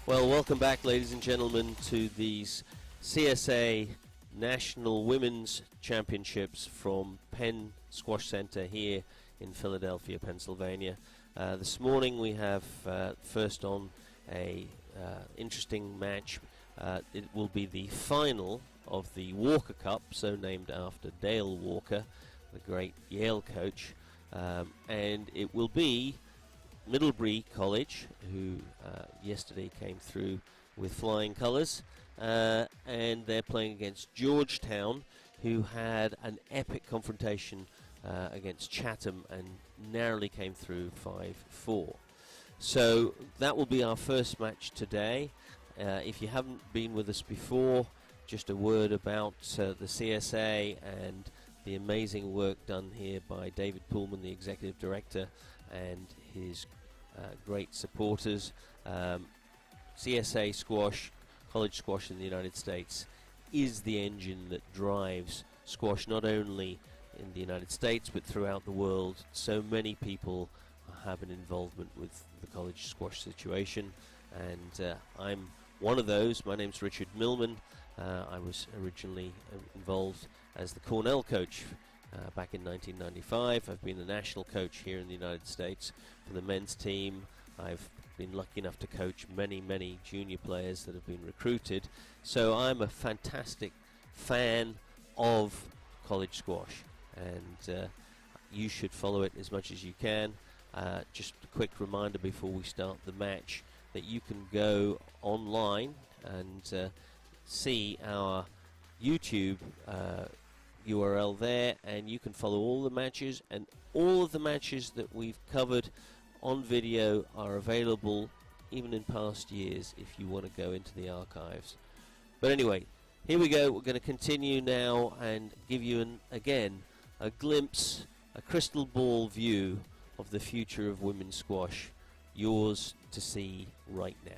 Well, welcome back, ladies and gentlemen, to these CSA National Women's Championships from Penn Squash Center here in Philadelphia, Pennsylvania. This morning we have first on a interesting match. It will be the final of the Walker Cup, so named after Dale Walker, the great Yale coach, and it will be Middlebury College, who yesterday came through with flying colours, and they're playing against Georgetown, who had an epic confrontation against Chatham and narrowly came through 5-4. So that will be our first match today. If you haven't been with us before, just a word about the CSA and the amazing work done here by David Pullman, the Executive Director, and his great supporters. CSA squash, college squash in the United States, is the engine that drives squash not only in the United States but throughout the world. So many people have an involvement with the college squash situation, and I'm one of those. My name's Richard Millman. I was originally involved as the Cornell coach back in 1995. I've been the national coach here in the United States for the men's team. I've been lucky enough to coach many junior players that have been recruited. So I'm a fantastic fan of college squash, and you should follow it as much as you can. Just a quick reminder before we start the match that you can go online and see our YouTube URL there, and you can follow all the matches, and all of the matches that we've covered on video are available even in past years if you want to go into the archives. But anyway, here we go. We're going to continue now and give you again a glimpse, a crystal ball view of the future of women's squash, yours to see right now.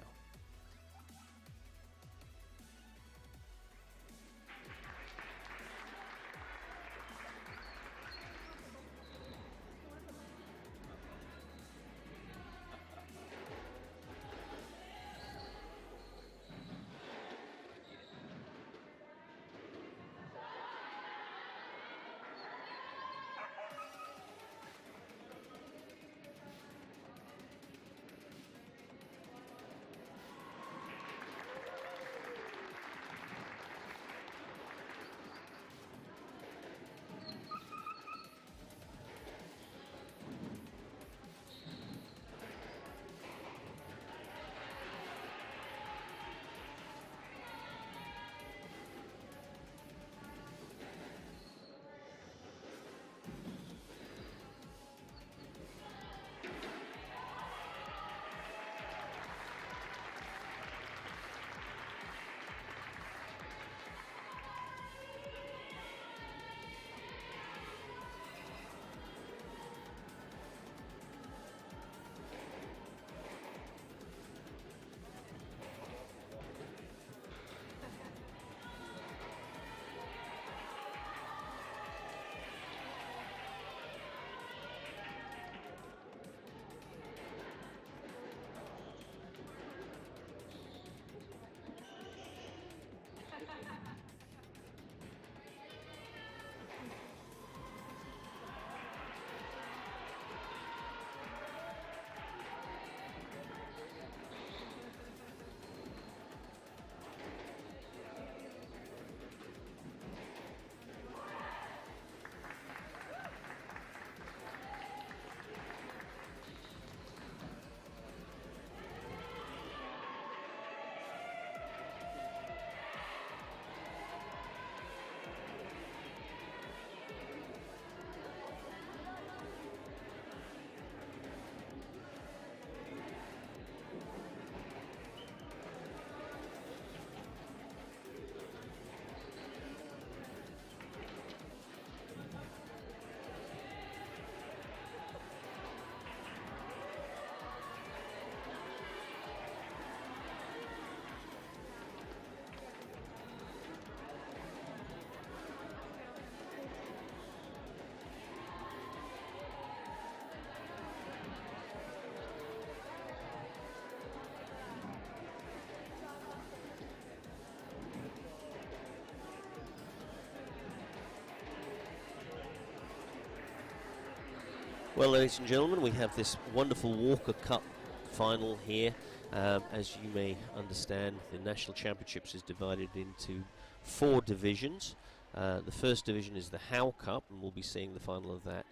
Well, ladies and gentlemen, we have this wonderful Walker Cup final here. As you may understand, the National Championships is divided into 4 divisions. The first division is the Howe Cup, and we'll be seeing the final of that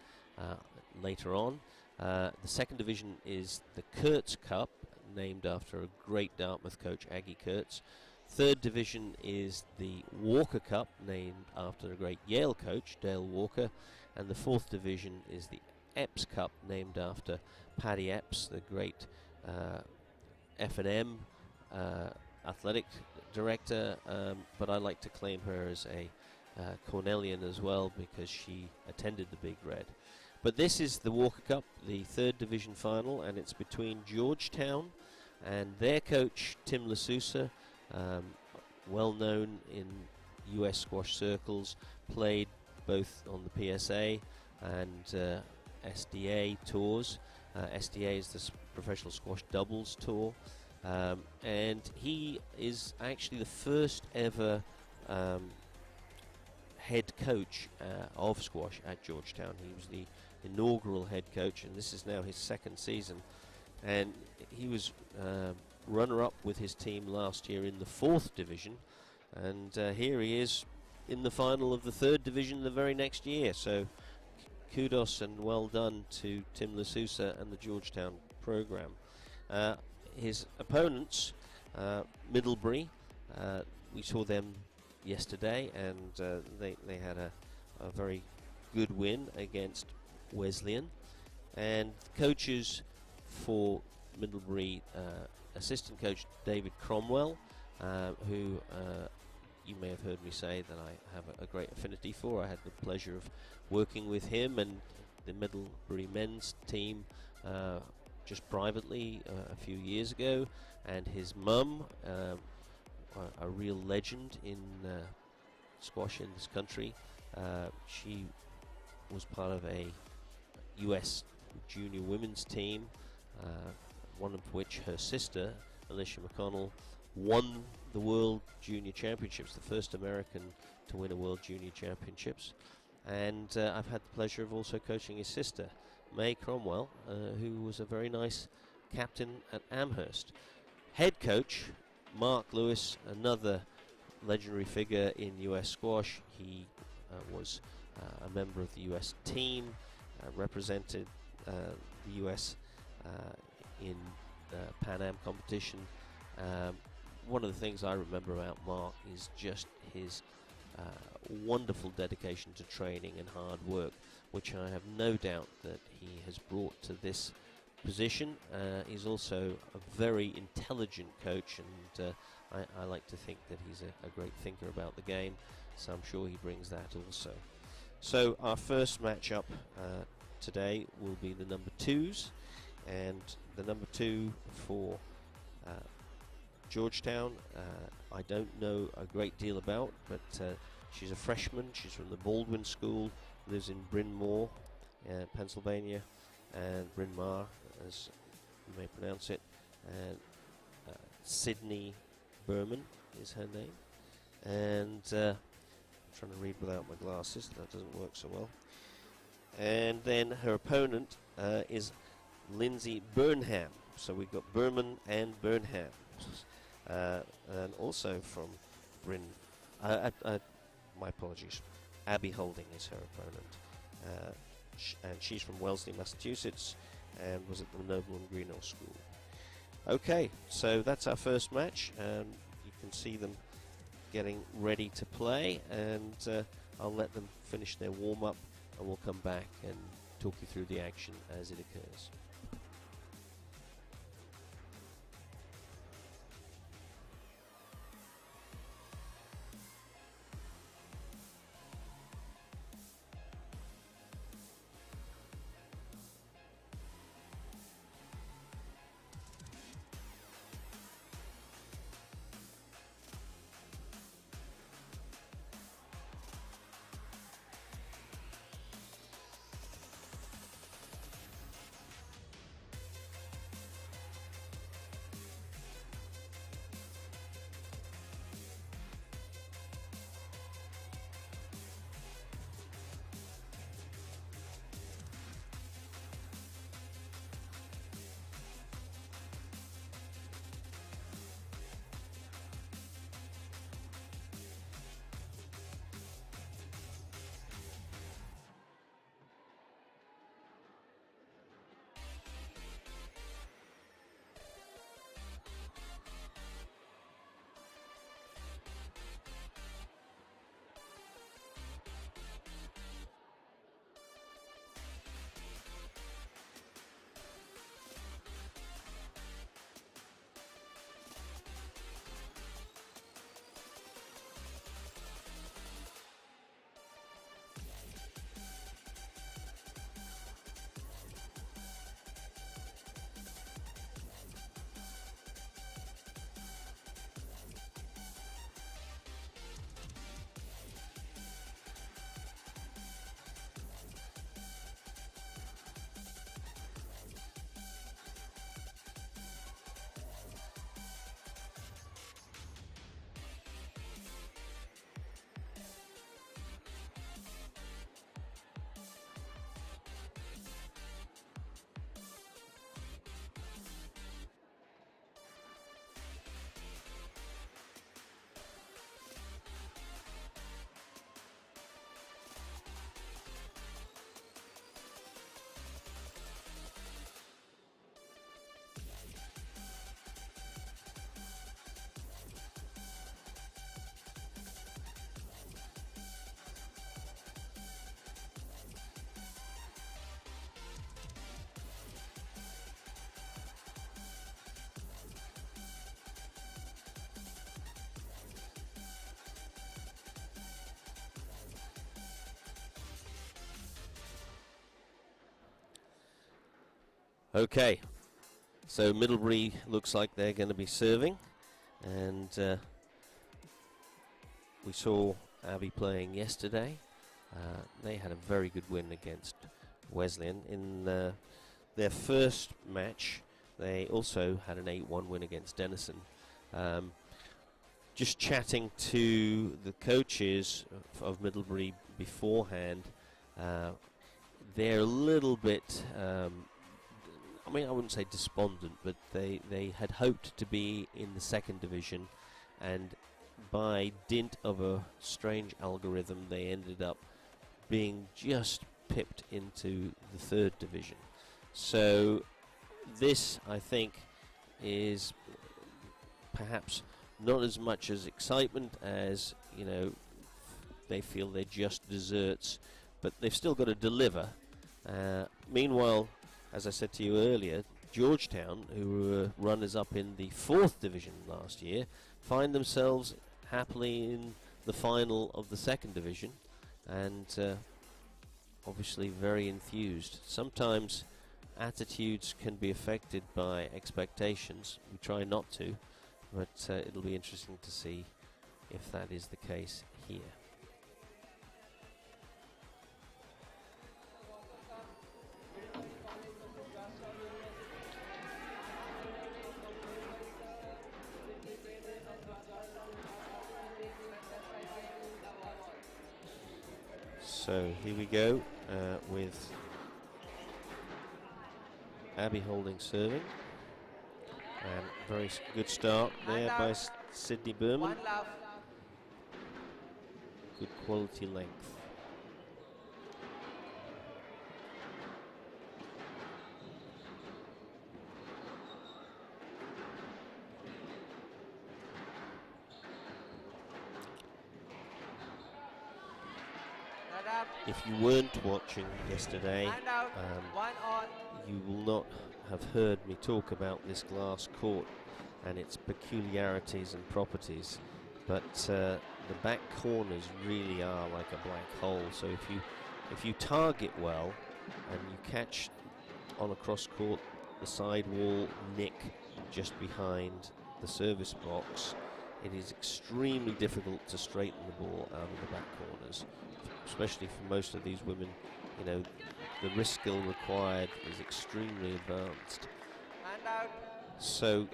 later on. The second division is the Kurtz Cup, named after a great Dartmouth coach, Aggie Kurtz. Third division is the Walker Cup, named after a great Yale coach, Dale Walker. And the fourth division is the Epps Cup, named after Paddy Epps, the great F&M athletic director, but I like to claim her as a Cornellian as well, because she attended the Big Red. But this is the Walker Cup, the third division final, and it's between Georgetown and their coach, Tim LaSousa, well known in US squash circles, played both on the PSA and SDA tours. SDA is the Professional Squash Doubles Tour, and he is actually the first ever head coach of squash at Georgetown. He was the inaugural head coach, and this is now his second season. And he was runner-up with his team last year in the fourth division, and here he is in the final of the third division the very next year. So kudos and well done to Tim LaSousa and the Georgetown program. His opponents, Middlebury, we saw them yesterday, and they had a very good win against Wesleyan. And coaches for Middlebury, assistant coach David Cromwell, who you may have heard me say that I have a great affinity for. I had the pleasure of working with him and the Middlebury men's team just privately a few years ago, and his mum, a real legend in squash in this country. She was part of a US junior women's team, one of which, her sister, Alicia McConnell, won the World Junior Championships, the first American to win a World Junior Championships. And I've had the pleasure of also coaching his sister, May Cromwell, who was a very nice captain at Amherst. Head coach, Mark Lewis, another legendary figure in US squash. He was a member of the US team, represented the US in Pan Am competition. One of the things I remember about Mark is just his wonderful dedication to training and hard work, which I have no doubt that he has brought to this position. He's also a very intelligent coach, and I like to think that he's a great thinker about the game, so I'm sure he brings that also. So our first matchup today will be the number 2s, and the number 2 for Georgetown, I don't know a great deal about, but she's a freshman. She's from the Baldwin School, lives in Bryn Mawr, Pennsylvania, and Bryn Mawr, as you may pronounce it. And Sydney Berman is her name. And I'm trying to read without my glasses. That doesn't work so well. And then her opponent is Lindsay Burnham. So we've got Berman and Burnham. And also from Bryn, my apologies, Abby Holding is her opponent, and she's from Wellesley, Massachusetts, and was at the Noble and Greenough School. Okay, so that's our first match, and you can see them getting ready to play, and I'll let them finish their warm-up, and we'll come back and talk you through the action as it occurs. Okay, so Middlebury looks like they're going to be serving, and we saw Abbey playing yesterday. They had a very good win against Wesleyan. In their first match, they also had an 8-1 win against Denison. Just chatting to the coaches of Middlebury beforehand, they're a little bit, I mean, I wouldn't say despondent, but they had hoped to be in the second division, and by dint of a strange algorithm, they ended up being just pipped into the third division. So this, I think, is perhaps not as much as excitement as, you know, they feel they're just desserts, but they've still got to deliver. Meanwhile, as I said to you earlier, Georgetown, who were runners-up in the fourth division last year, find themselves happily in the final of the second division, and obviously very enthused. Sometimes attitudes can be affected by expectations. We try not to, but it'll be interesting to see if that is the case here. So here we go with Abbey Holding serving, and very good start there by Sydney Berman. Good quality length. If you weren't watching yesterday, you will not have heard me talk about this glass court and its peculiarities and properties, but the back corners really are like a black hole. So if you target well and you catch on a cross court the side wall nick just behind the service box, it is extremely difficult to straighten the ball out of the back corners, especially for most of these women. You know, the wrist skill required is extremely advanced. So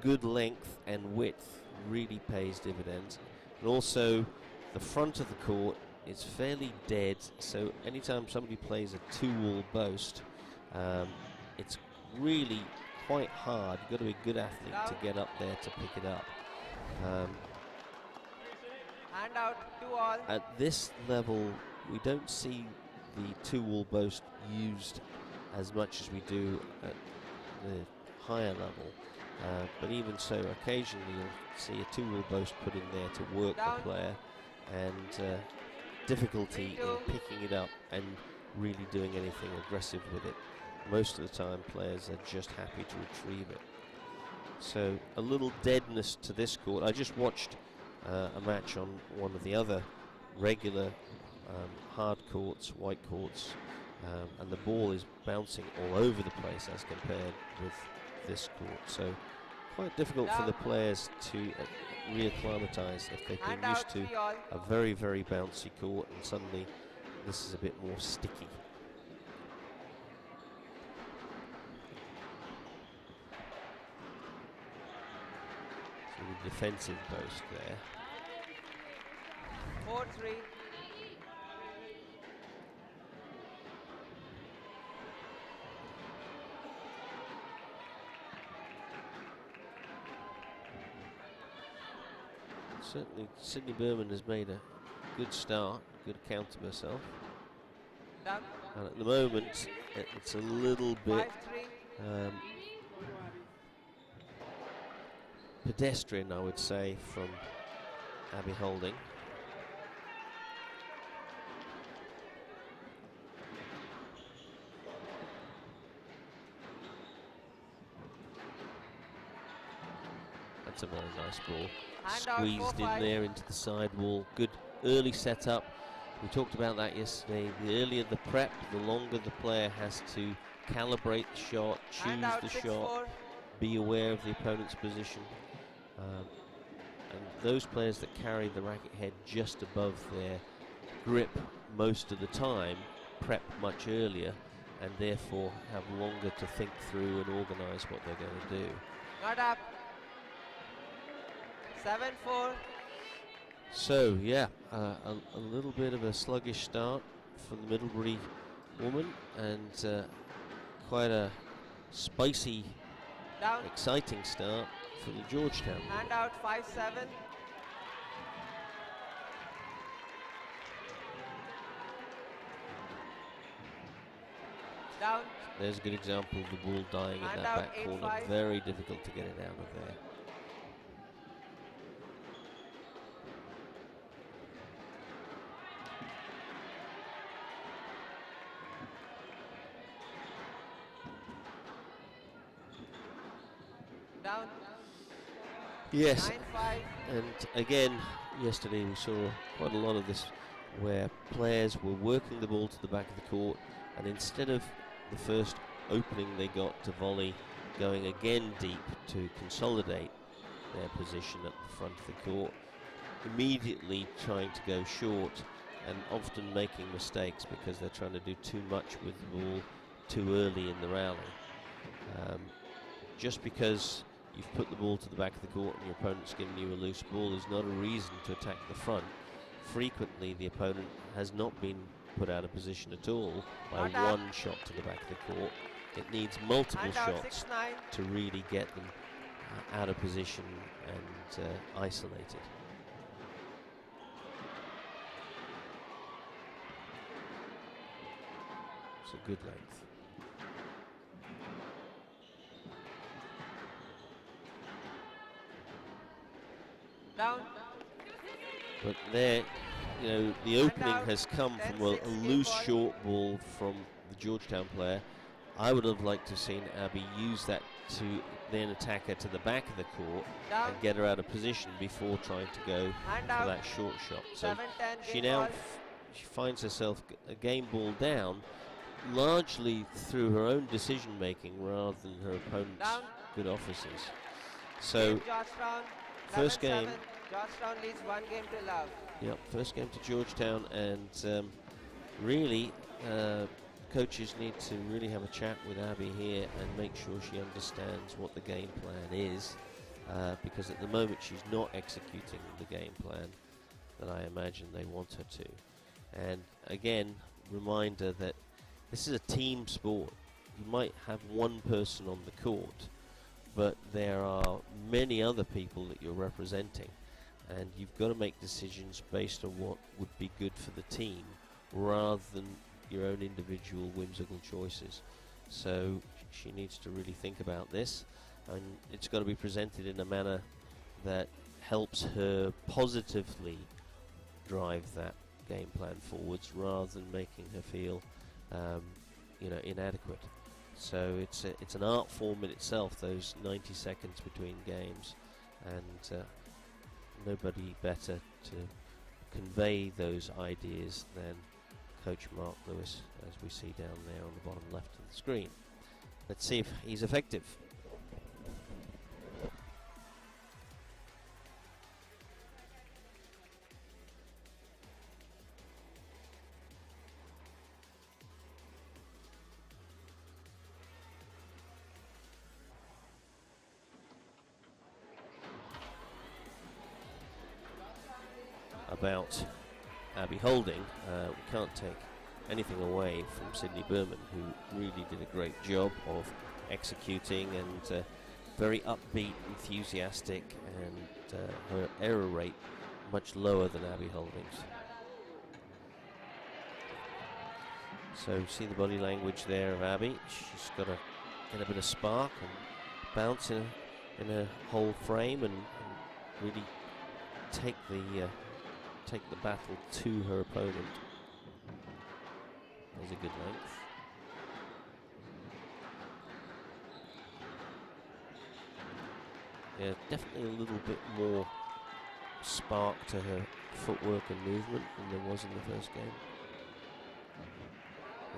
good length and width really pays dividends. And also the front of the court is fairly dead, so anytime somebody plays a two-wall boast, it's really quite hard. You've got to be a good athlete to get up there to pick it up. At this level, we don't see the two-wall boast used as much as we do at the higher level. But even so, occasionally you'll see a two-wall boast put in there to work the player, and difficulty in picking it up and really doing anything aggressive with it. Most of the time players are just happy to retrieve it. So a little deadness to this court. I just watched a match on one of the other regular hard courts, white courts, and the ball is bouncing all over the place as compared with this court. So quite difficult for the players to reacclimatise if they've been used to a very, very bouncy court, and suddenly this is a bit more sticky. So the defensive post there. 4-3. Certainly Sydney Berman has made a good start, good account of herself. And at the moment it's a little bit pedestrian, I would say, from Abbey Holding. That's a very nice ball. Squeezed in there into the side wall. Good early setup. We talked about that yesterday. The earlier the prep, the longer the player has to calibrate the shot, choose the shot, be aware of the opponent's position. And those players that carry the racket head just above their grip most of the time prep much earlier and therefore have longer to think through and organise what they're going to do. Not up. 7-4. So yeah, a little bit of a sluggish start for the Middlebury woman, and quite a spicy, exciting start for the Georgetown. Hand out 5-7. Down. There's a good example of the ball dying in that back corner. Very difficult to get it out of there. Down. Yes, 9-5. and again, yesterday we saw quite a lot of this where players were working the ball to the back of the court, and instead of the first opening they got to volley, going again deep to consolidate their position at the front of the court, immediately trying to go short and often making mistakes because they're trying to do too much with the ball too early in the rally. Just because you've put the ball to the back of the court and your opponent's given you a loose ball is not a reason to attack the front. Frequently the opponent has not been put out of position at all by one shot to the back of the court. It needs multiple shots to really get them out of position and isolated. It's a good length. Down. But there, you know, the opening has come from a loose short ball from the Georgetown player. I would have liked to have seen Abby use that to then attack her to the back of the court and get her out of position before trying to go for that short shot. So she now she finds herself a game ball down, largely through her own decision making rather than her opponent's good offices. So first game. Georgetown leads 1 game to love. Yep, first game to Georgetown, and really coaches need to really have a chat with Abby here and make sure she understands what the game plan is, because at the moment she's not executing the game plan that I imagine they want her to. And again, reminder that this is a team sport. You might have one person on the court, but there are many other people that you're representing, and you've got to make decisions based on what would be good for the team rather than your own individual whimsical choices. So she needs to really think about this, and it's got to be presented in a manner that helps her positively drive that game plan forwards rather than making her feel inadequate. So it's an art form in itself, those 90 seconds between games, and nobody better to convey those ideas than Coach Mark Lewis, as we see down there on the bottom left of the screen. Let's see if he's effective. About Abby Holding, we can't take anything away from Sydney Berman, who really did a great job of executing and very upbeat, enthusiastic, and her error rate much lower than Abby Holding's. So see the body language there of Abby. She's got to get a bit of spark and bounce in her whole frame and really take the battle to her opponent. There's a good length. Yeah, definitely a little bit more spark to her footwork and movement than there was in the first game.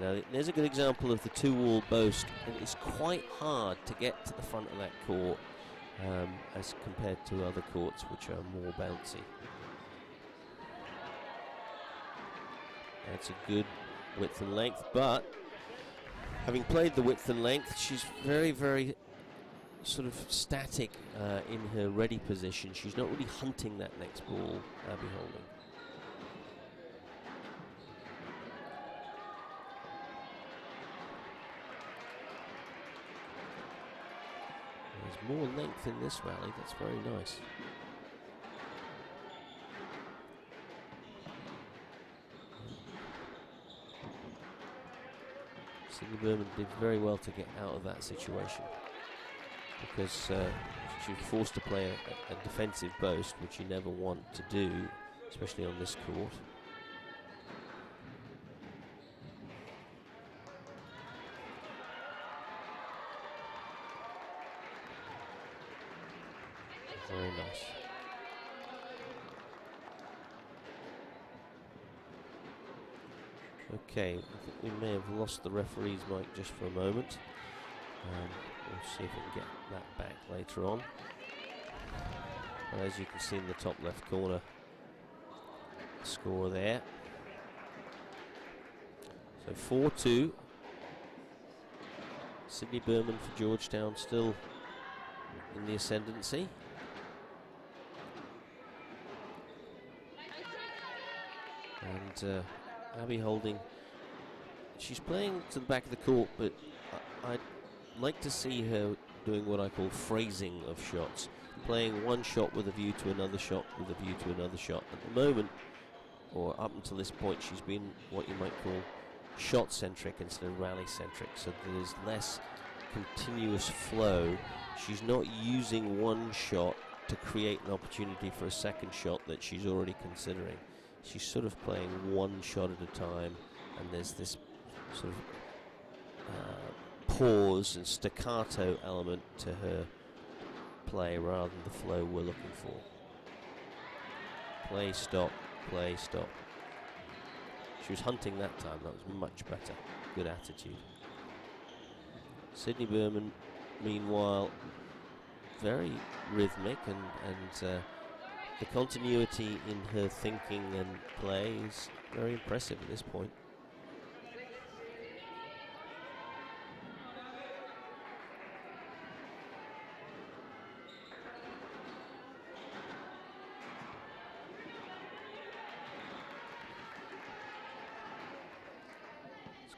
Now, there's a good example of the two-wall boast, and it's quite hard to get to the front of that court as compared to other courts which are more bouncy. That's a good width and length, but having played the width and length, she's very, very sort of static in her ready position. She's not really hunting that next ball, Abby Holding. There's more length in this rally, that's very nice. Sydney Berman did very well to get out of that situation, because she was forced to play a defensive boast, which you never want to do, especially on this court. Very nice. Okay, I think we may have lost the referee's mic just for a moment. We'll see if we can get that back later on. And as you can see in the top left corner, score there. So 4-2. Sydney Berman for Georgetown still in the ascendancy. And Abby Holding, she's playing to the back of the court, but I'd like to see her doing what I call phrasing of shots, playing one shot with a view to another shot with a view to another shot. At the moment, or up until this point, she's been what you might call shot-centric instead of rally-centric, so there's less continuous flow. She's not using one shot to create an opportunity for a second shot that she's already considering. She's sort of playing one shot at a time, and there's this sort of pause and staccato element to her play rather than the flow we're looking for. Play, stop, play, stop. She was hunting that time, that was much better. Good attitude. Sydney Berman, meanwhile, very rhythmic, and the continuity in her thinking and play is very impressive at this point.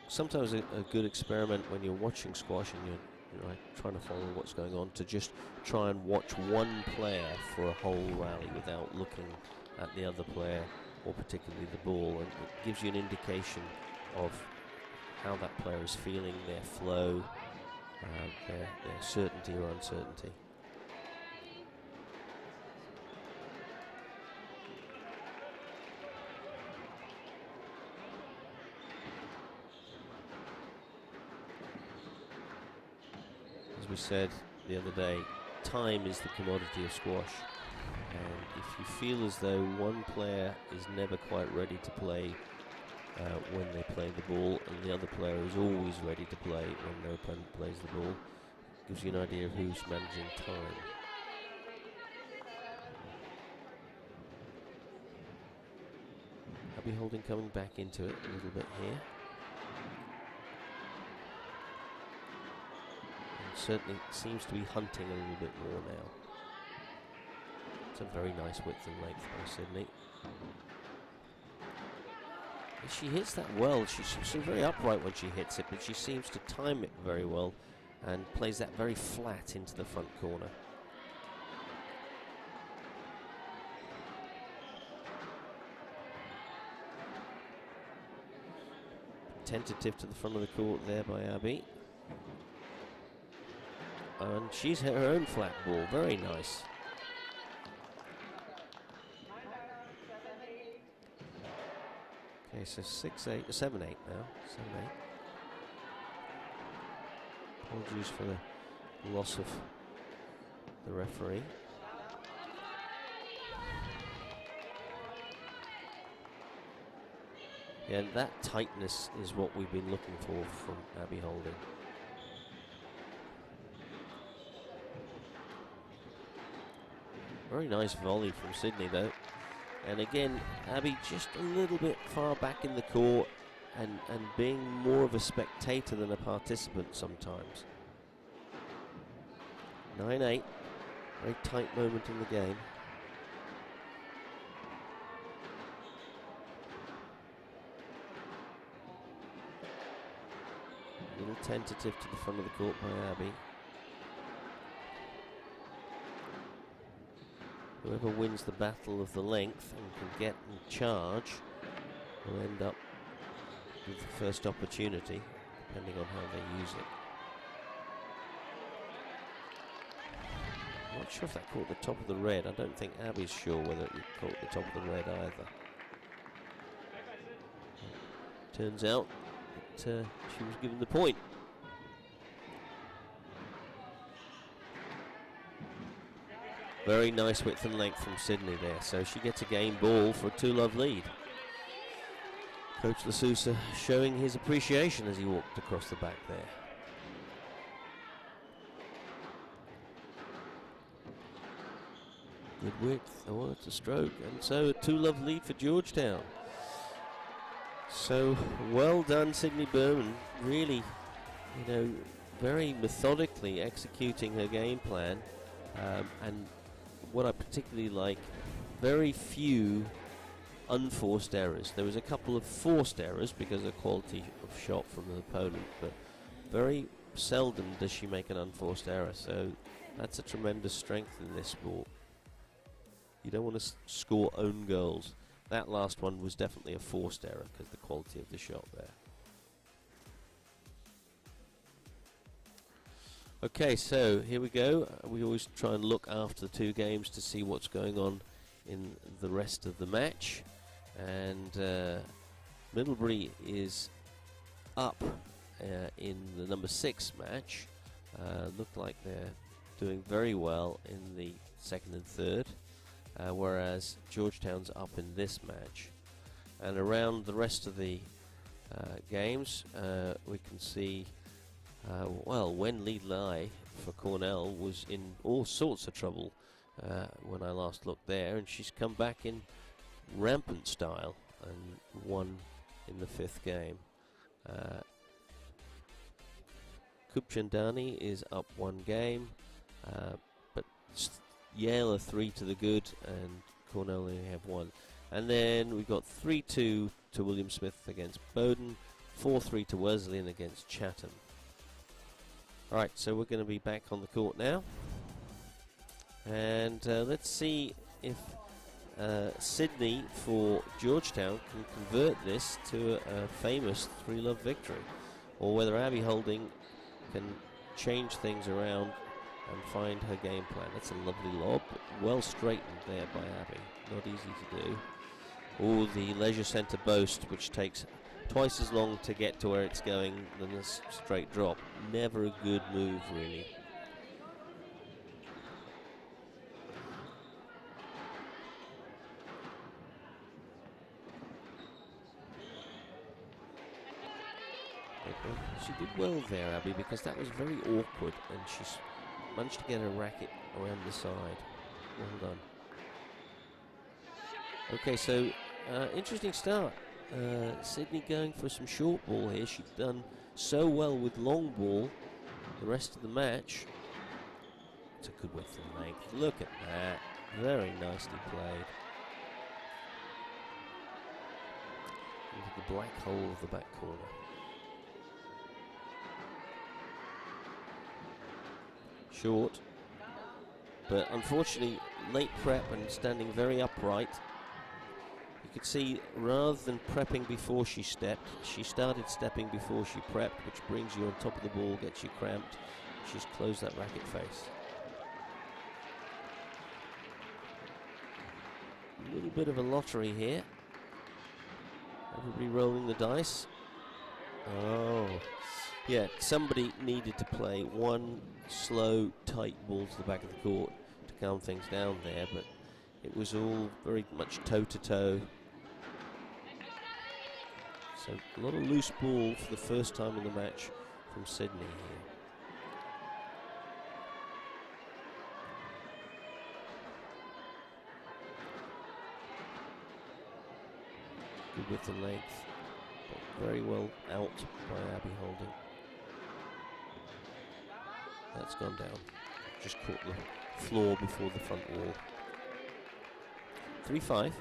Sometimes a good experiment when you're watching squash and you're trying to follow what's going on, to just try and watch one player for a whole rally without looking at the other player, or particularly the ball, and it gives you an indication of how that player is feeling, their flow, their certainty or uncertainty. As we said the other day, time is the commodity of squash, and if you feel as though one player is never quite ready to play when they play the ball, and the other player is always ready to play when their opponent plays the ball, it gives you an idea of who's managing time. Abby Holding coming back into it a little bit here. Certainly seems to be hunting a little bit more now. It's a very nice width and length by Sydney. And she hits that well. She's very upright when she hits it, but she seems to time it very well and plays that very flat into the front corner. Tentative to the front of the court there by Abby. And she's hit her own flat ball, very nice. Okay, so 6-8, 7-8 now, 7-8. Apologies for the loss of the referee. Yeah, that tightness is what we've been looking for from Abby Holding. Very nice volley from Sydney though. And again, Abby just a little bit far back in the court and being more of a spectator than a participant sometimes. 9-8, very tight moment in the game. A little tentative to the front of the court by Abby. Whoever wins the battle of the length and can get and charge will end up with the first opportunity, depending on how they use it. I'm not sure if that caught the top of the red. I don't think Abby's sure whether it caught the top of the red either. Turns out that she was given the point. Very nice width and length from Sydney there, so she gets a game ball for a 2-love lead. Coach Lasousa showing his appreciation as he walked across the back there. Good width, oh, it's a stroke, and so a 2-love lead for Georgetown. So well done, Sydney Berman, really, very methodically executing her game plan, and what I particularly like, very few unforced errors. There was a couple of forced errors because of quality of shot from the opponent, but very seldom does she make an unforced error, so that's a tremendous strength in this sport. You don't want to score own goals. That last one was definitely a forced error because of the quality of the shot there. Okay, so here we go. We always try and look after the two games to see what's going on in the rest of the match. And Middlebury is up in the number 6 match. Look like they're doing very well in the second and third, whereas Georgetown's up in this match. And around the rest of the games, we can see Wen Li Lai for Cornell was in all sorts of trouble when I last looked there, and she's come back in rampant style and won in the 5th game. Kupchandani is up 1 game, but Yale are 3 to the good, and Cornell only have 1. And then we've got 3-2 to William Smith against Bowdoin, 4-3 to Wesleyan against Chatham. Alright, so we're going to be back on the court now, and let's see if Sydney for Georgetown can convert this to a famous 3-love victory, or whether Abby Holding can change things around and find her game plan. That's a lovely lob, well straightened there by Abby, not easy to do. Oh, the leisure centre boast, which takes twice as long to get to where it's going than a straight drop. Never a good move, really. She did well there, Abby, because that was very awkward, and she's managed to get her racket around the side. Well done. Okay, so interesting start. Sydney going for some short ball here. She's done so well with long ball the rest of the match. It's a good width and length. Look at that. Very nicely played. Into the black hole of the back corner. Short. But unfortunately, late prep and standing very upright. You could see, rather than prepping before she stepped, she started stepping before she prepped, which brings you on top of the ball, gets you cramped. She's closed that racket face. A little bit of a lottery here. Everybody rolling the dice. Oh, yeah, somebody needed to play one slow, tight ball to the back of the court to calm things down there, but it was all very much toe-to-toe. So a lot of loose ball for the first time in the match from Sydney here. Good width and length, but very well out by Abby Holding. That's gone down. Just caught the floor before the front wall. 3-5.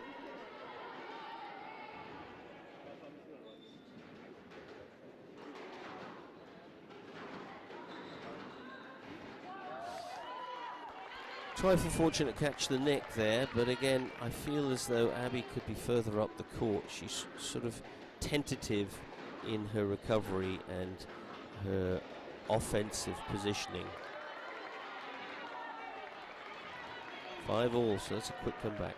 Trifle fortunate catch the neck there, but again, I feel as though Abby could be further up the court. She's sort of tentative in her recovery and her offensive positioning. 5-all, so that's a quick comeback.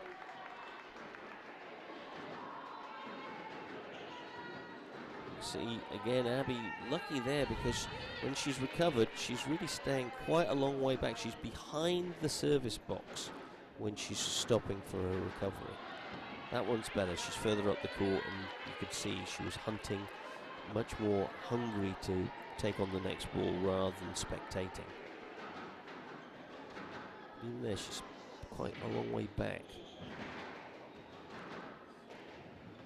See, again, Abby lucky there because when she's recovered, she's really staying quite a long way back. She's behind the service box when she's stopping for her recovery. That one's better. She's further up the court, and you could see she was hunting, much more hungry to take on the next ball rather than spectating. Even there, she's quite a long way back.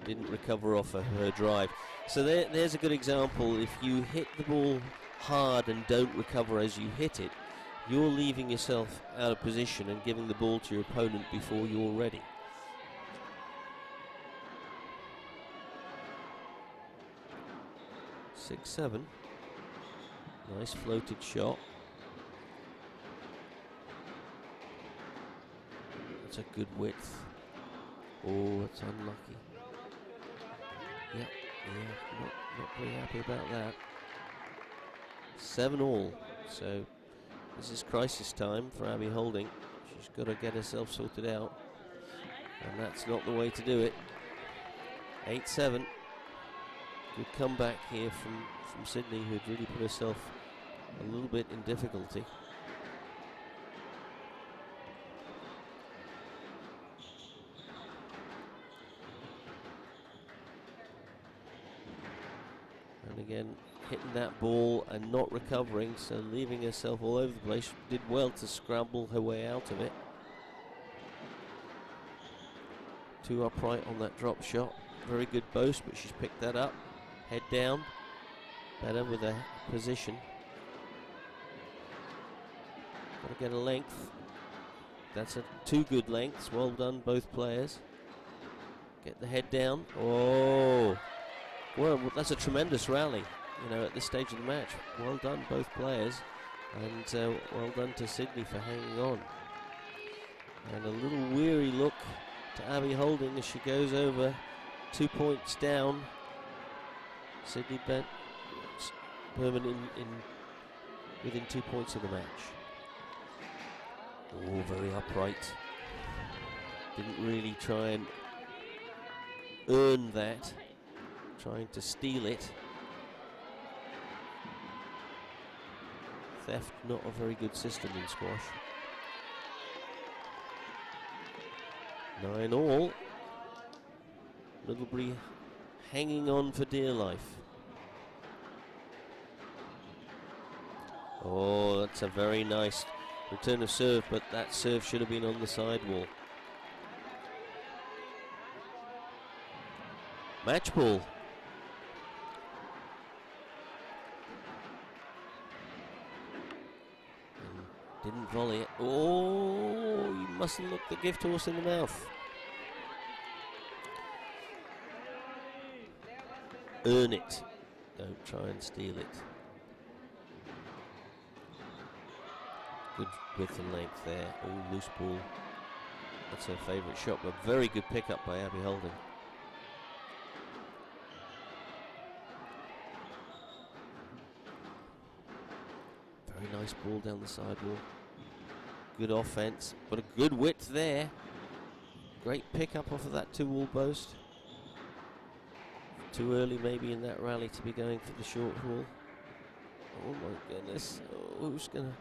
Didn't recover off of her drive. So there's a good example. If you hit the ball hard and don't recover as you hit it, you're leaving yourself out of position and giving the ball to your opponent before you're ready. Six, 7. Nice floated shot. That's a good width. Oh, it's unlucky. Yeah, not very happy about that. 7-all. So this is crisis time for Abby Holding. She's got to get herself sorted out, and that's not the way to do it. 8-7. Good comeback here from Sydney, who'd really put herself a little bit in difficulty. And again, hitting that ball and not recovering, so leaving herself all over the place. She did well to scramble her way out of it. 2 upright on that drop shot. Very good boast, but she's picked that up. Head down. Better with her position. Got to get a length. That's 2 good lengths. Well done, both players. Get the head down. Oh, well, that's a tremendous rally, you know, at this stage of the match. Well done, both players, and well done to Sydney for hanging on. And a little weary look to Abby Holding as she goes over 2 points down. Sydney Berman within 2 points of the match. Oh, very upright. Didn't really try and earn that. Trying to steal it. Theft, not a very good system in squash. 9-all. Middlebury hanging on for dear life. Oh, that's a very nice return of serve, but that serve should have been on the sidewall. Match ball. Didn't volley it. Oh, you mustn't look the gift horse in the mouth. Earn it. Don't try and steal it. Good width and length there. Oh, loose ball. That's her favourite shot, but very good pickup by Abby Holding. Very nice ball down the sidewall. Good offense, but a good width there. Great pickup off of that 2-wall post. Too early maybe in that rally to be going for the short haul. Oh my goodness. Oh, who's going to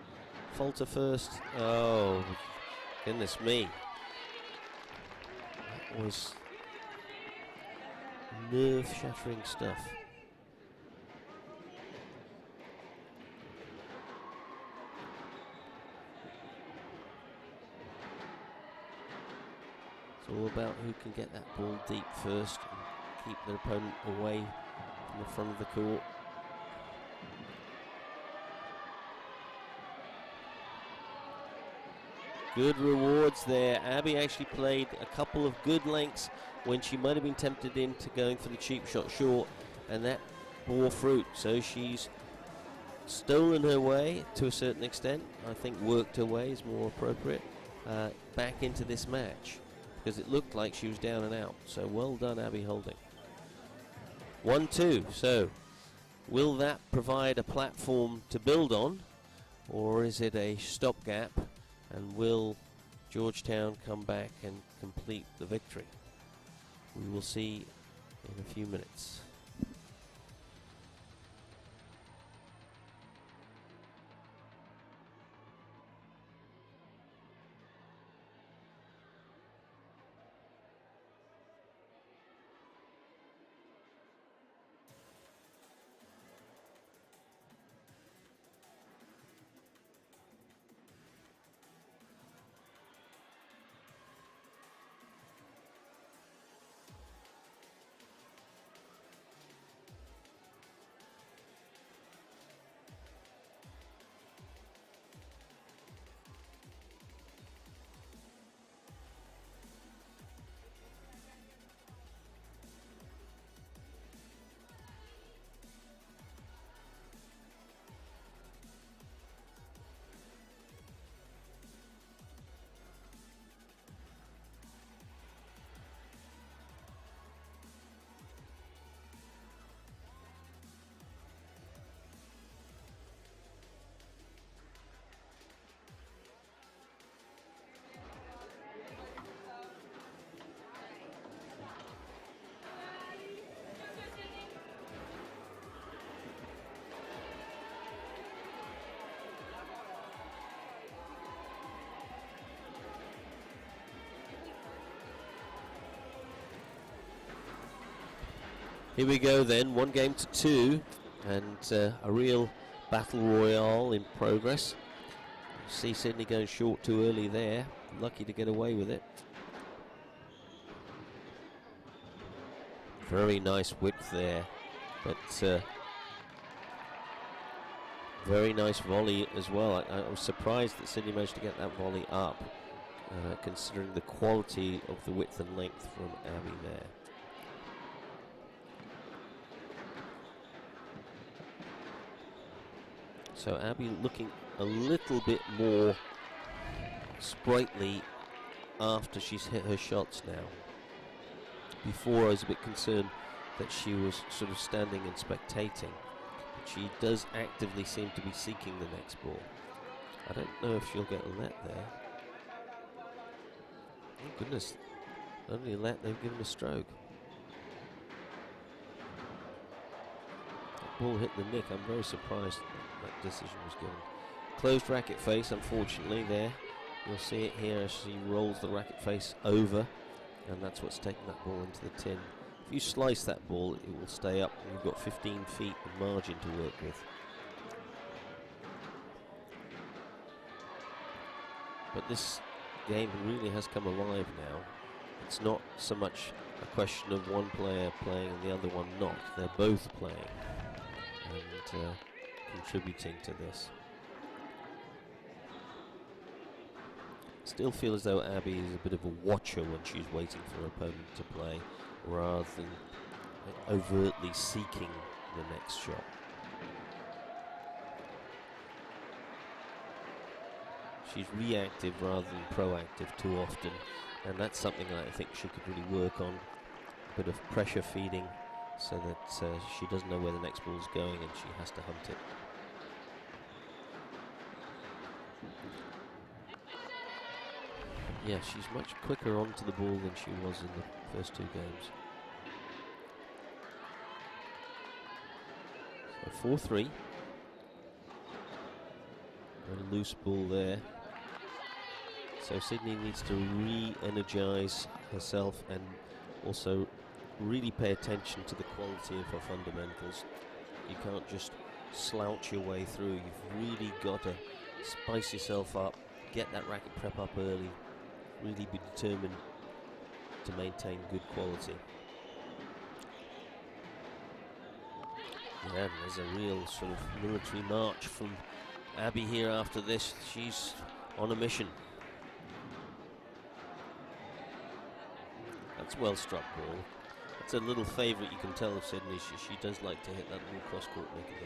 falter first? Oh, goodness me. That was nerve-shattering stuff. It's all about who can get that ball deep first and keep their opponent away from the front of the court. Good rewards there. Abby actually played a couple of good lengths when she might have been tempted into going for the cheap shot short, and that bore fruit. So she's stolen her way to a certain extent. I think worked her way is more appropriate back into this match, because it looked like she was down and out. So well done, Abby Holding. 1-2. So will that provide a platform to build on, or is it a stopgap? And will Georgetown come back and complete the victory? We will see in a few minutes. Here we go then, 1-2, and a real battle royale in progress. See Sydney going short too early there, lucky to get away with it. Very nice width there, but very nice volley as well. I was surprised that Sydney managed to get that volley up, considering the quality of the width and length from Abby there. So Abby looking a little bit more sprightly after she's hit her shots now. Before I was a bit concerned that she was sort of standing and spectating. But she does actively seem to be seeking the next ball. I don't know if she'll get a let there. Oh goodness, not only a let, they've given a stroke. That ball hit the nick. I'm very surprised that decision was given. Closed racket face, unfortunately, there. You'll see it here as she rolls the racket face over, and that's what's taking that ball into the tin. If you slice that ball, it will stay up, and you've got 15 feet of margin to work with. But this game really has come alive now. It's not so much a question of one player playing and the other one not. They're both playing and contributing to this. Still feel as though Abby is a bit of a watcher when she's waiting for her opponent to play, rather than overtly seeking the next shot. She's reactive rather than proactive too often, and that's something that I think she could really work on. A bit of pressure feeding so that she doesn't know where the next ball's going and she has to hunt it. Yeah, she's much quicker onto the ball than she was in the first two games. So 4-3. A loose ball there. So Sydney needs to re-energise herself and also really pay attention to the quality of her fundamentals. You can't just slouch your way through. You've really got to spice yourself up, get that racket prep up early, really be determined to maintain good quality. Yeah, there's a real sort of military march from Abby here after this. She's on a mission. That's well struck ball. That's a little favourite, you can tell, of Sydney. She does like to hit that little cross-court nick at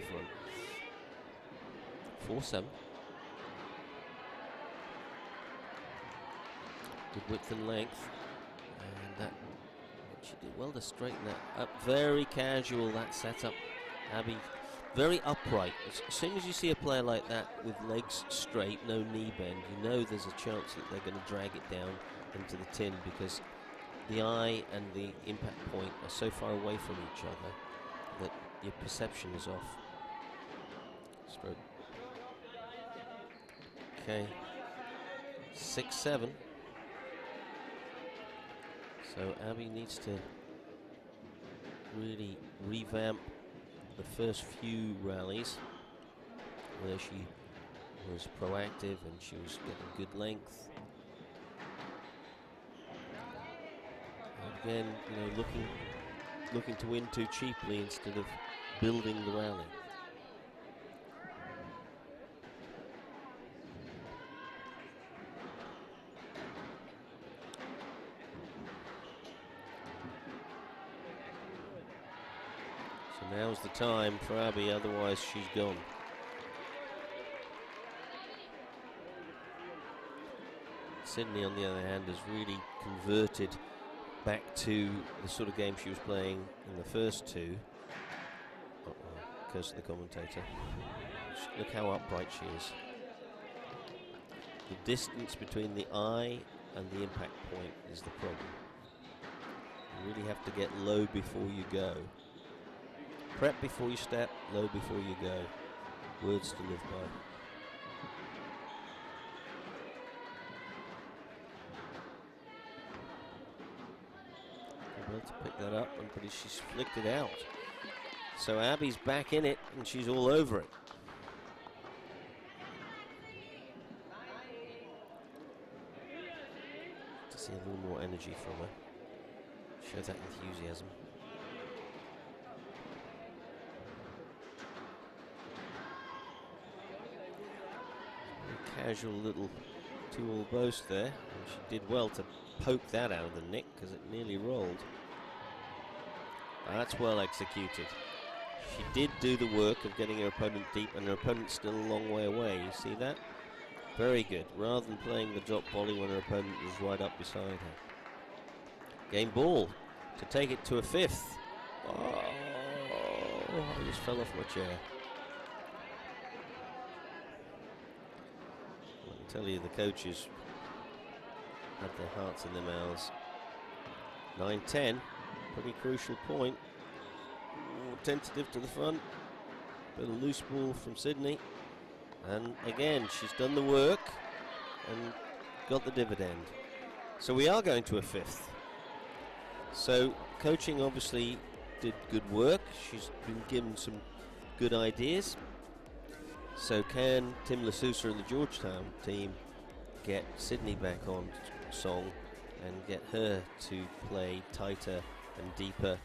the front. 4-7. Good width and length. And that, she did well to straighten that up. Very casual, that setup. Abby, very upright. As soon as you see a player like that with legs straight, no knee bend, you know there's a chance that they're going to drag it down into the tin, because the eye and the impact point are so far away from each other that your perception is off. Stroke. Okay. 6-7. So Abby needs to really revamp the first few rallies where she was proactive and she was getting good length. And again, you know, looking to win too cheaply instead of building the rally. So now's the time for Abby, otherwise she's gone. Sydney, on the other hand, has really converted back to the sort of game she was playing in the first two. Curse of the commentator. Look how upright she is. The distance between the eye and the impact point is the problem. You really have to get low before you go. Prep before you step, low before you go. Words to live by. Able to pick that up, but she's flicked it out. So Abby's back in it, and she's all over it. To see a little more energy from her. Show that enthusiasm. Casual little two-all boast there, and she did well to poke that out of the nick because it nearly rolled. That's well executed. She did do the work of getting her opponent deep, and her opponent's still a long way away. You see that? Very good. Rather than playing the drop volley when her opponent was right up beside her. Game ball to take it to a fifth. Oh, I just fell off my chair. I tell you, the coaches had their hearts in their mouths. 9-10, pretty crucial point. Ooh, tentative to the front, bit of loose ball from Sydney, and again she's done the work and got the dividend. So we are going to a fifth. So coaching obviously did good work. She's been given some good ideas. So can Tim Lasusa and the Georgetown team get Sydney back on song and get her to play tighter and deeper?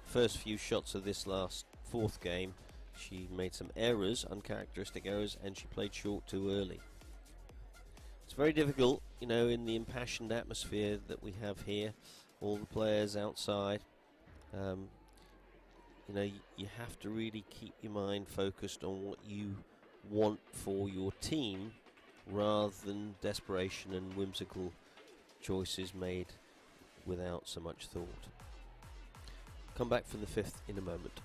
First few shots of this last fourth game, she made some errors, uncharacteristic errors, and she played short too early. It's very difficult, you know, in the impassioned atmosphere that we have here, all the players outside. You know, you have to really keep your mind focused on what you want for your team rather than desperation and whimsical choices made without so much thought. Come back for the fifth in a moment.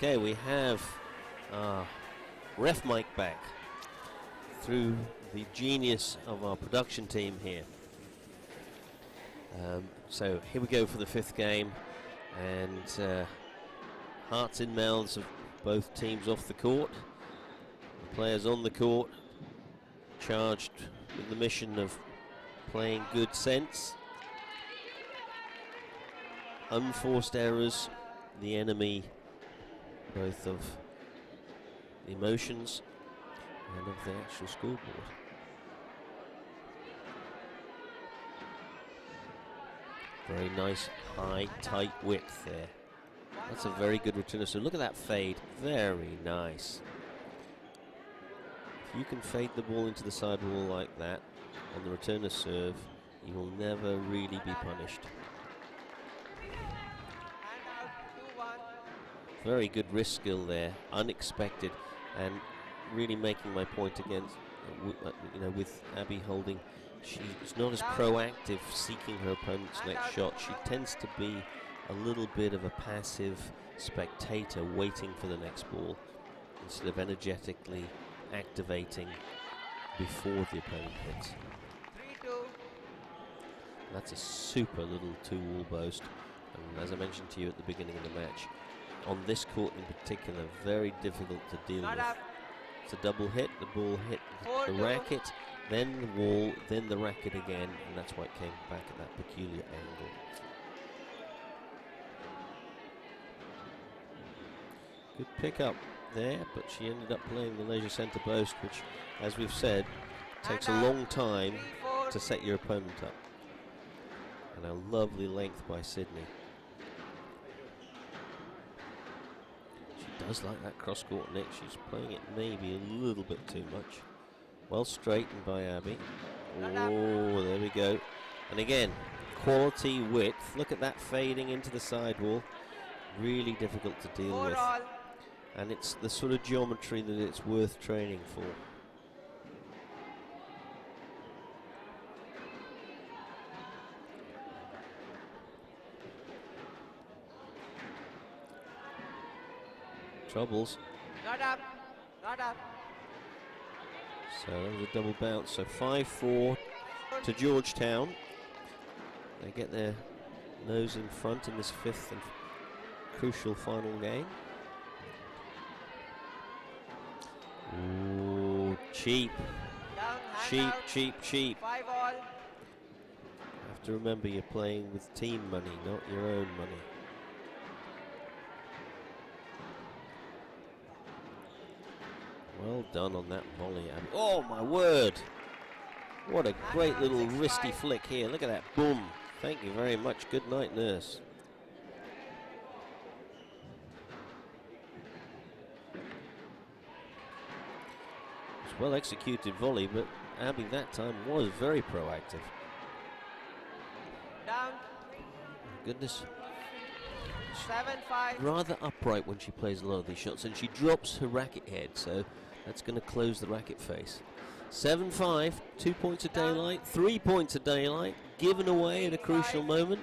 Okay, we have ref Mike back through the genius of our production team here. So here we go for the 5th game, and hearts in mouths of both teams off the court. The players on the court charged with the mission of playing good sense. Unforced errors, the enemy both of the emotions and of the actual scoreboard. Very nice high tight width there. That's a very good returner. So look at that fade, very nice. If you can fade the ball into the sidewall like that on the returner serve, you will never really be punished. Very good wrist skill there, unexpected, and really making my point against, with Abby holding. She's not as proactive seeking her opponent's next shot. She tends to be a little bit of a passive spectator waiting for the next ball instead of energetically activating before the opponent hits. 3-2. That's a super little 2-wall boast, and as I mentioned to you at the beginning of the match, on this court in particular, very difficult to deal with. It's a double hit, the ball hit the racket, then the wall, then the racket again, and that's why it came back at that peculiar angle. Good pick up there, but she ended up playing the leisure centre post, which, as we've said, takes a long time to set your opponent up. And a lovely length by Sydney. She does like that cross-court nick. She's playing it maybe a little bit too much. Well straightened by Abby. Oh, there we go. And again, quality width. Look at that fading into the sidewall. Really difficult to deal with. And it's the sort of geometry that it's worth training for. Troubles. Not up. Not up. So that was a double bounce. So 5-4 to Georgetown. They get their nose in front in this 5th and crucial final game. Ooh, cheap. Down, Cheap, cheap, cheap. 5-all. You have to remember you're playing with team money, not your own money. Well done on that volley, Abby. Oh my word! What a great little wristy flick here. Look at that. Boom. Thank you very much. Good night, nurse. It's well executed volley, but Abby that time was very proactive. Down. Goodness. 7-5. Rather upright when she plays a lot of these shots, and she drops her racket head, so that's going to close the racket face. 7-5, 2 points of daylight, 3 points of daylight, given away at a crucial moment.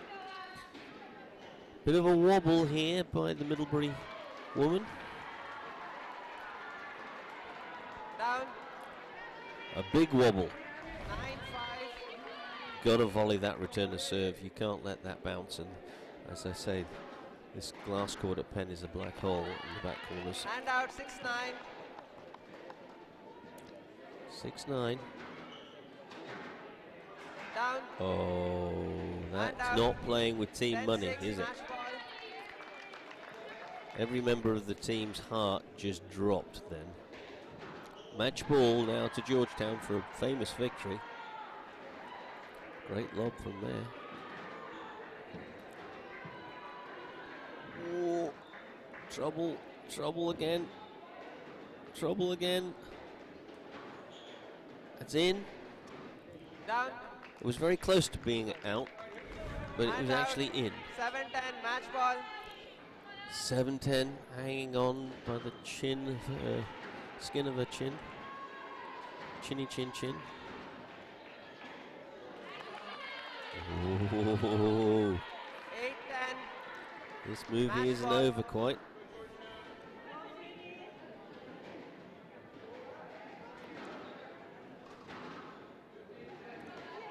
Bit of a wobble here by the Middlebury woman. Down. A big wobble. 9-5. Got to volley that return to serve. You can't let that bounce, and as I say, this glass court at Penn is a black hole in the back corners. And out 6-9. 6-9. Down. Oh, that's not playing with team money, is it? Match ball. Every member of the team's heart just dropped then. Match ball now to Georgetown for a famous victory. Great lob from there. Oh, trouble, trouble again. Trouble again. That's in. Down. It was very close to being out, but it was And out. actually in. 7-10 match ball. 7-10, hanging on by the chin of her, skin of her chin. Chinny chin chin. Oh, 8-10. this movie Match isn't ball. over quite.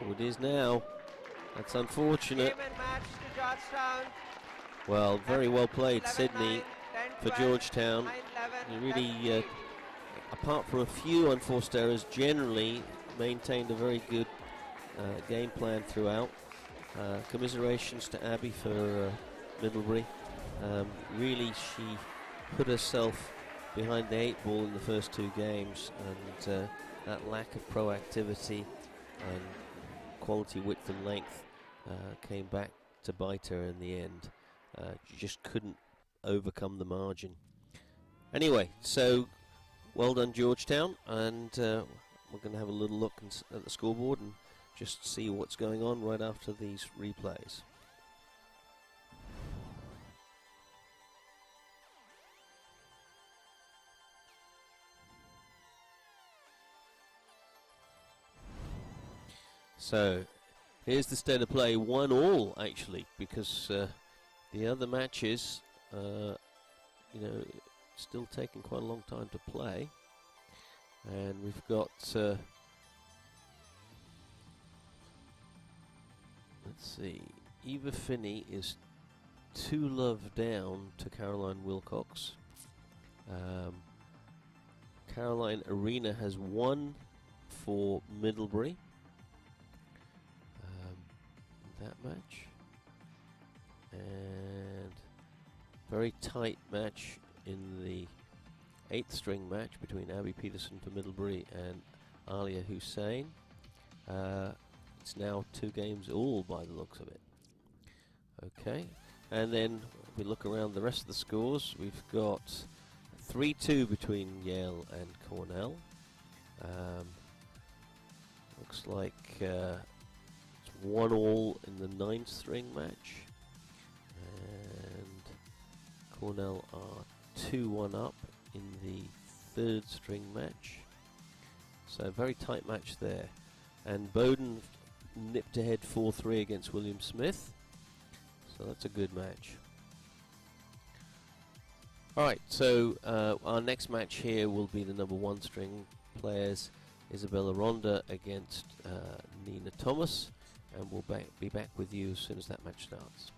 Oh, it is now. That's unfortunate. Game and match to Georgetown. Well, very well played, 11-9, Sydney, 10-12, for Georgetown. 9-11, They really, 11-8. apart from a few unforced errors, generally maintained a very good game plan throughout. Commiserations to Abby for Middlebury. Really, she put herself behind the 8 ball in the first 2 games, and that lack of proactivity and quality, width and length came back to bite her in the end. She just couldn't overcome the margin. Anyway, so well done Georgetown, and we're going to have a little look at the scoreboard and just see what's going on right after these replays. So here's the state of play, 1-1 actually, because the other matches, still taking quite a long time to play, and we've got let's see, Eva Finney is 2 love down to Caroline Wilcox. Caroline Arena has 1 for Middlebury. That match, and very tight match in the 8th string match between Abby Peterson for Middlebury and Alia Hussein. It's now 2 games all by the looks of it. Okay, and then if we look around the rest of the scores, we've got 3-2 between Yale and Cornell. Looks like 1-1 in the 9th string match, and Cornell are 2-1 up in the 3rd string match. So a very tight match there. And Bowdoin nipped ahead 4-3 against William Smith. So that's a good match. Alright, so our next match here will be the number 1 string players, Isabella Ronda against Nina Thomas. And we'll be back with you as soon as that match starts.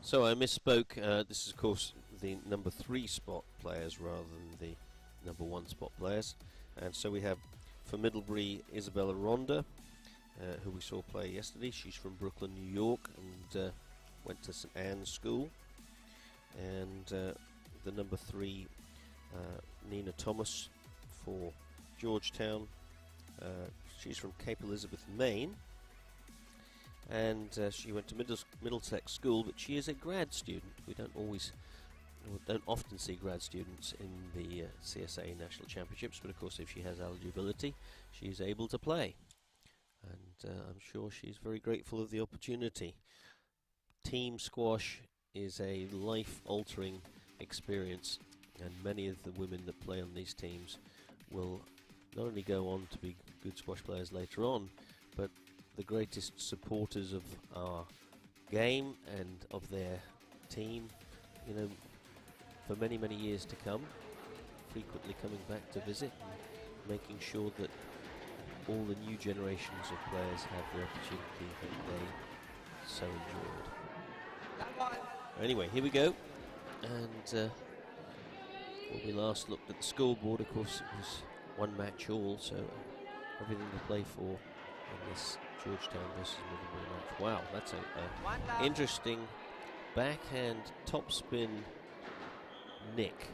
So I misspoke. This is, of course, the number 3 spot players rather than the number 1 spot players. And so we have for Middlebury Isabella Ronda, who we saw play yesterday. She's from Brooklyn, New York, and went to St. Anne's School. And the number 3, Nina Thomas for Georgetown. She's from Cape Elizabeth, Maine. And she went to Middlesex School, but she is a grad student. We don't often see grad students in the CSA National Championships, but of course if she has eligibility, she's able to play. And I'm sure she's very grateful of the opportunity. Team squash is a life-altering experience, and many of the women that play on these teams will not only go on to be good squash players later on, but the greatest supporters of our game and of their team, you know, for many, many years to come, frequently coming back to visit and making sure that all the new generations of players have the opportunity that they so enjoyed. Anyway, here we go. And when we last looked at the scoreboard, of course, it was 1 match all, so everything to play for in this Georgetown versus Middlebury match. Wow, that's a interesting backhand topspin nick,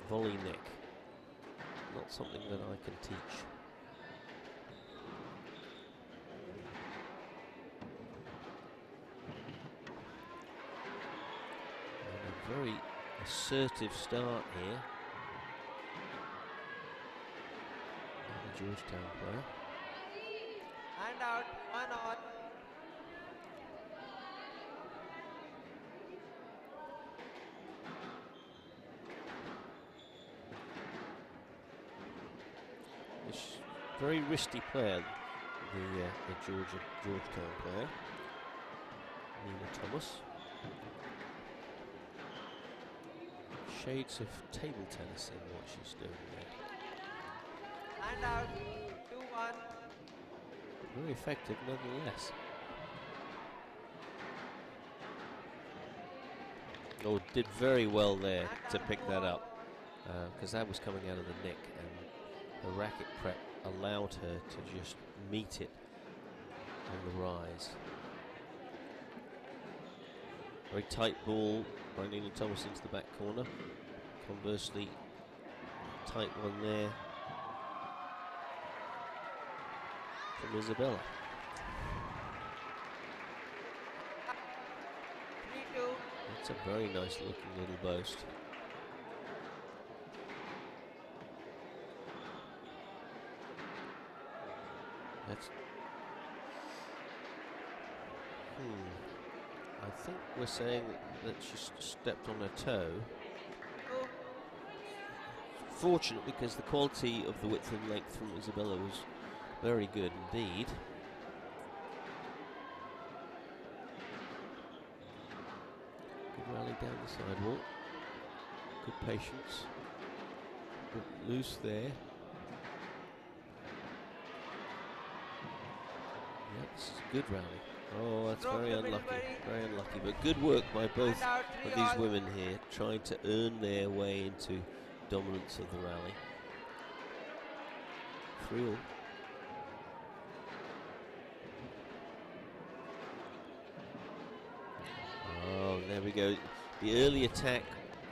volley nick. Not something that I can teach. And a very assertive start here. The Georgetown player. Hand out, 1 on. This very wristy player, the Georgetown player, Nina Thomas. Shades of table tennis in what she's doing there. Hand out, 2-1. Very effective nonetheless. Oh, did very well there to pick that up, because that was coming out of the nick, and the racket prep allowed her to just meet it on the rise. Very tight ball by Nina Thomas into the back corner. Conversely, tight one there from Isabella. 3-2. That's a very nice looking little boast. That's I think we're saying that she stepped on her toe. Fortunate, because the quality of the width and length from Isabella was very good indeed. Good rally down the sidewalk. Good patience. Good loose there. Yeah, this is a good rally. Oh, that's very unlucky. Very unlucky. But good work by both of these women here, trying to earn their way into dominance of the rally. 3-all. Oh, there we go. The early attack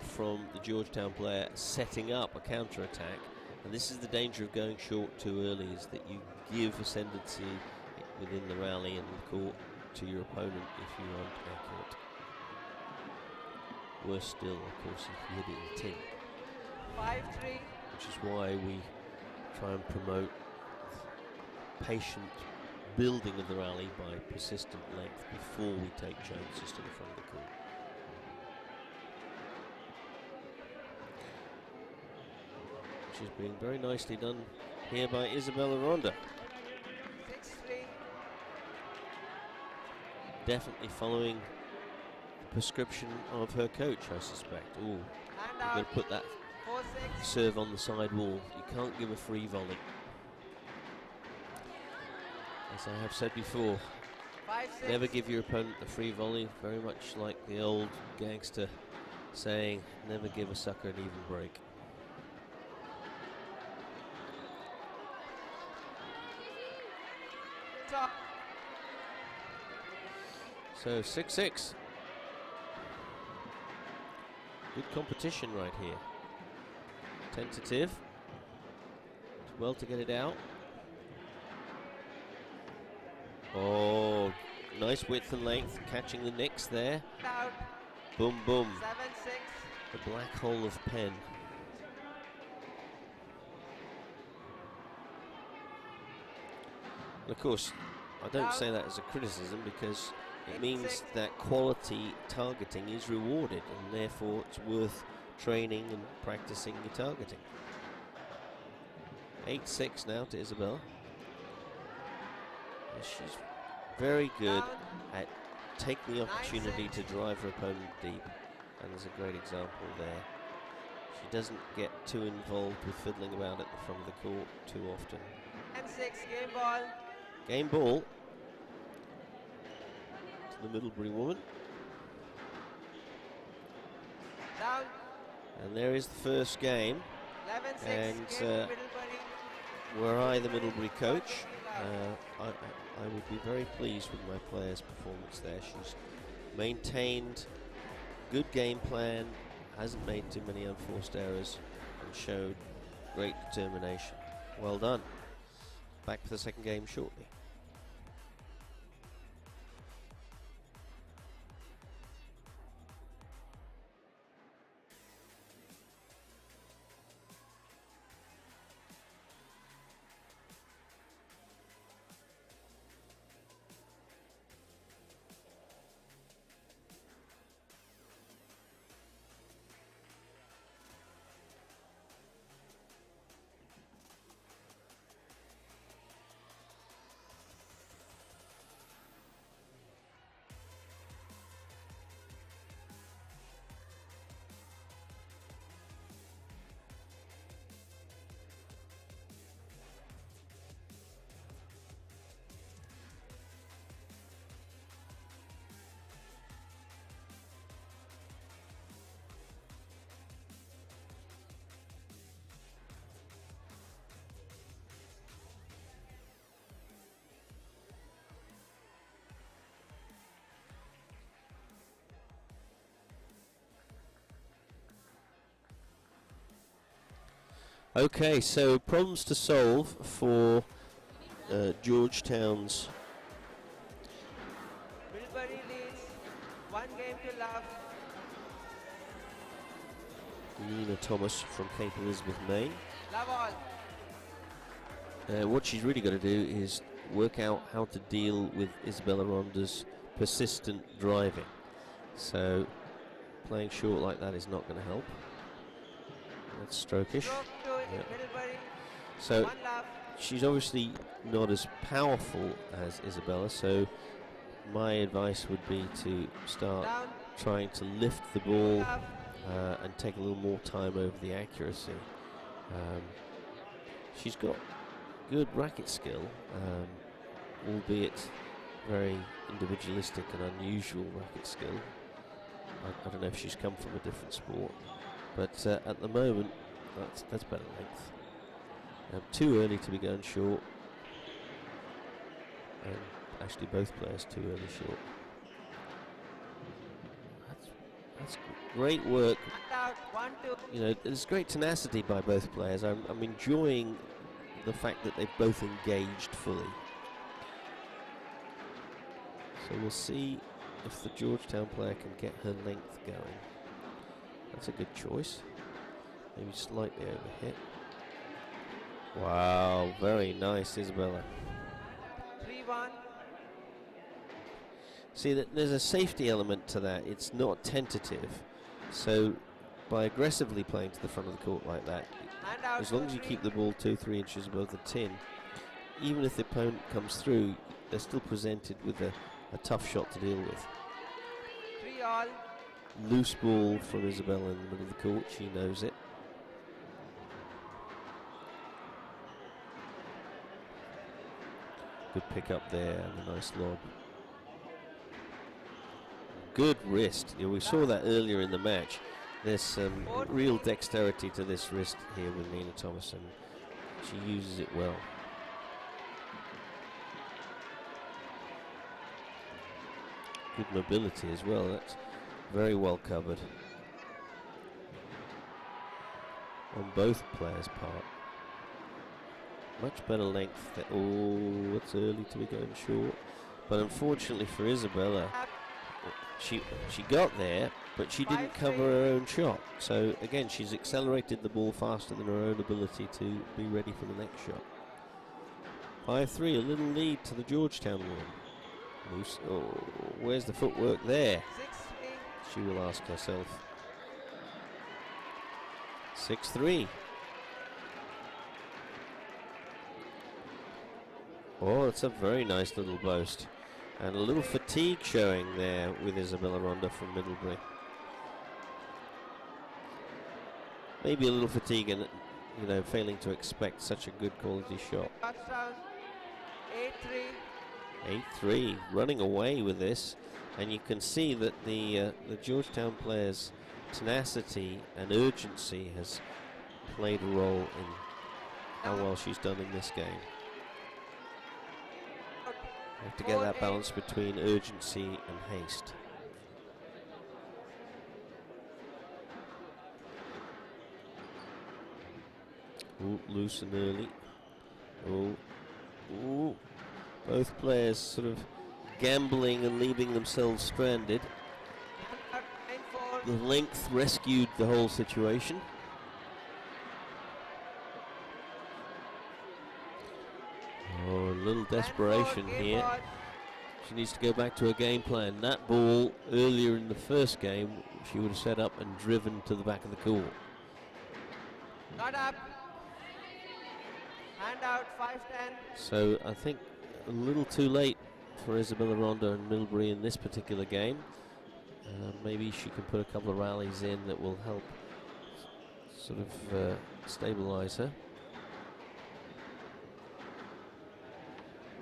from the Georgetown player, setting up a counter-attack. And this is the danger of going short too early, is that you give ascendancy within the rally and the court to your opponent if you aren't accurate. Worse still, of course, if you hit it in tin. 5-3. Which is why we try and promote patient building of the rally by persistent length before we take chances to the front of the court. Which is being very nicely done here by Isabella Ronda. 6-3. Definitely following the prescription of her coach, I suspect. Oh, you've got to put that 4-6. serve on the side wall. You can't give a free volley. As I have said before, 5-6. Never give your opponent a free volley, very much like the old gangster saying, never give a sucker an even break. Top. So 6-6. Good competition right here. Tentative. Well to get it out. Oh, nice width and length, catching the nicks there. Out. Boom, boom. 7-6. The black hole of Penn. And of course, I don't say that as a criticism because it means that quality targeting is rewarded and therefore it's worth training and practicing your targeting. 8-6 now to Isabella. And she's very good at taking the opportunity to drive her opponent deep, and there's a great example there. She doesn't get too involved with fiddling about at the front of the court too often. 10-6, game ball. Game ball to the Middlebury woman. Down. And there is the first game. 11-6, And game to Middlebury. were I the Middlebury coach, I would be very pleased with my player's performance there. She's maintained good game plan, hasn't made too many unforced errors, and showed great determination. Well done. Back for the second game shortly. Okay, so problems to solve for Georgetown's Middlebury leads 1 game to love. Nina Thomas from Cape Elizabeth, Maine. Love all. What she's really got to do is work out how to deal with Isabella Ronda's persistent driving. So playing short like that is not going to help. That's strokish. Stroke to Yeah. Middlebury. So 1 love. she's obviously not as powerful as Isabella, so my advice would be to start Down. trying to lift the ball Love. and take a little more time over the accuracy. She's got good racket skill, albeit very individualistic and unusual racket skill. I don't know if she's come from a different sport, but at the moment that's better length. Too early to be going short, and actually both players too early short. That's great work. And out. 1-2. You know, there's great tenacity by both players. I'm enjoying the fact that they've both engaged fully. So we'll see if the Georgetown player can get her length going. That's a good choice. Maybe slightly overhit. Wow, very nice, Isabella. 3-1. See, that there's a safety element to that. It's not tentative. So by aggressively playing to the front of the court like that, And out. as long as you 2-3. keep the ball 2-3 inches above the tin, even if the opponent comes through, they're still presented with a tough shot to deal with. 3 all. Loose ball from Isabella in the middle of the court. She knows it. Good pick up there and a nice lob. good wrist. We saw that earlier in the match. There's some real dexterity to this wrist here with Nina Thomas, and she uses it well. Good mobility as well. That's very well covered on both players' part. Much better length. Oh, it's early to be going short. But unfortunately for Isabella, she got there, but she didn't cover her own shot. So again, she's accelerated the ball faster than her own ability to be ready for the next shot. 5-3, a little lead to the Georgetown woman. Loose. Oh, where's the footwork there? She will ask herself. 6-3. Oh, it's a very nice little boast. And a little fatigue showing there with Isabella Ronda from Middlebury. Maybe a little fatigue and, you know, failing to expect such a good quality shot. 8-3. 8-3, running away with this. And you can see that the Georgetown players' tenacity and urgency has played a role in how well she's done in this game. You have to get that balance between urgency and haste. Ooh, loose and early. Oh, ooh. Both players sort of gambling and leaving themselves stranded. The length rescued the whole situation. Oh, a little desperation here. She needs to go back to her game plan. That ball earlier in the first game, she would have set up and driven to the back of the court. Not up. Hand out, 5-10. So I think a little too late for Isabella Ronda and Middlebury in this particular game. Maybe she can put a couple of rallies in that will help sort of stabilize her.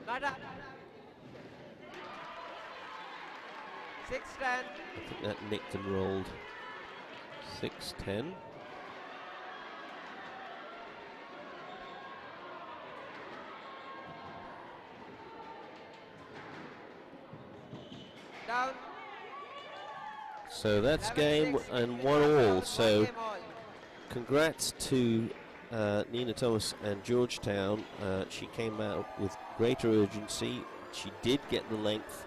Not up. 6-10. I think that nicked and rolled. 6-10. Down. So that's game and 1-1. So congrats to Nina Thomas and Georgetown. She came out with greater urgency. She did get the length.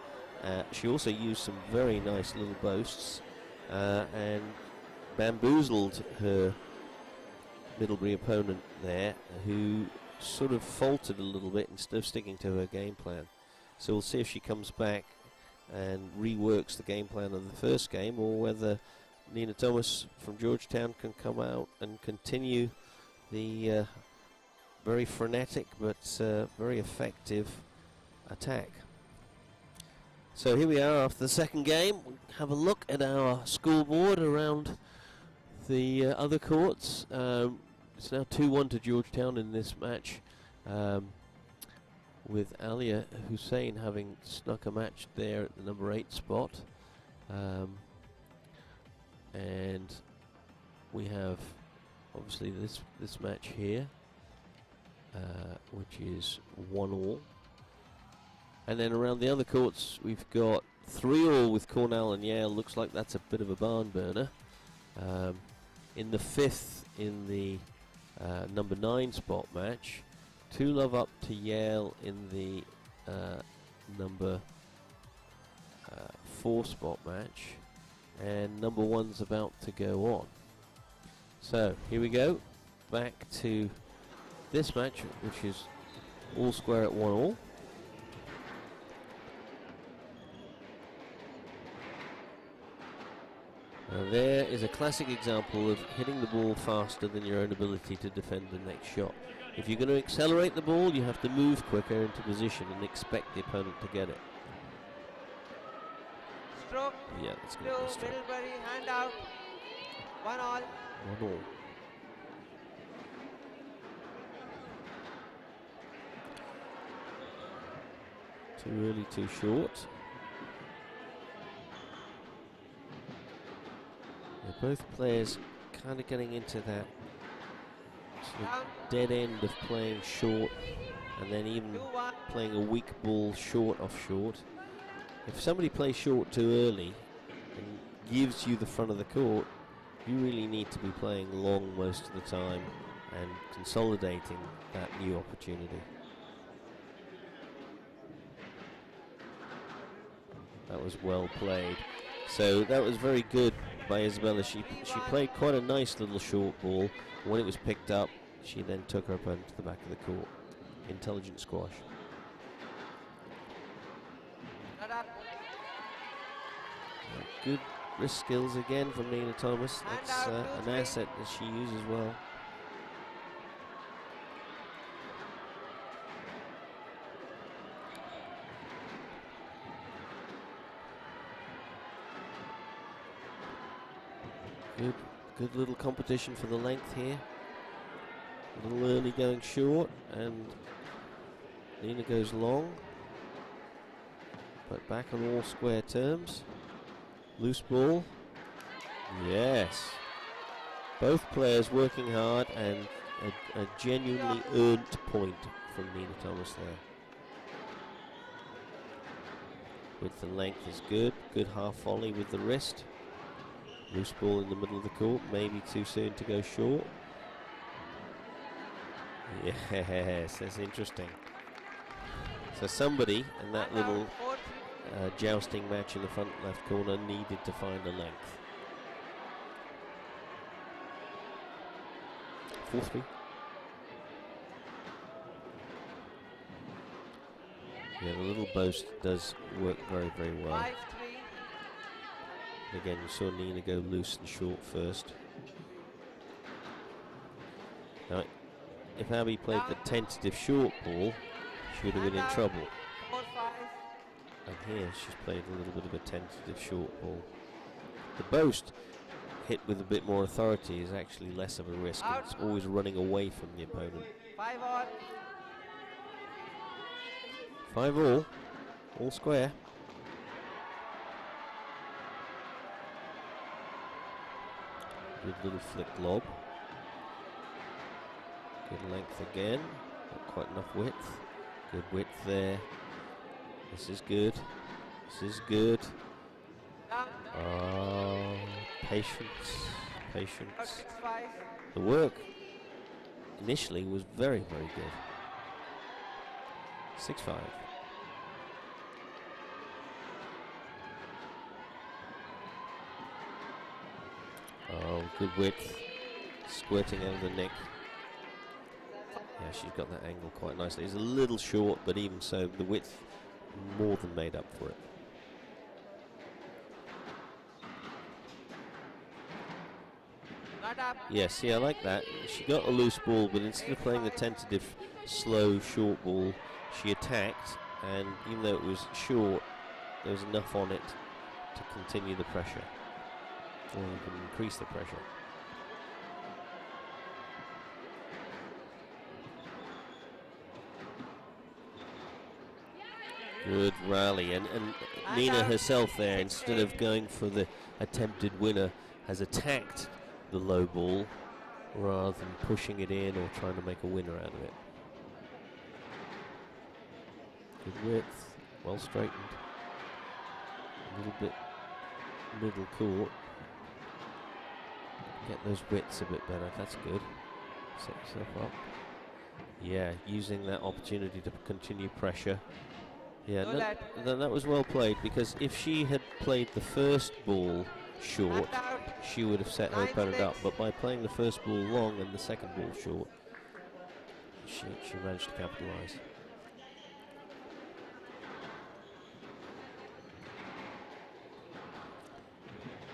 She also used some very nice little boasts and bamboozled her Middlebury opponent there, who sort of faltered a little bit instead of sticking to her game plan. So we'll see if she comes back and reworks the game plan of the first game, or whether Nina Thomas from Georgetown can come out and continue the very frenetic but very effective attack. So here we are after the second game. We'll have a look at our scoreboard around the other courts. It's now 2-1 to Georgetown in this match, with Alia Hussein having snuck a match there at the number 8 spot. And we have obviously this match here, which is 1-1. And then around the other courts, we've got 3-3 with Cornell and Yale. Looks like that's a bit of a barn burner. In the 5th, in the number 9 spot match, 2-love up to Yale in the number 4 spot match, and number 1's about to go on. So here we go, back to this match, which is all square at 1-1. There is a classic example of hitting the ball faster than your own ability to defend the next shot. If you're going to accelerate the ball, you have to move quicker into position and expect the opponent to get it. Stroke. Yeah, that's going to be a stroke. Middlebury, hand out. 1-1. 1-1. Too early, too short. Both players kind of getting into that sort of dead end of playing short and then even 2-1. playing a weak ball short off short. If somebody plays short too early and gives you the front of the court, you really need to be playing long most of the time and consolidating that new opportunity. That was well played. So that was very good by Isabella. She played quite a nice little short ball. When it was picked up, she then took her opponent to the back of the court. Intelligent squash. Good wrist skills again from Nina Thomas. That's an asset that she uses well. Good little competition for the length here. A little early going short, and Nina goes long, but back on all square terms. Loose ball. Yes. Both players working hard, and a genuinely earned point from Nina Thomas there. Width and length is good. Good half volley with the wrist. Loose ball in the middle of the court, maybe too soon to go short. Yes, that's interesting. So somebody in that little jousting match in the front left corner needed to find a length. 4-3. Yeah, the little boast does work very, very well. 5-3. Again, you saw Nina go loose and short first. Now, if Abby played the tentative short ball, she would have been in trouble. 4-5. And here she's played a little bit of a tentative short ball. The boast, hit with a bit more authority, is actually less of a risk. It's always running away from the opponent. 5-all. 5-all, all square. Good little flick lob. Good length again. Not quite enough width. Good width there. This is good. This is good. Oh, patience. Patience. 6-5. The work initially was very, very good. 6-5. Oh, good width. Squirting out of the neck. Yeah, she's got that angle quite nicely. It's a little short, but even so, the width more than made up for it. Not up. Yeah, see, I like that. She got a loose ball, but instead of playing the tentative, slow, short ball, she attacked, and even though it was short, there was enough on it to continue the pressure, or even increase the pressure. Good rally, and Nina herself there, instead of going for the attempted winner, has attacked the low ball rather than pushing it in or trying to make a winner out of it. Good width, well straightened. A little bit middle court. Get those widths a bit better, that's good. Set yourself up. Yeah, using that opportunity to continue pressure. Yeah, that was well played, because if she had played the first ball short, she would have set her opponent up. But by playing the first ball long and the second ball short, she managed to capitalise.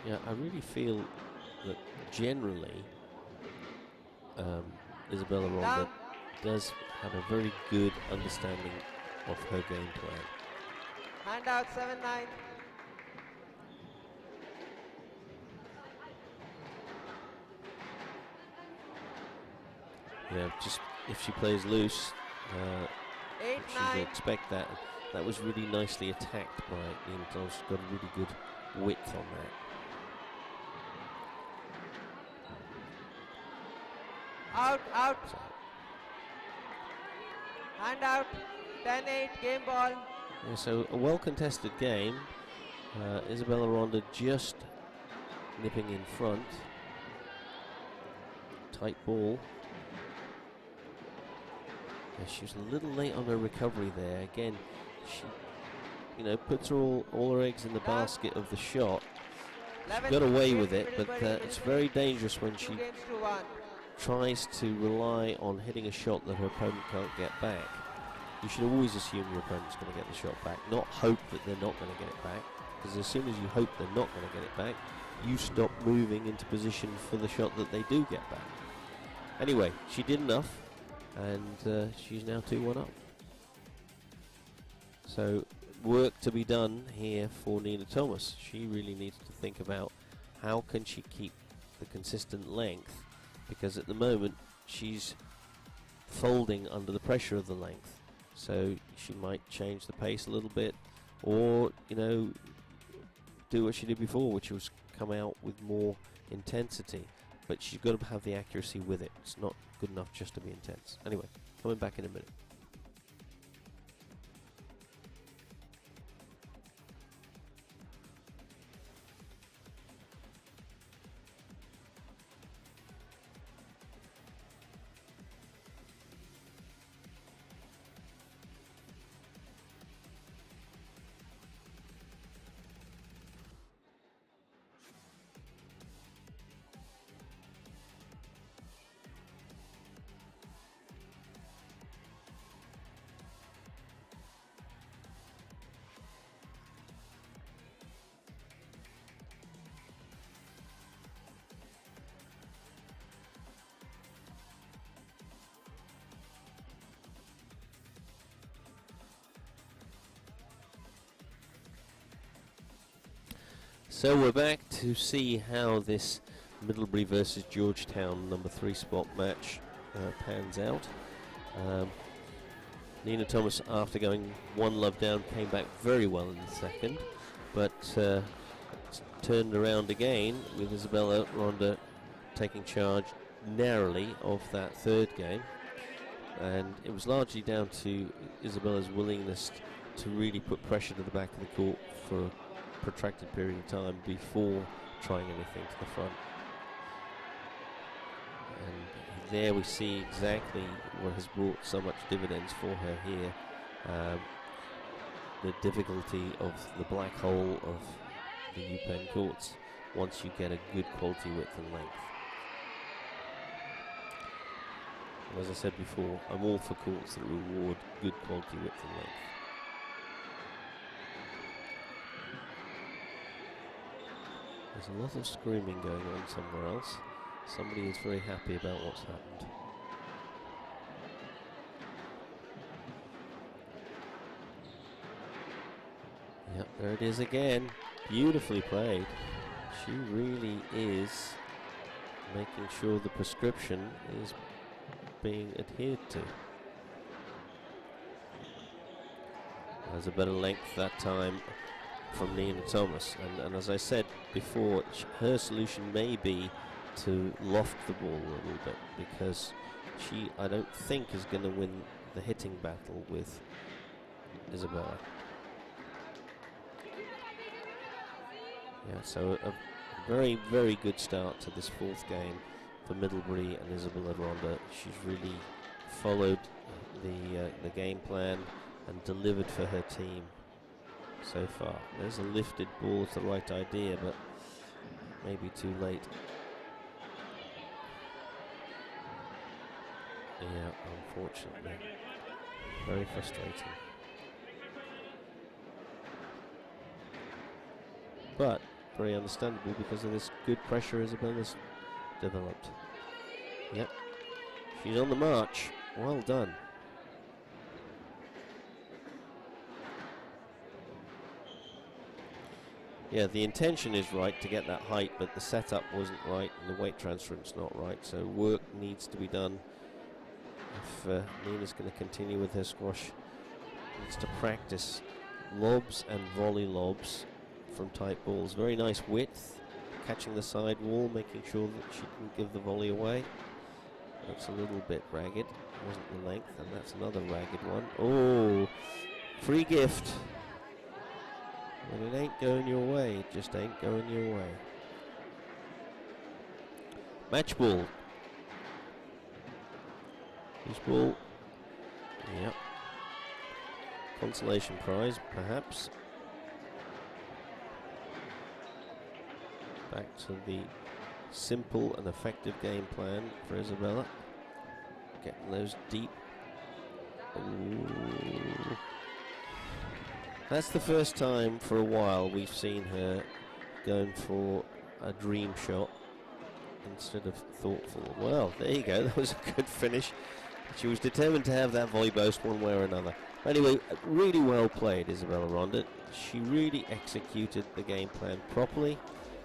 Yeah, I really feel that generally Isabella Ronda does have a very good understanding of her game plan. Hand out 7-9. Yeah, just if she plays loose, 8-9. she'd expect that. That was really nicely attacked by Nina Thomas. She's got a really good width on that. Out, out. So, Hand out. 10-8, game ball. yeah, so a well-contested game. Isabella Ronda just nipping in front. Tight ball. Yeah, she was a little late on her recovery there. Again, she, puts all her eggs in the basket of the shot. She got away with it, but it's very dangerous when she tries to rely on hitting a shot that her opponent can't get back. You should always assume your opponent's going to get the shot back, not hope that they're not going to get it back, because as soon as you hope they're not going to get it back, you stop moving into position for the shot that they do get back. Anyway, she did enough, and she's now 2-1 up. So, work to be done here for Nina Thomas. She really needs to think about how can she keep the consistent length, because at the moment she's folding under the pressure of the length. So she might change the pace a little bit, or do what she did before, which was come out with more intensity. But she's got to have the accuracy with it. It's not good enough just to be intense. Anyway, coming back in a minute. So we're back to see how this Middlebury versus Georgetown number 3 spot match pans out. Nina Thomas, after going 1 down, came back very well in the second, but turned around again with Isabella Ronda taking charge narrowly of that third game, and it was largely down to Isabella's willingness to really put pressure to the back of the court for a protracted period of time before trying anything to the front. And there we see exactly what has brought so much dividends for her here. The difficulty of the black hole of the UPenn courts once you get a good quality width and length. And as I said before, I'm all for courts that reward good quality width and length. There's a lot of screaming going on somewhere else. Somebody is very happy about what's happened. Yep, there it is again. Beautifully played. She really is making sure the prescription is being adhered to. There's a better length that time from Nina Thomas, and as I said before, her solution may be to loft the ball a little bit, because she, I don't think, is going to win the hitting battle with Isabella. Yeah, so a very, very good start to this fourth game for Middlebury and Isabella Ronda. She's really followed the game plan and delivered for her team so far. There's a lifted ball, it's the right idea, but maybe too late. Yeah, unfortunately. Very frustrating. But very understandable because of this good pressure Isabella's developed. Yep. She's on the march. Well done. Yeah, the intention is right to get that height, but the setup wasn't right and the weight transference not right, so work needs to be done. If Nina's going to continue with her squash, needs to practice lobs and volley lobs from tight balls. Very nice width, catching the side wall, making sure that she can give the volley away. Looks a little bit ragged. Wasn't the length, and that's another ragged one. Oh, free gift. But it ain't going your way. It just ain't going your way. Match ball. Loose ball. Yep. Consolation prize, perhaps. Back to the simple and effective game plan for Isabella. Getting those deep. Ooh. That's the first time for a while we've seen her going for a dream shot instead of thoughtful. Well, there you go. That was a good finish. She was determined to have that volley boast one way or another. Anyway, really well played, Isabella Ronda. She really executed the game plan properly,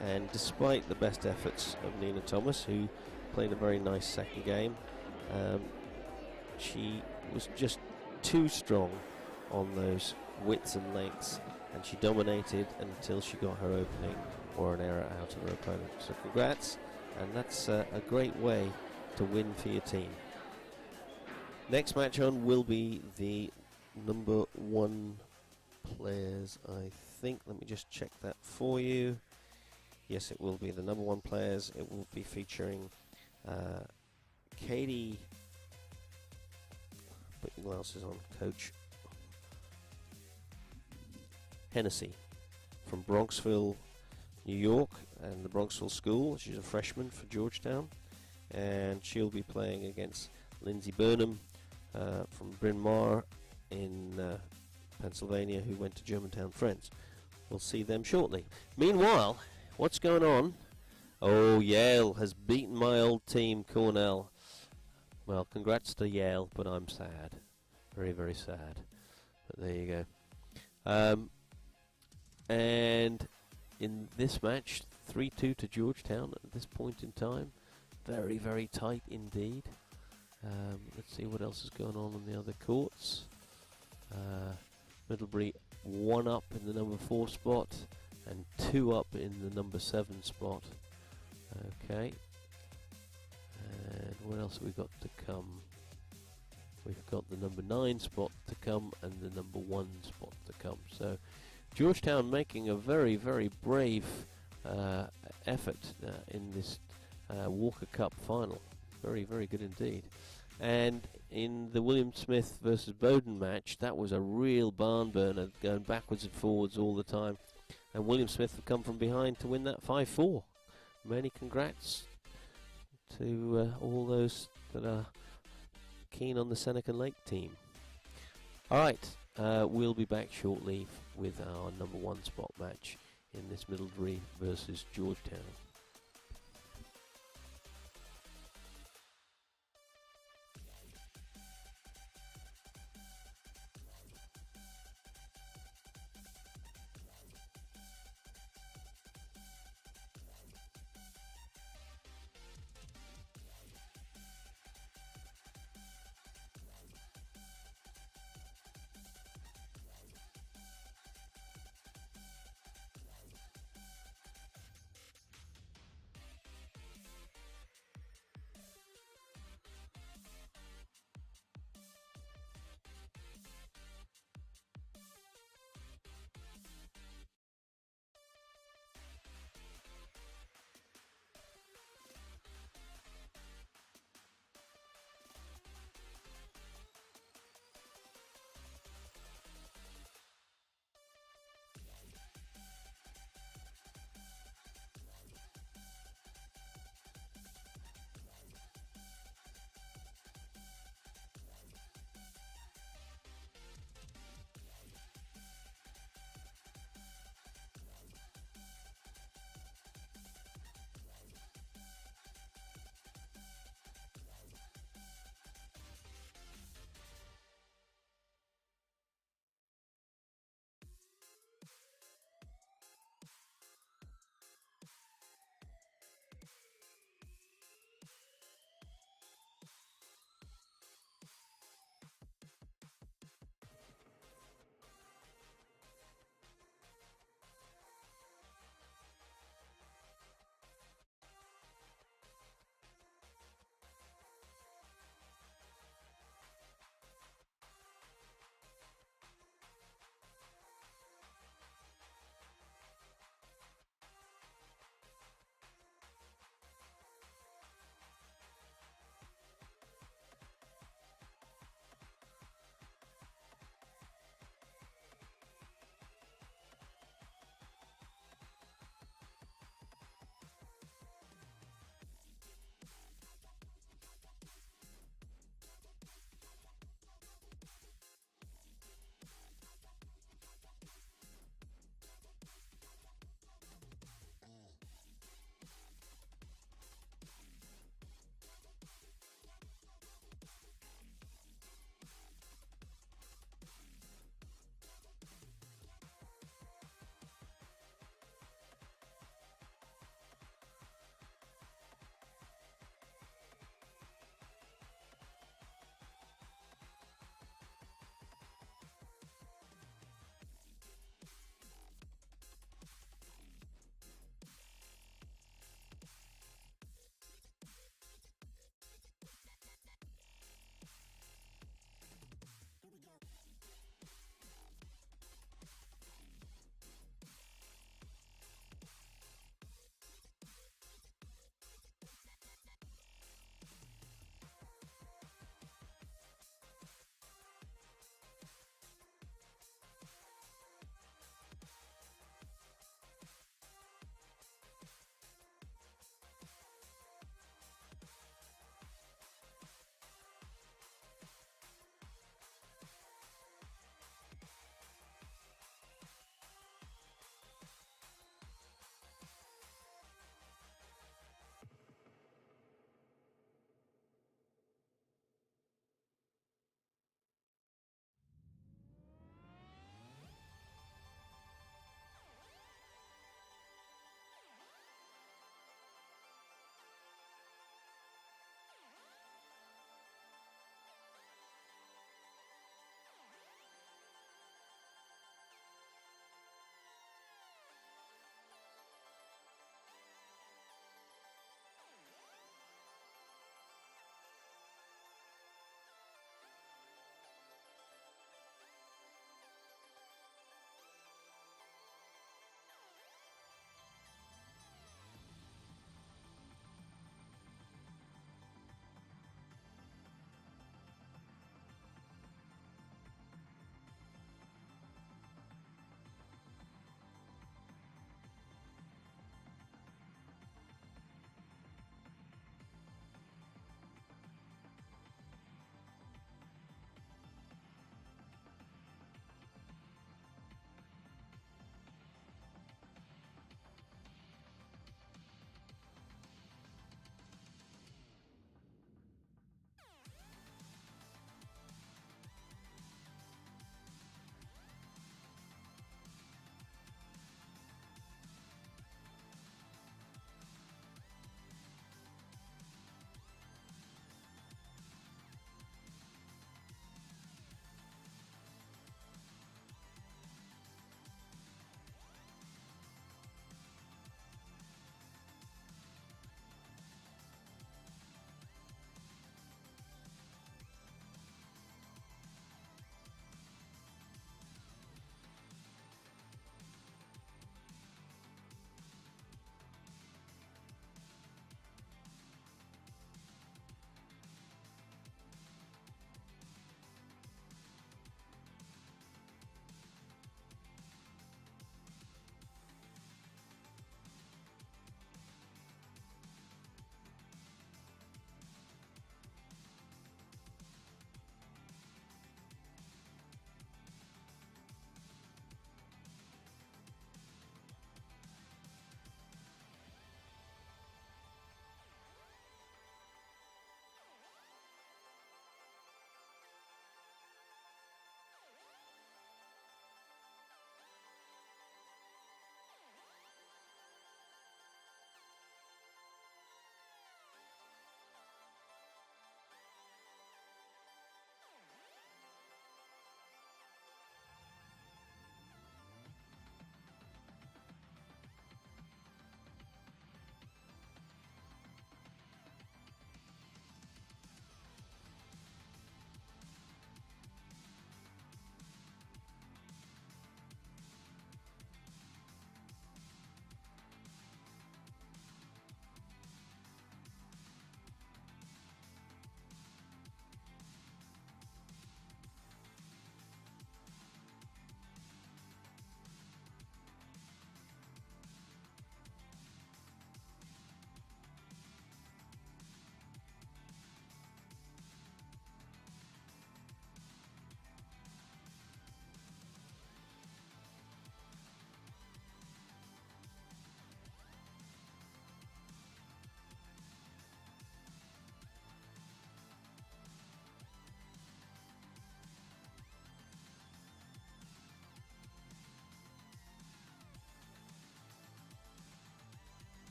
and despite the best efforts of Nina Thomas, who played a very nice second game, she was just too strong on those widths and lengths, and she dominated until she got her opening or an error out of her opponent. So congrats, and that's a great way to win for your team. Next match on will be the number 1 players, I think. Let me just check that for you. Yes, it will be the number 1 players. It will be featuring Katie. Put your glasses on, Coach. Hennessy from Bronxville, New York, and the Bronxville School. She's a freshman for Georgetown, and she'll be playing against Lindsay Burnham from Bryn Mawr in Pennsylvania, who went to Germantown Friends. We'll see them shortly. Meanwhile, what's going on? Oh, Yale has beaten my old team, Cornell. Well, congrats to Yale, but I'm sad. Very, very sad. But there you go. And in this match, 3-2 to Georgetown at this point in time. Very, very tight indeed. Let's see what else is going on the other courts. Middlebury 1 up in the number 4 spot and 2 up in the number 7 spot. Okay. And what else have we got to come? We've got the number 9 spot to come and the number 1 spot to come. So Georgetown making a very, very brave effort in this Walker Cup final. Very, very good indeed. And in the William Smith versus Bowdoin match, that was a real barn burner, going backwards and forwards all the time. And William Smith have come from behind to win that 5-4. Many congrats to all those that are keen on the Seneca Lake team. Alright, we'll be back shortly with our number 1 spot match in this Middlebury versus Georgetown.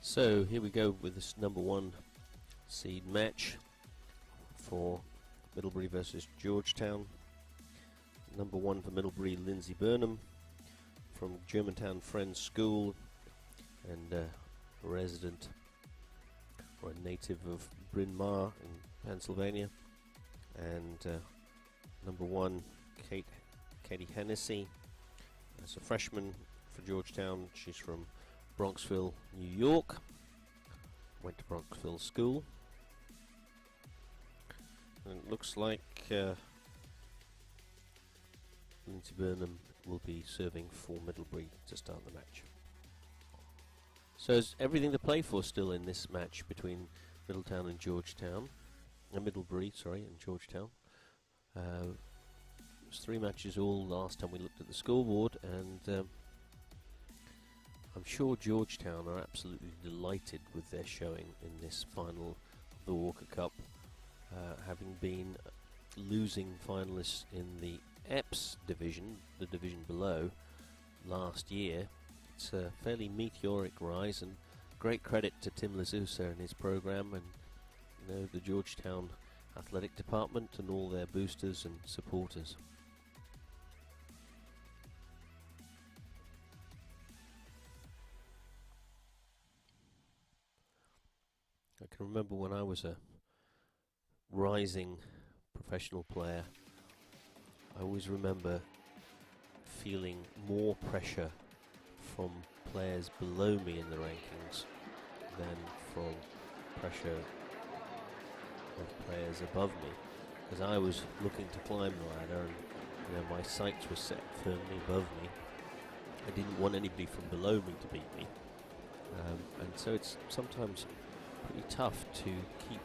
So here we go with this #1 seed match for Middlebury versus Georgetown. #1 for Middlebury, Lindsay Burnham from Germantown Friends School, and a resident or a native of Bryn Mawr in Pennsylvania. And #1 Katie Hennessy as a freshman for Georgetown. She's from Bronxville, New York. Went to Bronxville School. And it looks like Lindsay Burnham will be serving for Middlebury to start the match. So is everything to play for still in this match between Middletown and Georgetown? Middlebury, sorry, and Georgetown. It was 3 matches all last time we looked at the scoreboard, and I'm sure Georgetown are absolutely delighted with their showing in this final of the Walker Cup, having been losing finalists in the EPS division, the division below, last year. It's a fairly meteoric rise, and great credit to Tim Lazusa and his program, and the Georgetown athletic department and all their boosters and supporters. I can remember when I was a rising professional player, I always remember feeling more pressure from players below me in the rankings than from pressure of players above me, because I was looking to climb the ladder, and my sights were set firmly above me. I didn't want anybody from below me to beat me, and so it's sometimes pretty tough to keep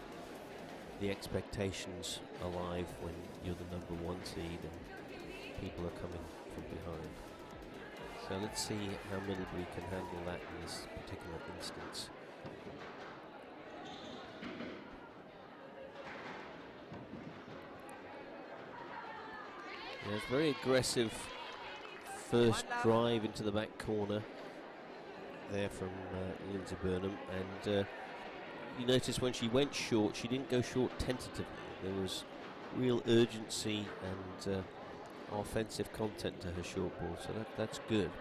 the expectations alive when you're the #1 seed and people are coming from behind. So let's see how Middlebury can handle that in this particular instance. There's very aggressive first drive into the back corner there from Lindsay Burnham, and you notice when she went short, she didn't go short tentatively. There was real urgency and offensive content to her short ball, so that's good.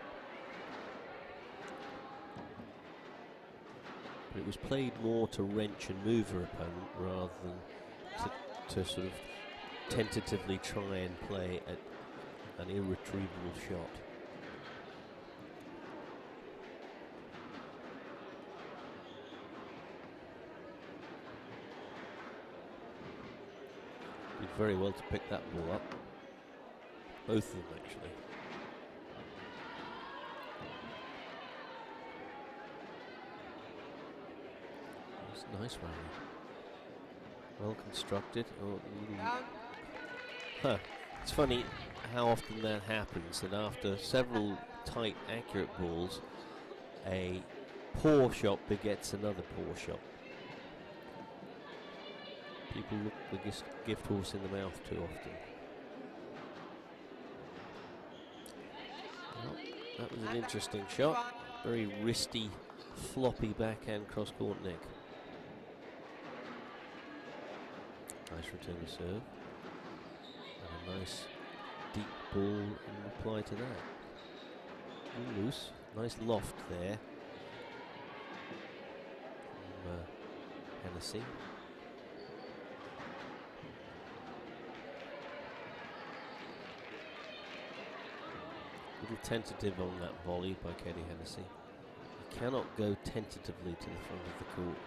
But it was played more to wrench and move her opponent rather than to sort of tentatively try and play at an irretrievable shot. Did very well to pick that ball up. Both of them, actually. It's a nice rally. Well constructed. It's funny how often that happens, that after several tight, accurate balls, a poor shot begets another poor shot. People look the gift horse in the mouth too often. Well, that was an interesting shot. Very wristy, floppy backhand cross-court nick. Nice return to serve. And a nice deep ball in reply to that. Loose. Nice loft there from Hennessy. A little tentative on that volley by Katie Hennessy. You cannot go tentatively to the front of the court.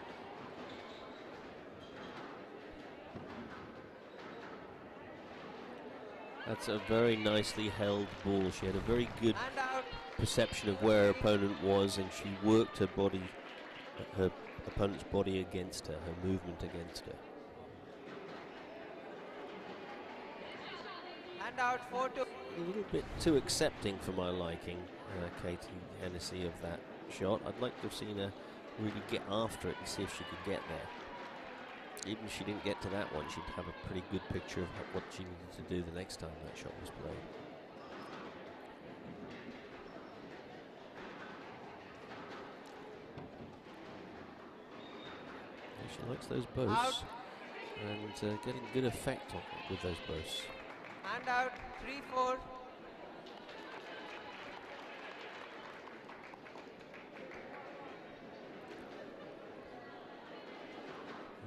That's a very nicely held ball. She had a very good perception of where her opponent was, and she worked her opponent's body against her, her movement against her. And out 4-2. A little bit too accepting for my liking, Katie Hennessy, of that shot. I'd like to have seen her really get after it and see if she could get there. Even if she didn't get to that one, she'd have a pretty good picture of what she needed to do the next time that shot was played. She likes those boasts and getting good effect on it with those boasts. And out, 3-4.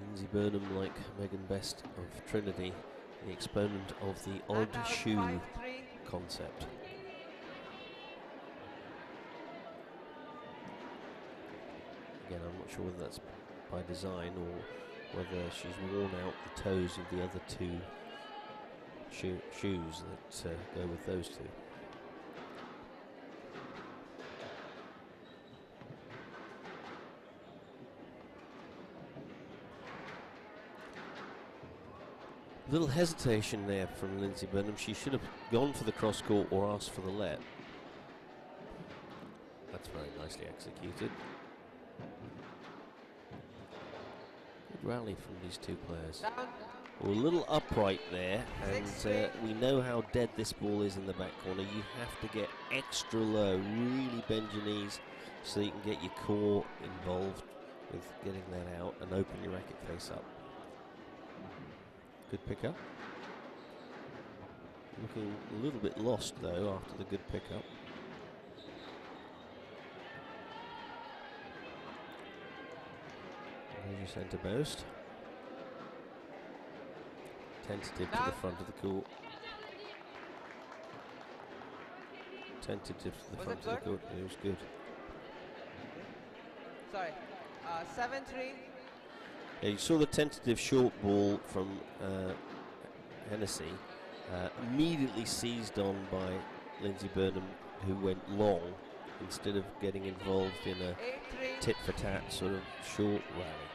Lindsay Burnham, like Megan Best of Trinity, the exponent of the odd And out, shoe 5-3. concept. Again, I'm not sure whether that's by design or whether she's worn out the toes of the other two shoes that go with those two. Little hesitation there from Lindsay Burnham. She should have gone for the cross court or asked for the let. That's very nicely executed. Good rally from these two players. Well, a little upright there, and we know how dead this ball is in the back corner. You have to get extra low, really bend your knees so you can get your core involved with getting that out and open your racket face up. Good pickup. Looking a little bit lost though after the good pickup. There's your centre post. Tentative to the front of the court. Tentative to the front of the court. It was good. Sorry. 7-3. Yeah, you saw the tentative short ball from Hennessy, immediately seized on by Lindsay Burnham, who went long instead of getting involved in a tit-for-tat sort of short rally.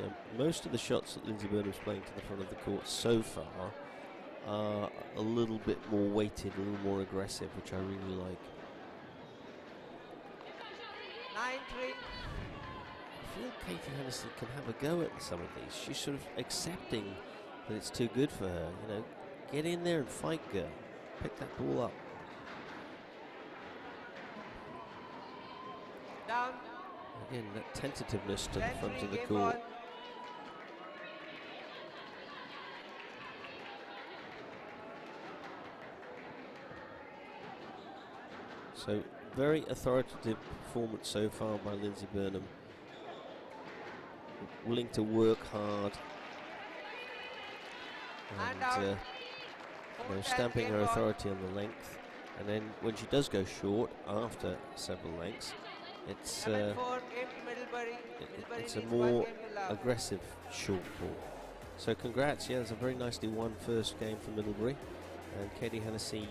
Yeah, most of the shots that Lindsay Burnham's playing to the front of the court so far are a little bit more weighted, a little more aggressive, which I really like. 9-3. I feel Katie Hennessy can have a go at some of these. She's sort of accepting that it's too good for her. You know, get in there and fight, girl. Pick that ball up. Down. Again, that tentativeness to the front of the court. So, very authoritative performance so far by Lindsay Burnham. Willing to work hard and you know, stamping her authority on the length, and then when she does go short after several lengths, it's it's a more aggressive short ball. So congrats, yeah, it's a very nicely won first game for Middlebury, and Katie Hennessy,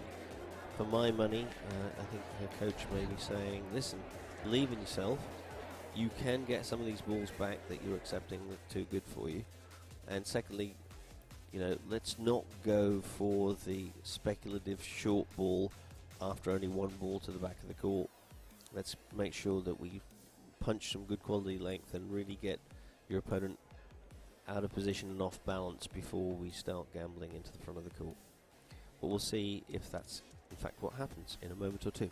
for my money, I think her coach may be saying, listen, believe in yourself. You can get some of these balls back that you're accepting that are too good for you. And secondly, you know, let's not go for the speculative short ball after only one ball to the back of the court. Let's make sure that we punch some good quality length and really get your opponent out of position and off balance before we start gambling into the front of the court. But we'll see if that's in fact what happens in a moment or two.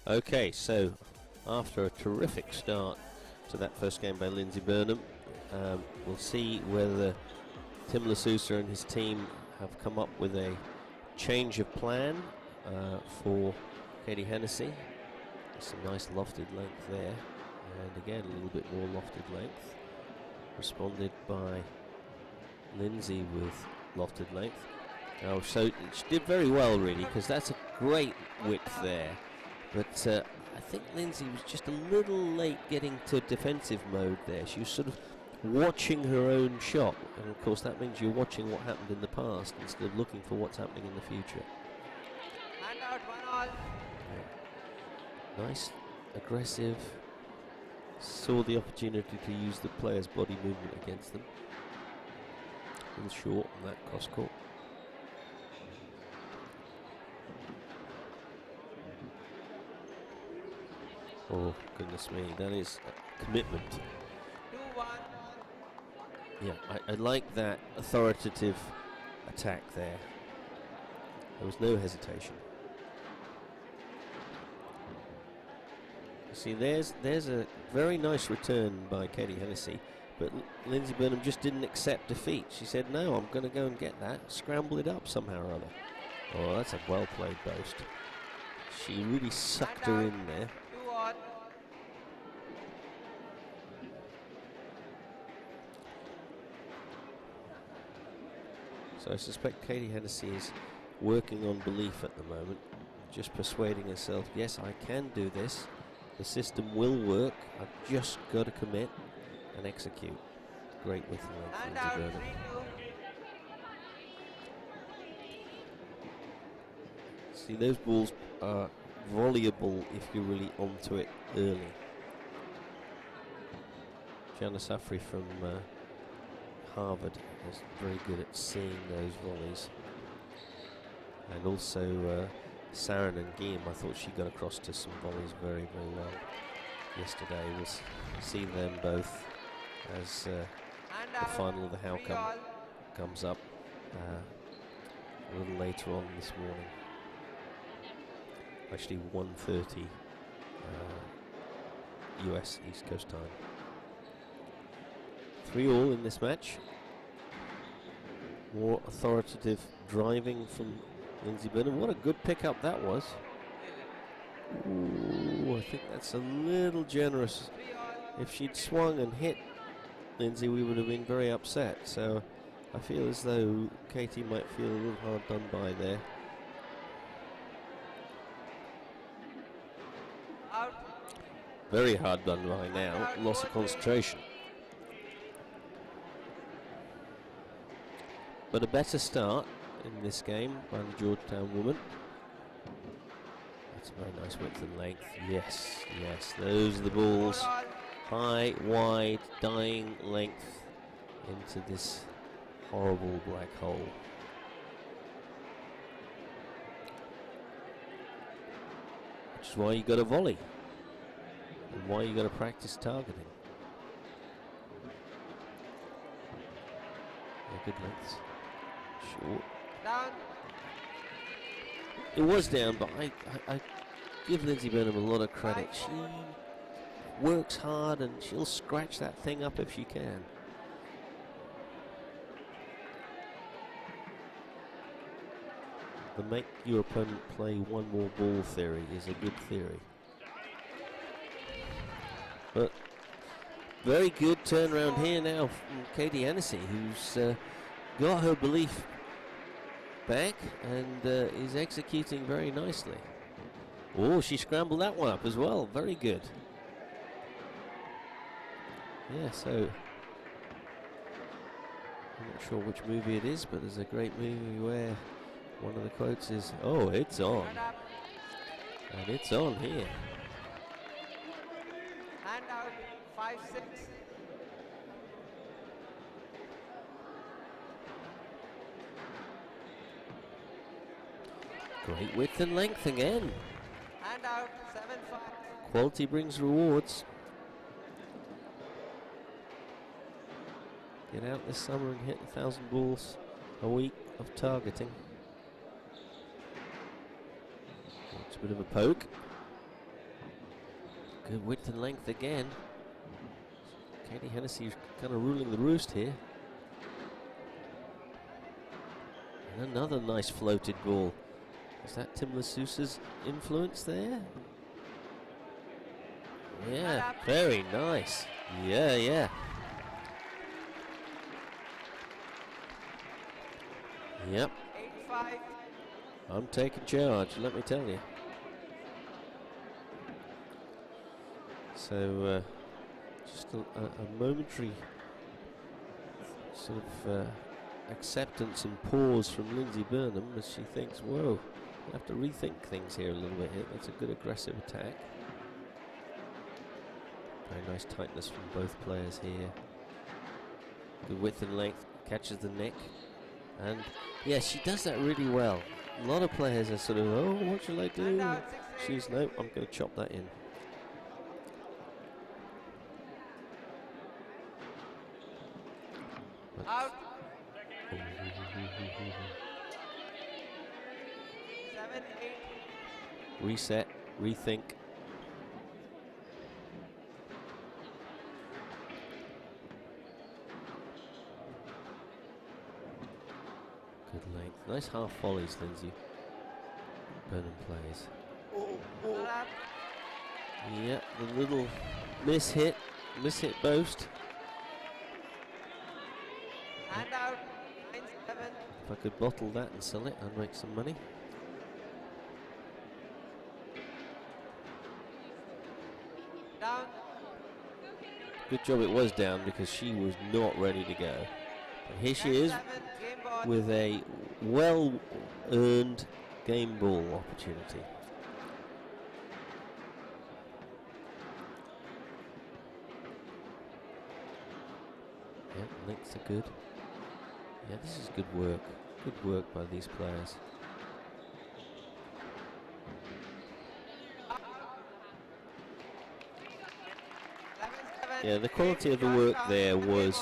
Okay, so after a terrific start to that first game by Lindsay Burnham, we'll see whether Tim Lasusa and his team have come up with a change of plan for Katie Hennessy. Some nice lofted length there, and again a little bit more lofted length. Responded by Lindsay with lofted length. Oh, so she did very well really, because that's a great width there. But I think Lindsay was just a little late getting to defensive mode there. She was sort of watching her own shot, and of course that means you're watching what happened in the past instead of looking for what's happening in the future. Hand out 1 all. Yeah. Nice, aggressive, saw the opportunity to use the player's body movement against them. A little short on that cross court. Oh goodness me, that is a commitment. 2-1. Yeah, I like that authoritative attack there. There was no hesitation. See, there's a very nice return by Katie Hennessy, but Lindsay Burnham just didn't accept defeat. She said, no, I'm going to go and get that, scramble it up somehow or other. Oh, that's a well-played boast. She really sucked her in there. 2 all. So I suspect Katie Hennessy is working on belief at the moment, just persuading herself, yes, I can do this. The system will work. I've just got to commit and execute. Great width and length, Hand Lindsay out Burnham. 3-2. See, those balls are volleyable if you're really onto it early. Gianna Safri from Harvard is very good at seeing those volleys. And also Saren and Guillaume, I thought she got across to some volleys very, very well yesterday. We'll see them both as the final of the How Come comes up a little later on this morning. Actually 1:30 US East Coast time. 3-all in this match. More authoritative driving from Lindsay Burnham. What a good pickup that was. Ooh, I think that's a little generous. If she'd swung and hit Lindsay, we would have been very upset. So I feel as though Katie might feel a little hard done by there. Out. Very hard done by now. Loss of concentration. But a better start in this game by the Georgetown woman. That's a very nice width and length. Yes, yes, those are the balls. High, wide, dying length into this horrible black hole. Which is why you got to volley. And why you got to practice targeting. Yeah, good lengths. Short. Down. It was down, but I give Lindsay Burnham a lot of credit. She works hard and she'll scratch that thing up if she can. The make your opponent play one more ball theory is a good theory. But very good turnaround here now from Katie Hennessy, who's got her belief back and is executing very nicely. Oh, she scrambled that one up as well. Very good. Yeah, so I'm not sure which movie it is, but there's a great movie where one of the quotes is, "Oh, it's on." And it's on here. Hand out 5-6. Great width and length again. Hand out 7-5. Quality brings rewards. Get out this summer and hit 1,000 balls a week of targeting. It's a bit of a poke. Good width and length again. Katie Hennessy kind of ruling the roost here. And another nice floated ball. Is that Tim Lasousa's influence there? Yeah, very nice. Yeah, yeah. Yep. 8-5. I'm taking charge, let me tell you. So, just a momentary sort of acceptance and pause from Lindsay Burnham as she thinks, whoa, I have to rethink things here a little bit here. That's a good aggressive attack. Very nice tightness from both players here. Good width and length, catches the neck. And yeah, she does that really well. A lot of players are sort of, oh, what shall I do? She's, no, I'm going to chop that in. Out. 7-8. Reset, rethink. Good length. Nice half volleys, Lindsay Burnham plays. Yeah, the little miss hit boast. Hand out. 9-7. If I could bottle that and sell it, I'd make some money. Down. Good job it was down because she was not ready to go. But here she is 10-7. Game ball. with a well-earned game ball opportunity. Yeah, links are good. Yeah, this is good work. Good work by these players. Yeah, the quality of the work there was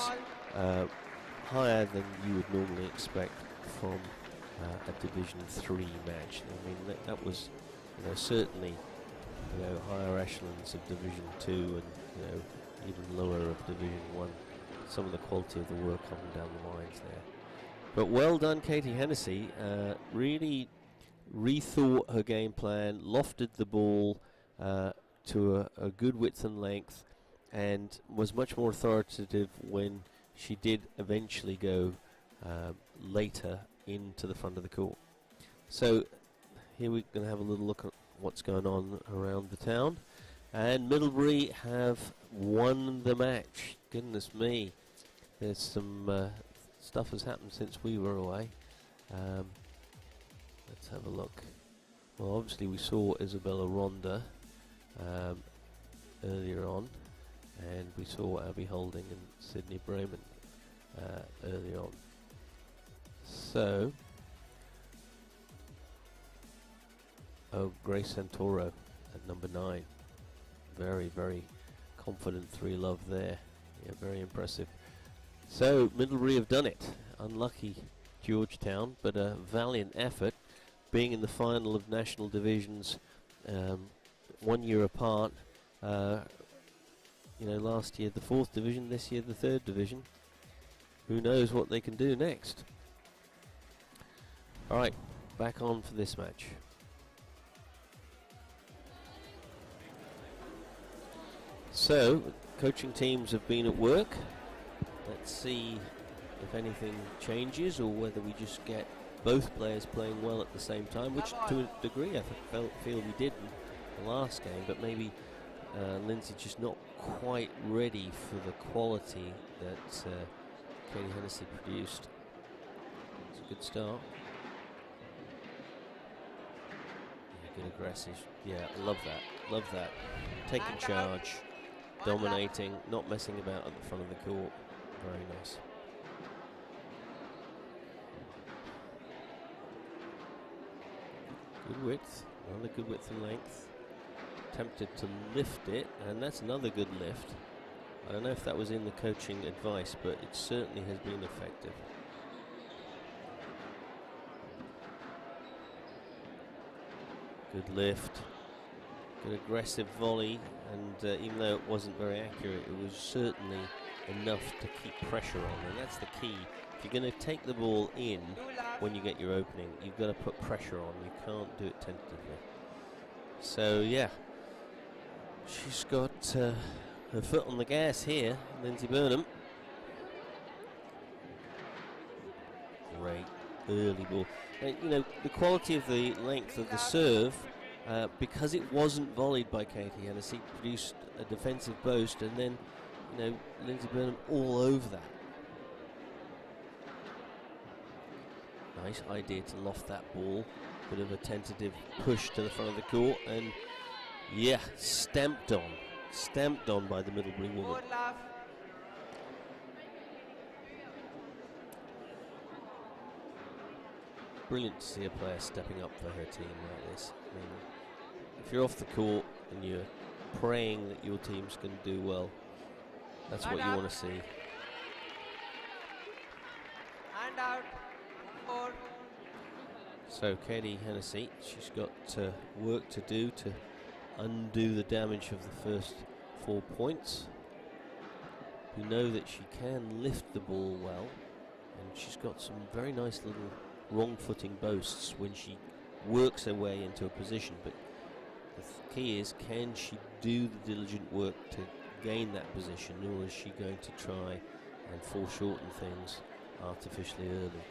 higher than you would normally expect from a Division 3 match. I mean, that was, certainly, higher echelons of Division 2 and, even lower of Division 1. Some of the quality of the work coming down the lines there. But well done, Katie Hennessy. Really rethought her game plan, lofted the ball to a good width and length, and was much more authoritative when she did eventually go later into the front of the court. So here we're going to have a little look at what's going on around the town. And Middlebury have won the match. Goodness me. There's some stuff has happened since we were away. Let's have a look. Well, obviously we saw Isabella Ronda earlier on, and we saw Abby Holding and Sydney Brayman earlier on. So, Grace Santoro at number 9. Very, very confident 3-love there. Yeah, very impressive. So, Middlebury have done it. Unlucky Georgetown, but a valiant effort, being in the final of national divisions 1 year apart. Last year the 4th division, this year the 3rd division. Who knows what they can do next? Alright, back on for this match. So, coaching teams have been at work. Let's see if anything changes or whether we just get both players playing well at the same time, which to a degree I feel we did in the last game, but maybe Lindsay just not quite ready for the quality that Katie Hennessy produced. It's a good start. Yeah, good aggressive. Yeah, love that. Love that. Taking charge, dominating, not messing about at the front of the court. Very nice. Good width, another good width and length. Tempted to lift it, and that's another good lift. I don't know if that was in the coaching advice, but it certainly has been effective. Good lift, good aggressive volley, and even though it wasn't very accurate, it was certainly enough to keep pressure on, and that's the key. If you're going to take the ball in when you get your opening, you've got to put pressure on. You can't do it tentatively. So yeah, she's got her foot on the gas here, Lindsay Burnham. Great early ball. And, you know, the quality of the length of the serve, because it wasn't volleyed by Katie Hennessy, produced a defensive boast, and then, you know, Lindsay Burnham all over that. Nice idea to loft that ball. Bit of a tentative push to the front of the court, and yeah, stamped on by the Middlebury woman. Brilliant to see a player stepping up for her team like this. I mean, if you're off the court and you're praying that your team's going to do well, that's what you want to see. Hand out. 4. So Katie Hennessy, she's got work to do to undo the damage of the first 4 points. We know that she can lift the ball well, and she's got some very nice little wrong footing boasts when she works her way into a position, but the key is, can she do the diligent work to gain that position, or is she going to try and foreshorten things artificially early?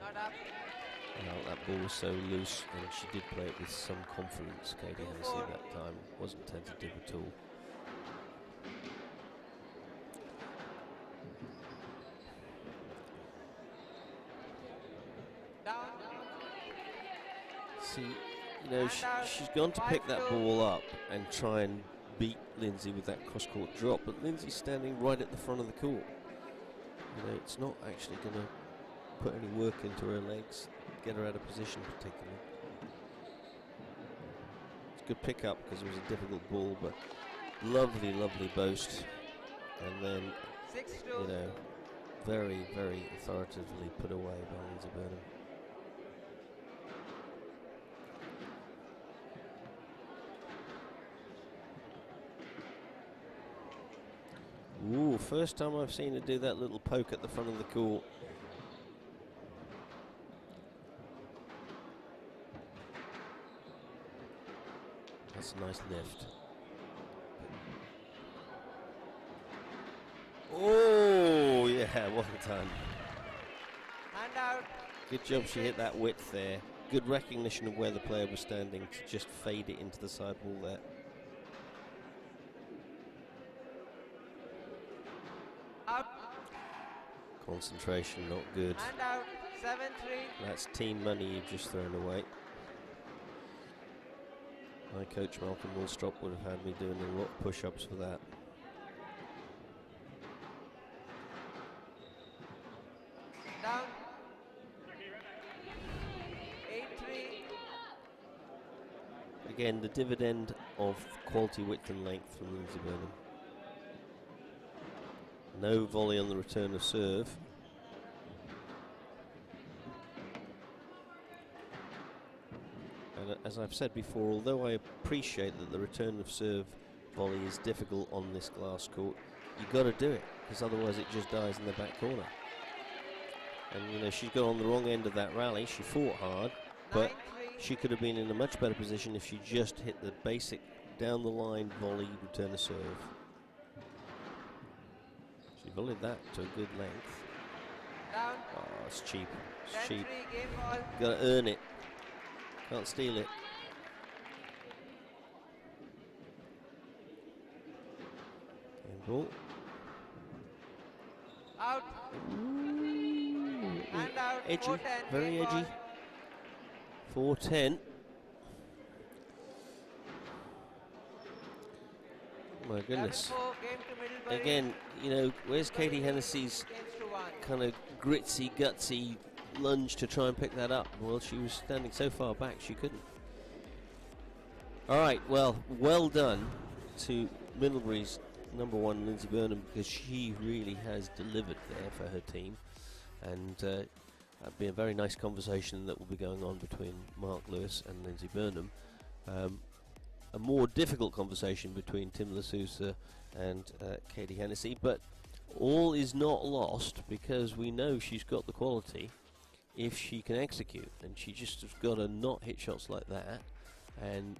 Not up. Well, that ball was so loose, and she did play it with some confidence, Katie Hennessy, at that time. Wasn't tentative at all. See, you know, she's gone to pick that ball up and try and beat Lindsay with that cross-court drop, but Lindsay's standing right at the front of the court. You know, it's not actually going to put any work into her legs, get her out of position particularly. It's a good pick-up because it was a difficult ball, but lovely, lovely boast. And then, you know, very, very authoritatively put away by Lindsay Burnham. Ooh, first time I've seen her do that little poke at the front of the court. That's a nice lift. Oh, yeah, well done. Hand out. Good job she hit that width there. Good recognition of where the player was standing to just fade it into the side wall there. Out. Concentration not good. Hand out. 7-3. That's team money you've just thrown away. My coach Malcolm Woolstrop would have had me doing a lot of push-ups for that. Down. 8-3. Again, the dividend of quality, width and length from Lindsay Burnham. No volley on the return of serve. And as I've said before, although I appreciate that the return of serve volley is difficult on this glass court, you've got to do it, because otherwise it just dies in the back corner. And you know, she's got on the wrong end of that rally. She fought hard, but she could have been in a much better position if she just hit the basic down the line volley return of serve. She volleyed that to a good length. Down. Oh, it's cheap. It's 10-3. cheap. Game ball. Got to earn it. Can't steal it. Game ball. Out. Ooh, Hand out. edgy, 4-10. very Game edgy. ball. 4-10. My goodness. 11-4. Game to Middlebury. Again, you know, where's Katie Hennessy's Games to 1. kind of gritsy, gutsy lunge to try and pick that up? Well, she was standing so far back she couldn't. All right, well done to Middlebury's #1 Lindsay Burnham, because she really has delivered there for her team, and That'd be a very nice conversation that will be going on between Mark Lewis and Lindsay Burnham. A more difficult conversation between Tim Lasousa and Katie Hennessy, but all is not lost because we know she's got the quality if she can execute, and she just has got to not hit shots like that and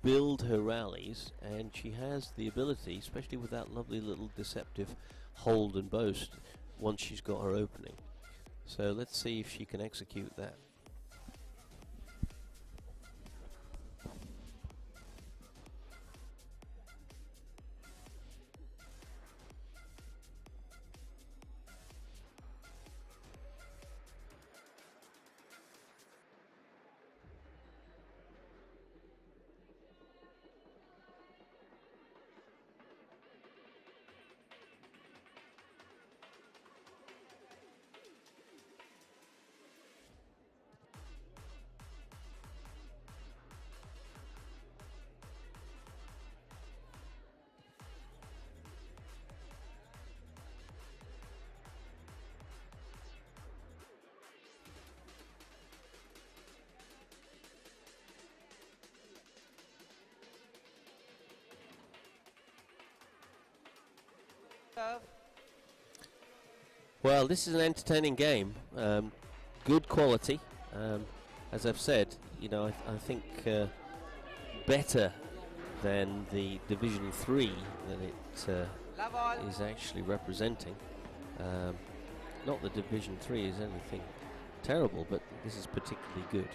build her rallies, and she has the ability, especially with that lovely little deceptive hold and boast once she's got her opening. So let's see if she can execute that. Well, this is an entertaining game. Good quality. As I've said, you know, I think better than the Division 3 that it is actually representing. Not that Division 3 is anything terrible, but this is particularly good.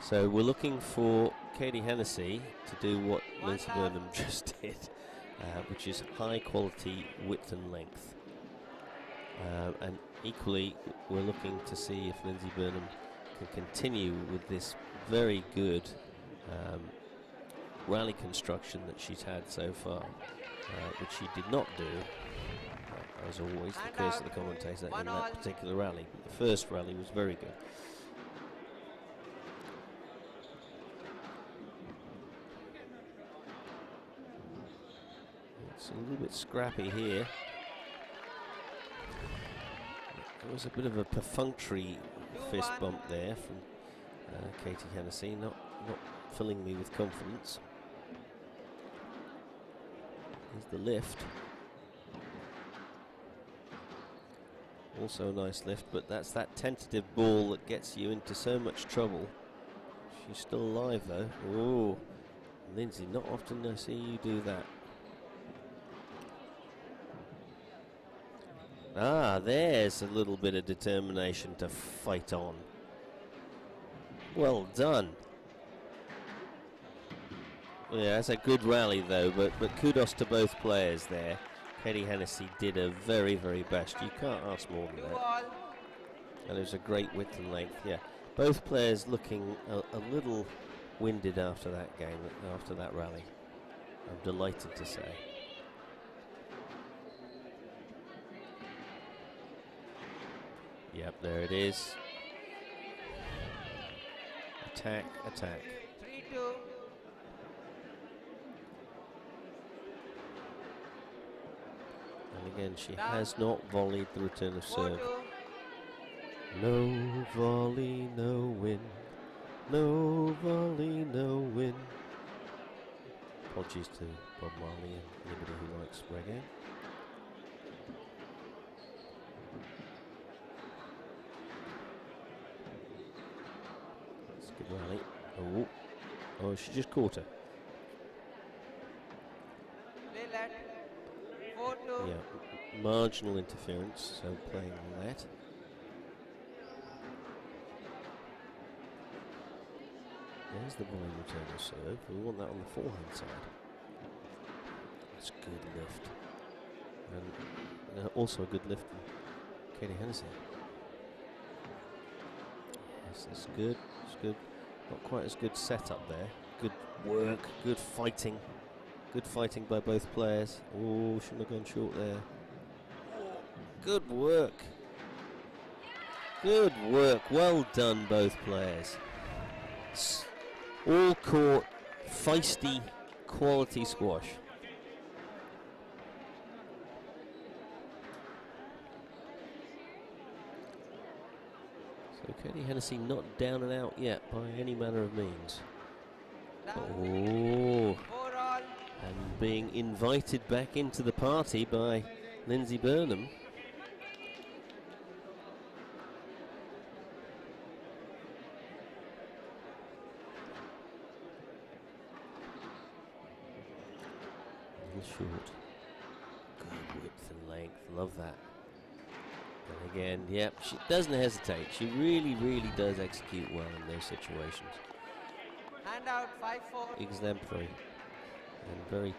So we're looking for Katie Hennessy to do what Lindsay Burnham just did, which is high quality width and length. And equally, we're looking to see if Lindsay Burnham can continue with this very good rally construction that she's had so far, which she did not do, as always, the curse of the commentator in that particular rally. But the first rally was very good. It's a little bit scrappy here. There was a bit of a perfunctory fist bump there from Katie Hennessy, not filling me with confidence. Here's the lift. Also a nice lift, but that's that tentative ball that gets you into so much trouble. She's still alive though. Oh, Lindsay, not often I see you do that. Ah, there's a little bit of determination to fight on. Well done. Yeah, that's a good rally though, but kudos to both players there. Katie Hennessy did her very, very best. You can't ask more than that. And it was a great width and length, yeah. Both players looking a little winded after that game, after that rally. I'm delighted to say. Yep, there it is. Attack, attack. 3-2. And again, she has not volleyed the return of serve. No volley, no win. No volley, no win. Apologies to Bob Marley and anybody who likes reggae. That's a good rally. Oh, she just caught her. Yeah, marginal interference, so playing let. There's the volley return of serve. We want that on the forehand side. That's a good lift. And also a good lift from Katie Hennessy. Yes, that's good. It's good. Not quite as good setup there. Good work, good fighting. Good fighting by both players. Oh, shouldn't have gone short there. Good work. Good work. Well done, both players. All court, feisty, quality squash. So Katie Hennessy not down and out yet by any manner of means. Oh, 4 all. and being invited back into the party by Lindsay Burnham. A little short. Good width and length, love that. And again, yep, she doesn't hesitate. She really, really does execute well in those situations. Hand out 5-4. Exemplary. And very,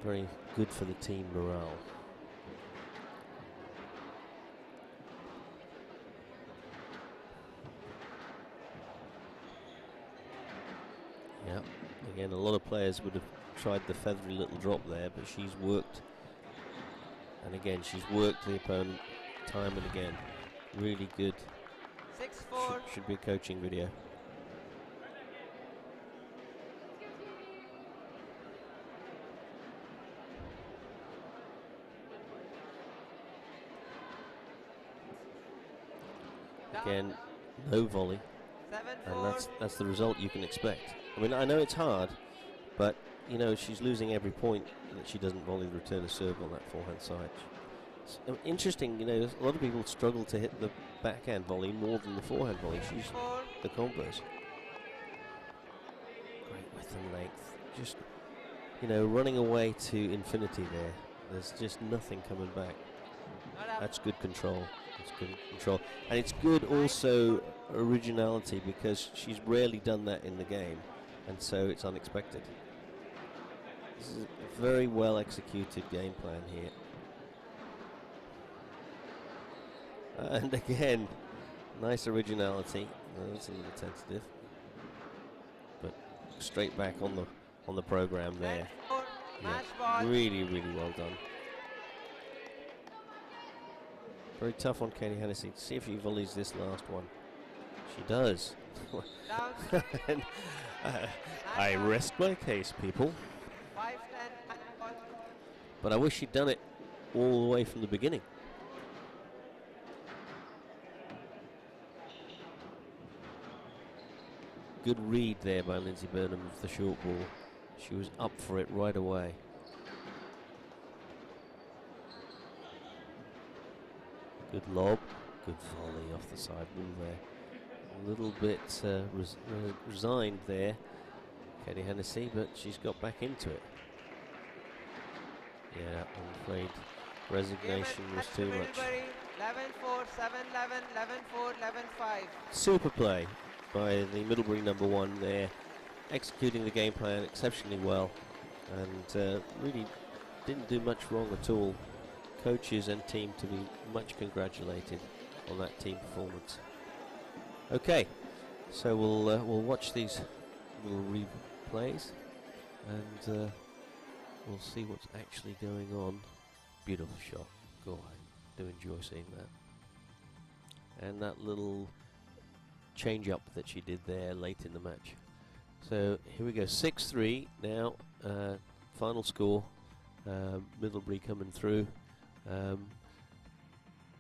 very good for the team morale. Yep, again, a lot of players would have tried the feathery little drop there, but she's worked. And again, she's worked the opponent time and again. Really good. 6-4. Should be a coaching video. Again, no volley, 7-4. and that's the result you can expect. I mean, I know it's hard, but you know she's losing every point that she doesn't volley the return of serve on that forehand side. Interesting, you know, a lot of people struggle to hit the backhand volley more than the forehand volley. She's the converse. Great width and length, just you know, running away to infinity there. There's just nothing coming back. That's good control. It's good control, and it's good also originality because she's rarely done that in the game, and so it's unexpected. This is a very well executed game plan here. And again, nice originality. That's a little tentative, but straight back on the program there. Yeah, really, really well done. Very tough on Katie Hennessy. See if she volleys this last one. She does. And, I rest my case, people. 5-10. But I wish she'd done it all the way from the beginning. Good read there by Lindsay Burnham of the short ball. She was up for it right away. Good lob, good volley off the side wall there. A little bit resigned there, Katie Hennessy, but she's got back into it. Yeah, I'm afraid resignation was too much. 11-4, 7-11, 11-4, 11-5. Super play by the Middlebury number one there, executing the game plan exceptionally well, and really didn't do much wrong at all. Coaches and team to be much congratulated on that team performance. Okay, so we'll watch these little replays, and we'll see what's actually going on. Beautiful shot. God, I do enjoy seeing that. And that little change up that she did there late in the match. So here we go, 6-3 now. Final score. Middlebury coming through.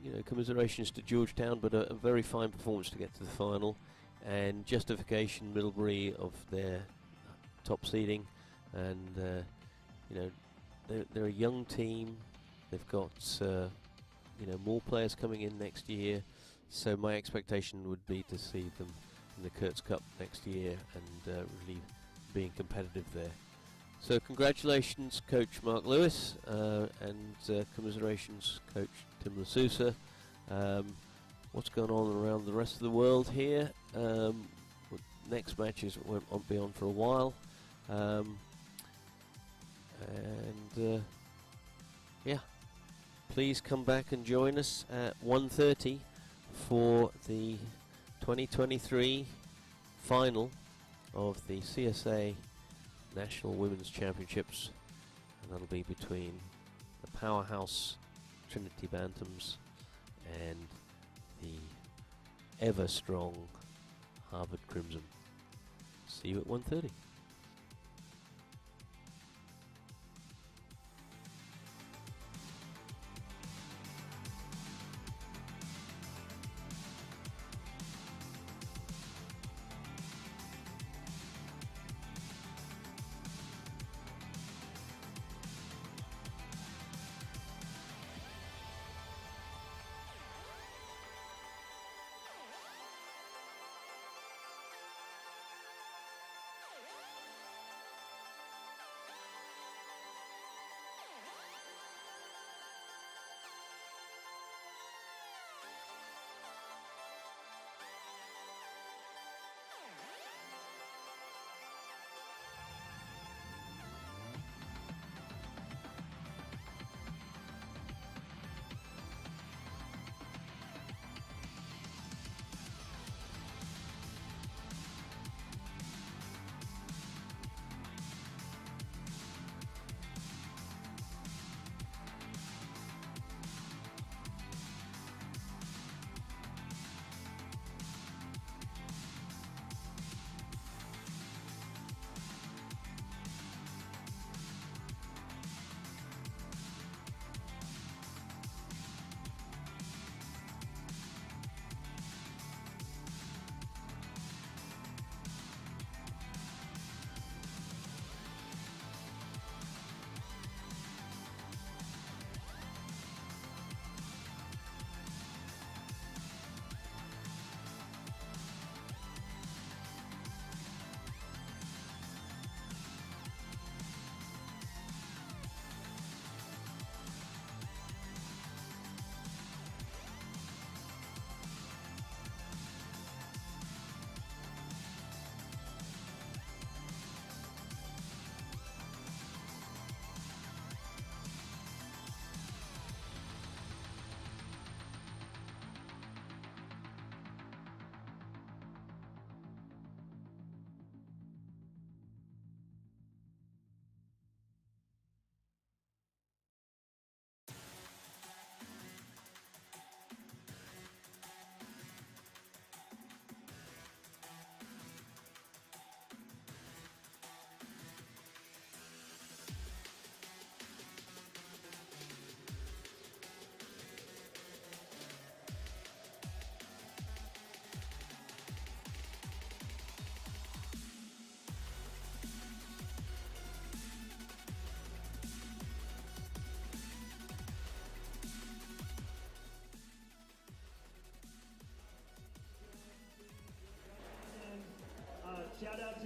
You know, commiserations to Georgetown, but a very fine performance to get to the final, and justification Middlebury of their top seeding, and you know, they're a young team. They've got you know, more players coming in next year, so my expectation would be to see them in the Kurtz Cup next year and really being competitive there. So congratulations, Coach Mark Lewis, and commiserations, Coach Tim Lasusa. What's going on around the rest of the world here? Next matches won't be on for a while, and yeah, please come back and join us at 1:30 for the 2023 final of the CSA National Women's Championships, and that'll be between the powerhouse Trinity Bantams and the ever strong Harvard Crimson. See you at 1:30.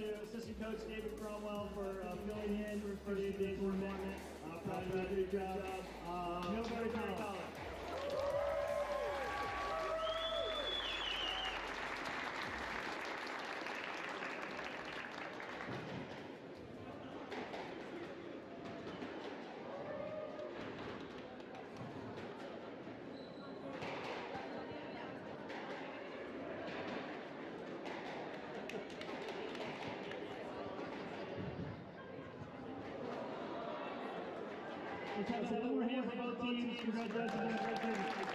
to assistant coach David Cromwell for filling in for the day tournament. Proud of you, great job. Nobody College. Let's have one more hand for both teams. Congratulations.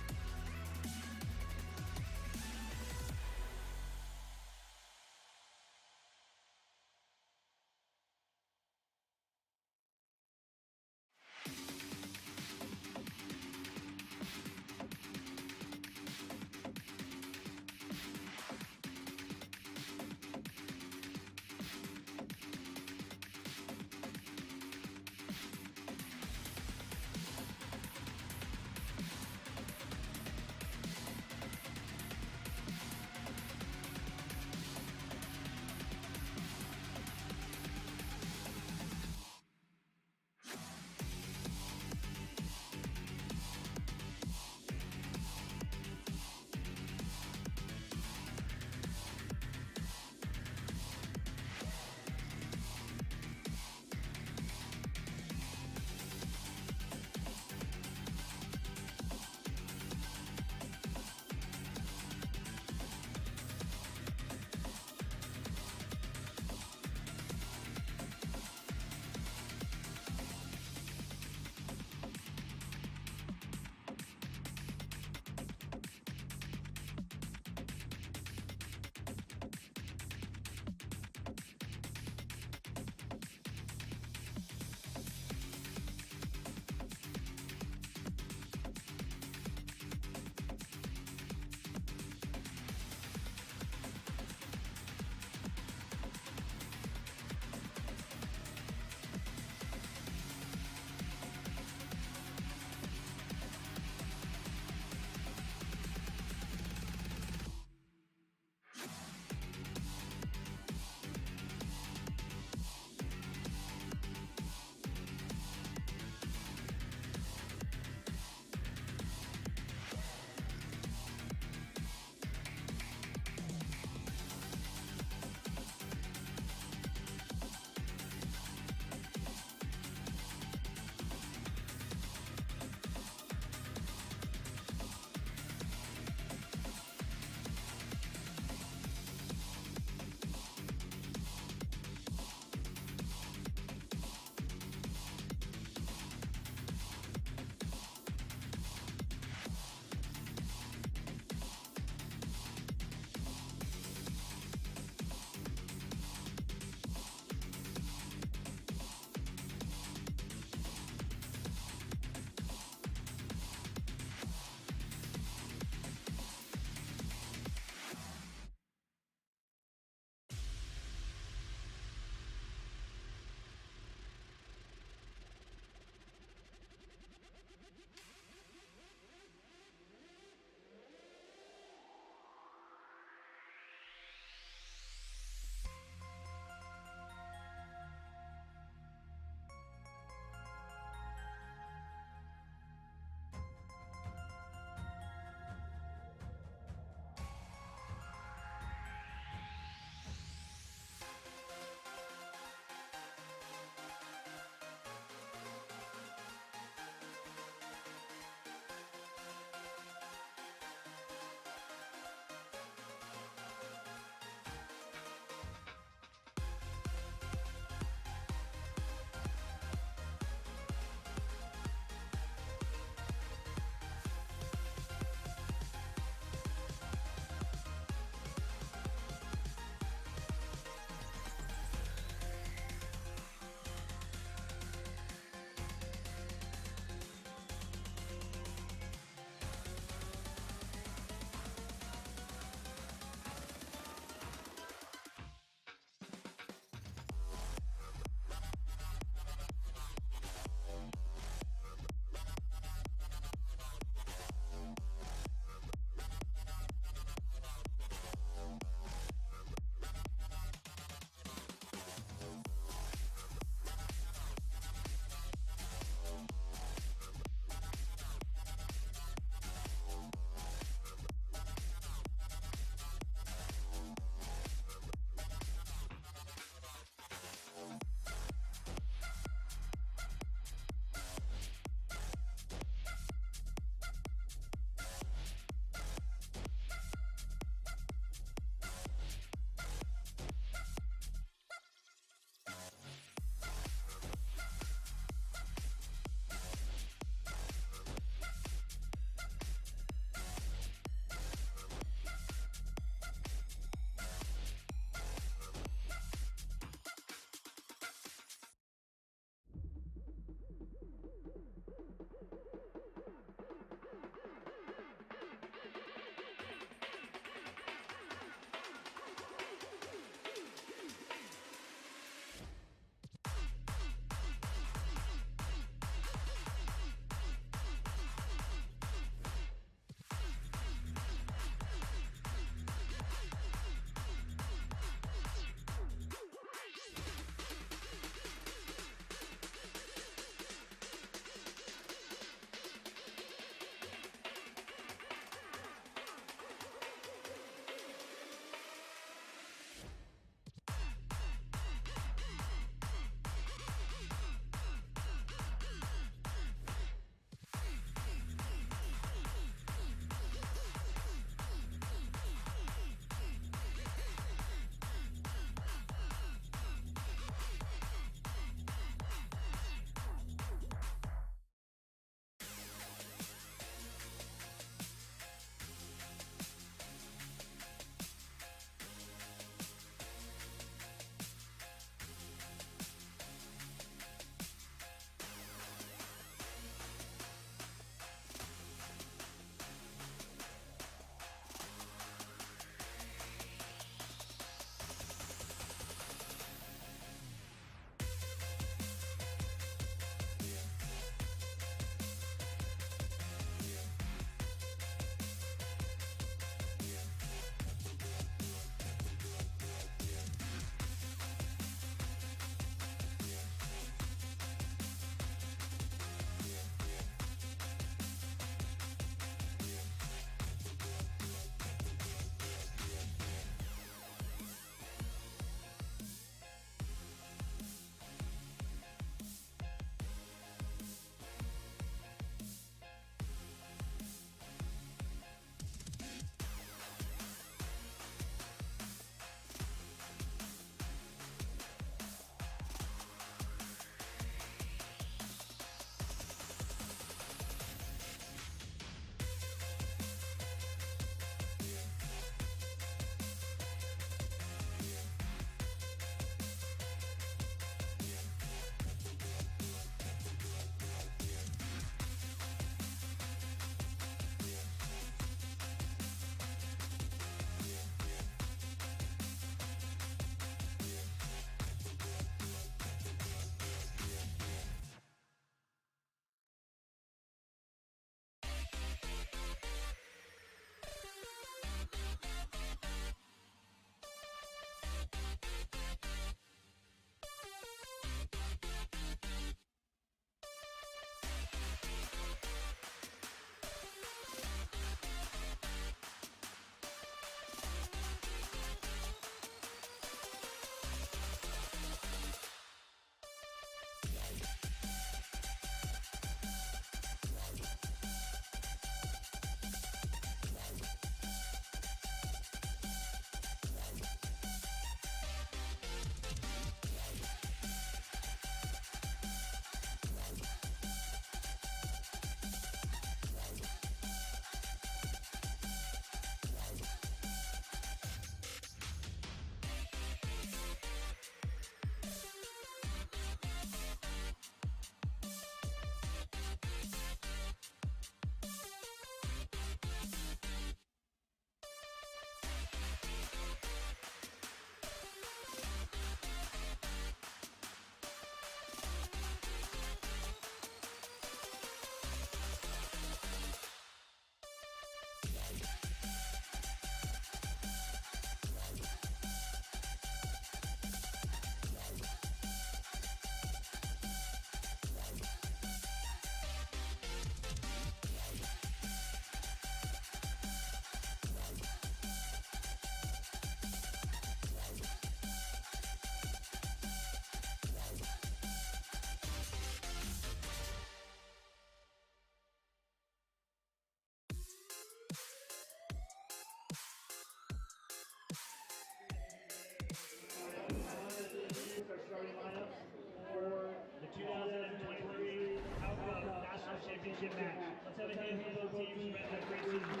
match. Let's have a hand for both teams who had a great season.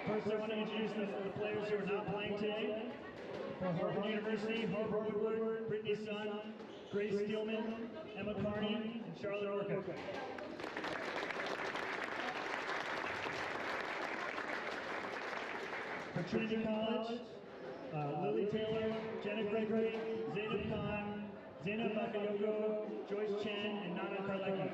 First, I want to introduce the players who are not playing today. For Harvard University, Harvard Woodward, Brittany Sun, Grace Steelman, Emma Carney, and Charlotte Orcutt. For Trinity College, Lily Taylor, Jenna Gregory, Zainab Khan, Zainab Bakayoko, Joyce Chen, and Nana Karlecki.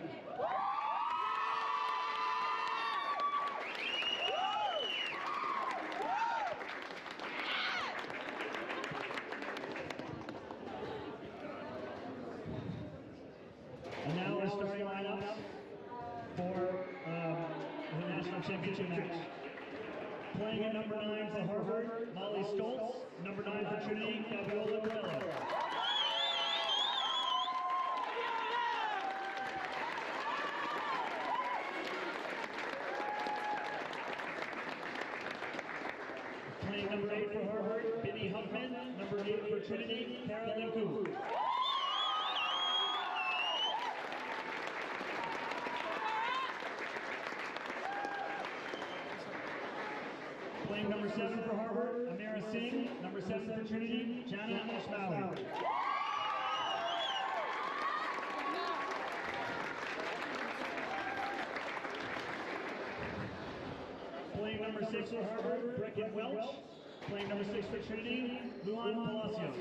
And now our starting lineups for the national championship match. Playing at number 9 for Harvard, Molly Stoltz. Number 9 for Trinity, Gabriella Corello. Playing number 8 for Harvard, Binny Huffman. Number 8 for Trinity, Carolyn Koo. Playing number 7 for Harvard, Amira Singh. Number 7 for Trinity, Jana Ishmael. Playing number 6 for Harvard, Brecken Welch. Playing number 6 for Trinity, Luan Palacios.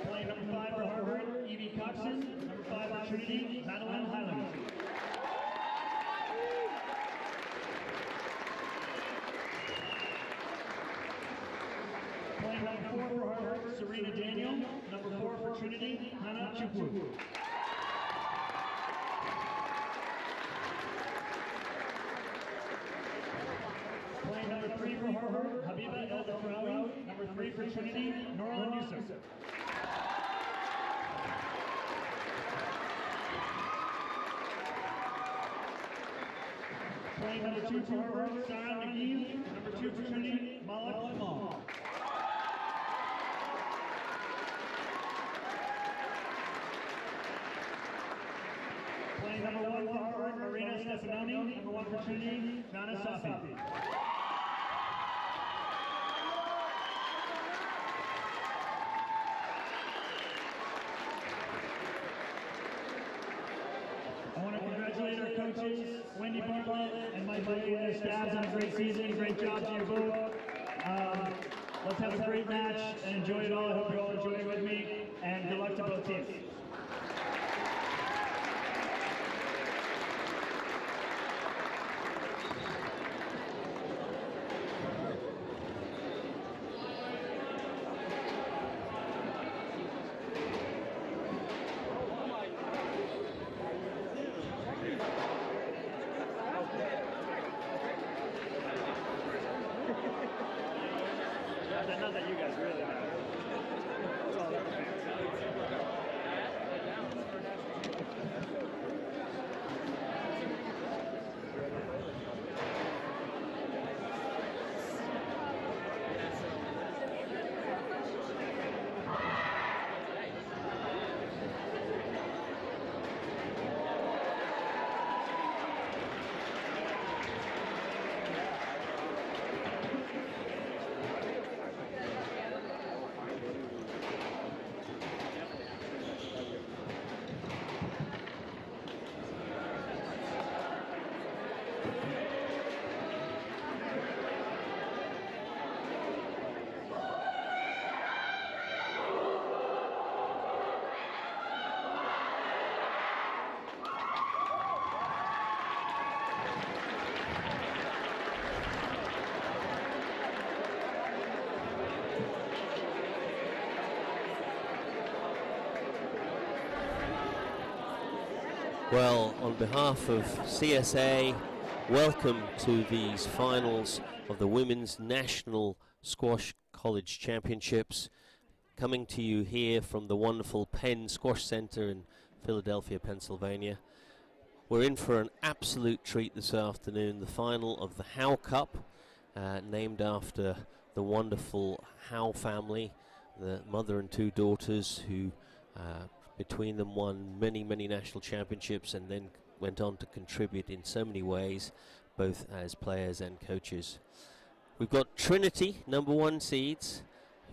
Playing number 5 for Harvard, Evie Coxon. Number 5 for Trinity, Madeline Highland. Playing number 4 for Harvard, Serena Daniel. Number 4 for Trinity, Hannah Chukwu. Playing number 3 for Harvard, Habiba El Dafraoui. Number 3 for Trinity, Nora Yusuf. Playing number 2 for Harvard, Sarah McGee. Number 2 for Trinity, Malak Jamal. Playing number 1 for Harvard, Marina Stefanoni. Number 1 for Trinity, Nana Safi. I want to congratulate our coaches, Wendy Bartlett and Mike Blake and their staffs on a great season. Great job to you both. Let's have a great match and enjoy it all. I hope you all enjoy it with me. And good luck to both teams. Not that you guys really know. It's all about fans. Well, on behalf of CSA, welcome to these finals of the Women's National Squash College Championships, coming to you here from the wonderful Penn Squash Center in Philadelphia, Pennsylvania. We're in for an absolute treat this afternoon, the final of the Howe Cup, named after the wonderful Howe family, the mother and two daughters who between them won many, many national championships and then went on to contribute in so many ways, both as players and coaches. We've got Trinity, #1 seeds,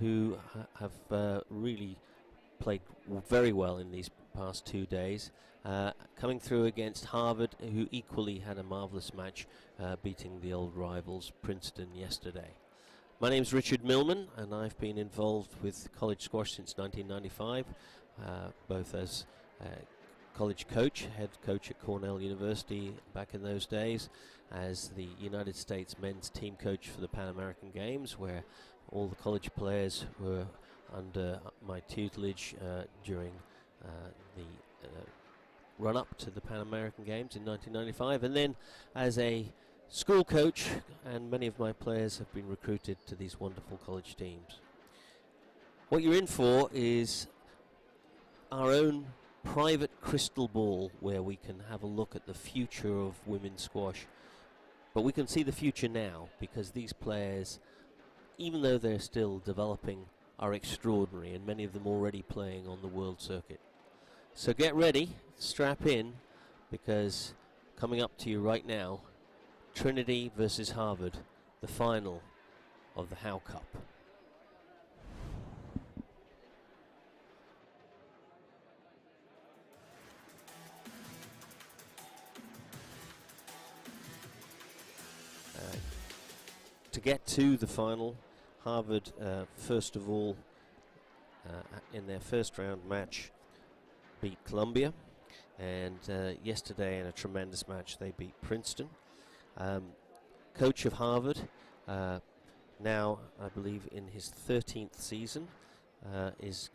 who have really played very well in these past 2 days, coming through against Harvard, who equally had a marvellous match, beating the old rivals Princeton yesterday. My name's Richard Millman, and I've been involved with college squash since 1995, both as college coach, head coach at Cornell University back in those days, as the United States men's team coach for the Pan American Games, where all the college players were under my tutelage during the run-up to the Pan American Games in 1995, and then as a school coach, and many of my players have been recruited to these wonderful college teams. What you're in for is our own private crystal ball, where we can have a look at the future of women's squash. But we can see the future now, because these players, even though they're still developing, are extraordinary, and many of them already playing on the world circuit. So get ready, strap in, because coming up to you right now, Trinity versus Harvard, the final of the Howe Cup. To get to the final, Harvard, first of all, in their first round match, beat Columbia, and yesterday in a tremendous match they beat Princeton. Coach of Harvard, now I believe in his 13th season, is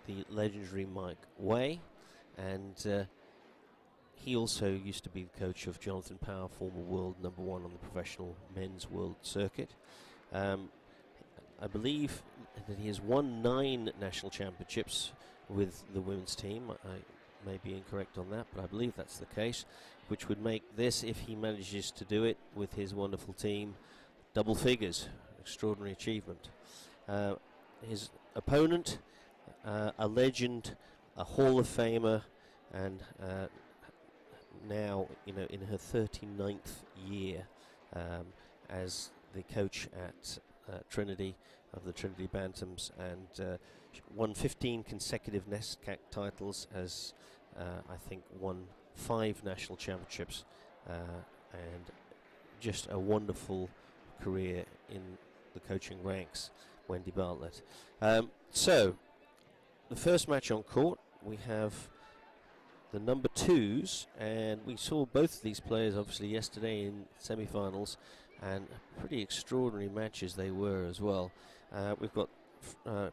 the legendary Mike Way, and he also used to be the coach of Jonathan Power, former world #1 on the professional men's world circuit. I believe that he has won 9 national championships with the women's team. I may be incorrect on that, but I believe that's the case, which would make this, if he manages to do it with his wonderful team, double figures. Extraordinary achievement. His opponent, a legend, a Hall of Famer, and now, in her 39th year as the coach at Trinity, of the Trinity Bantams, and won 15 consecutive NESCAC titles, has I think won 5 national championships, and just a wonderful career in the coaching ranks, Wendy Bartlett. So, the first match on court, we have the #2s, and we saw both of these players obviously yesterday in semi-finals, and pretty extraordinary matches they were as well. We've got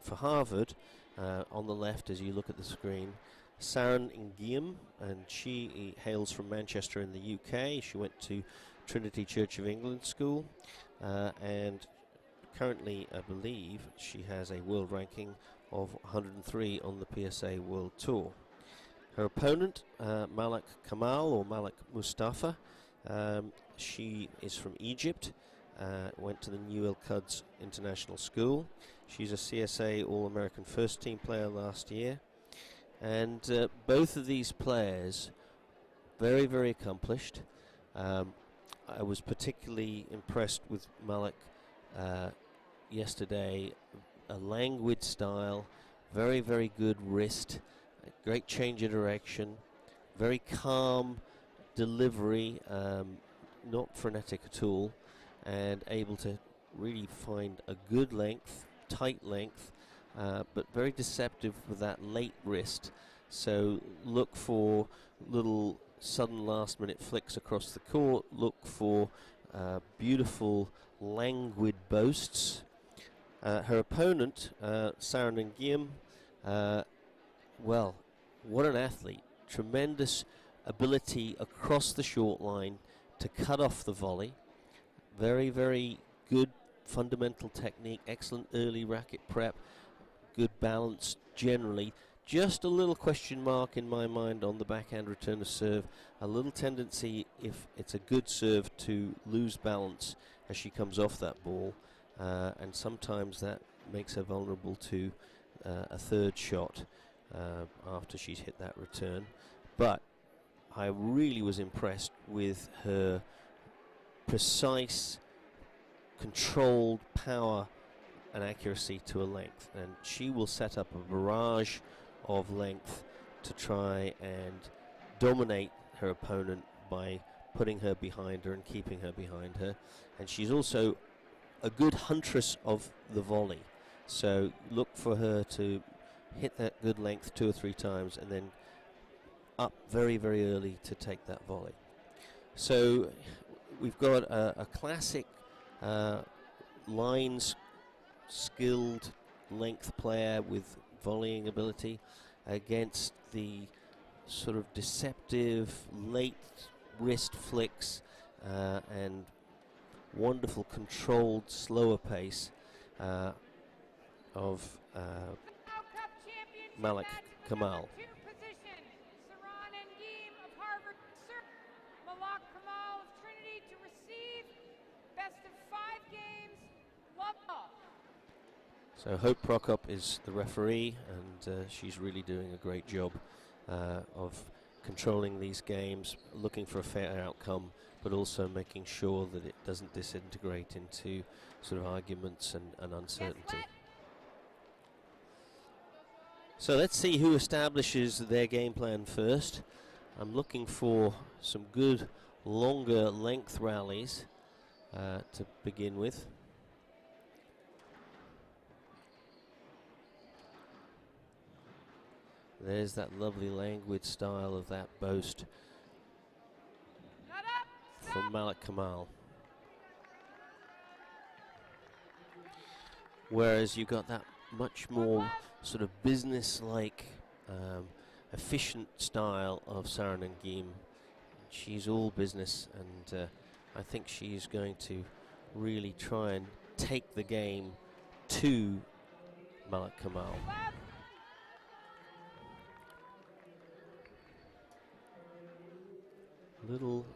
for Harvard on the left, as you look at the screen, Saren Nguyen, and she hails from Manchester in the UK. She went to Trinity Church of England School, and currently I believe she has a world ranking of 103 on the PSA World Tour. Her opponent, Malak Kamal, or Malak Mustafa, she is from Egypt, went to the New Al-Quds International School. She's a CSA All-American First Team player last year. And both of these players, very, very accomplished. I was particularly impressed with Malak yesterday. A languid style, very, very good wrist, great change of direction, very calm delivery, not frenetic at all, and able to really find a good length, tight length, but very deceptive with that late wrist. So look for little sudden last minute flicks across the court, look for beautiful languid boasts. Her opponent, Saren Nguyen, well, what an athlete. Tremendous ability across the short line to cut off the volley. Very, very good fundamental technique, excellent early racket prep, good balance generally. just a little question mark in my mind on the backhand return of serve. A little tendency, if it's a good serve, to lose balance as she comes off that ball, and sometimes that makes her vulnerable to a third shot after she's hit that return. But I really was impressed with her precise, controlled power and accuracy to a length, and she will set up a barrage of length to try and dominate her opponent by putting her behind her and keeping her behind her. And she's also a good huntress of the volley, so look for her to hit that good length 2 or 3 times and then up very, very early to take that volley. So we've got a classic lines skilled length player with volleying ability against the sort of deceptive late wrist flicks and wonderful controlled slower pace of Malik Kamal. So Hope Prokop is the referee, and she's really doing a great job of controlling these games, looking for a fair outcome, but also making sure that it doesn't disintegrate into sort of arguments and uncertainty. So let's see who establishes their game plan first. I'm looking for some good longer length rallies to begin with. There's that lovely languid style of that boast from Malik Kamal. Whereas you got that much more sort of business-like, efficient style of Saarinen Gim. She's all business, and I think she's going to really try and take the game to Malik Kamal. Little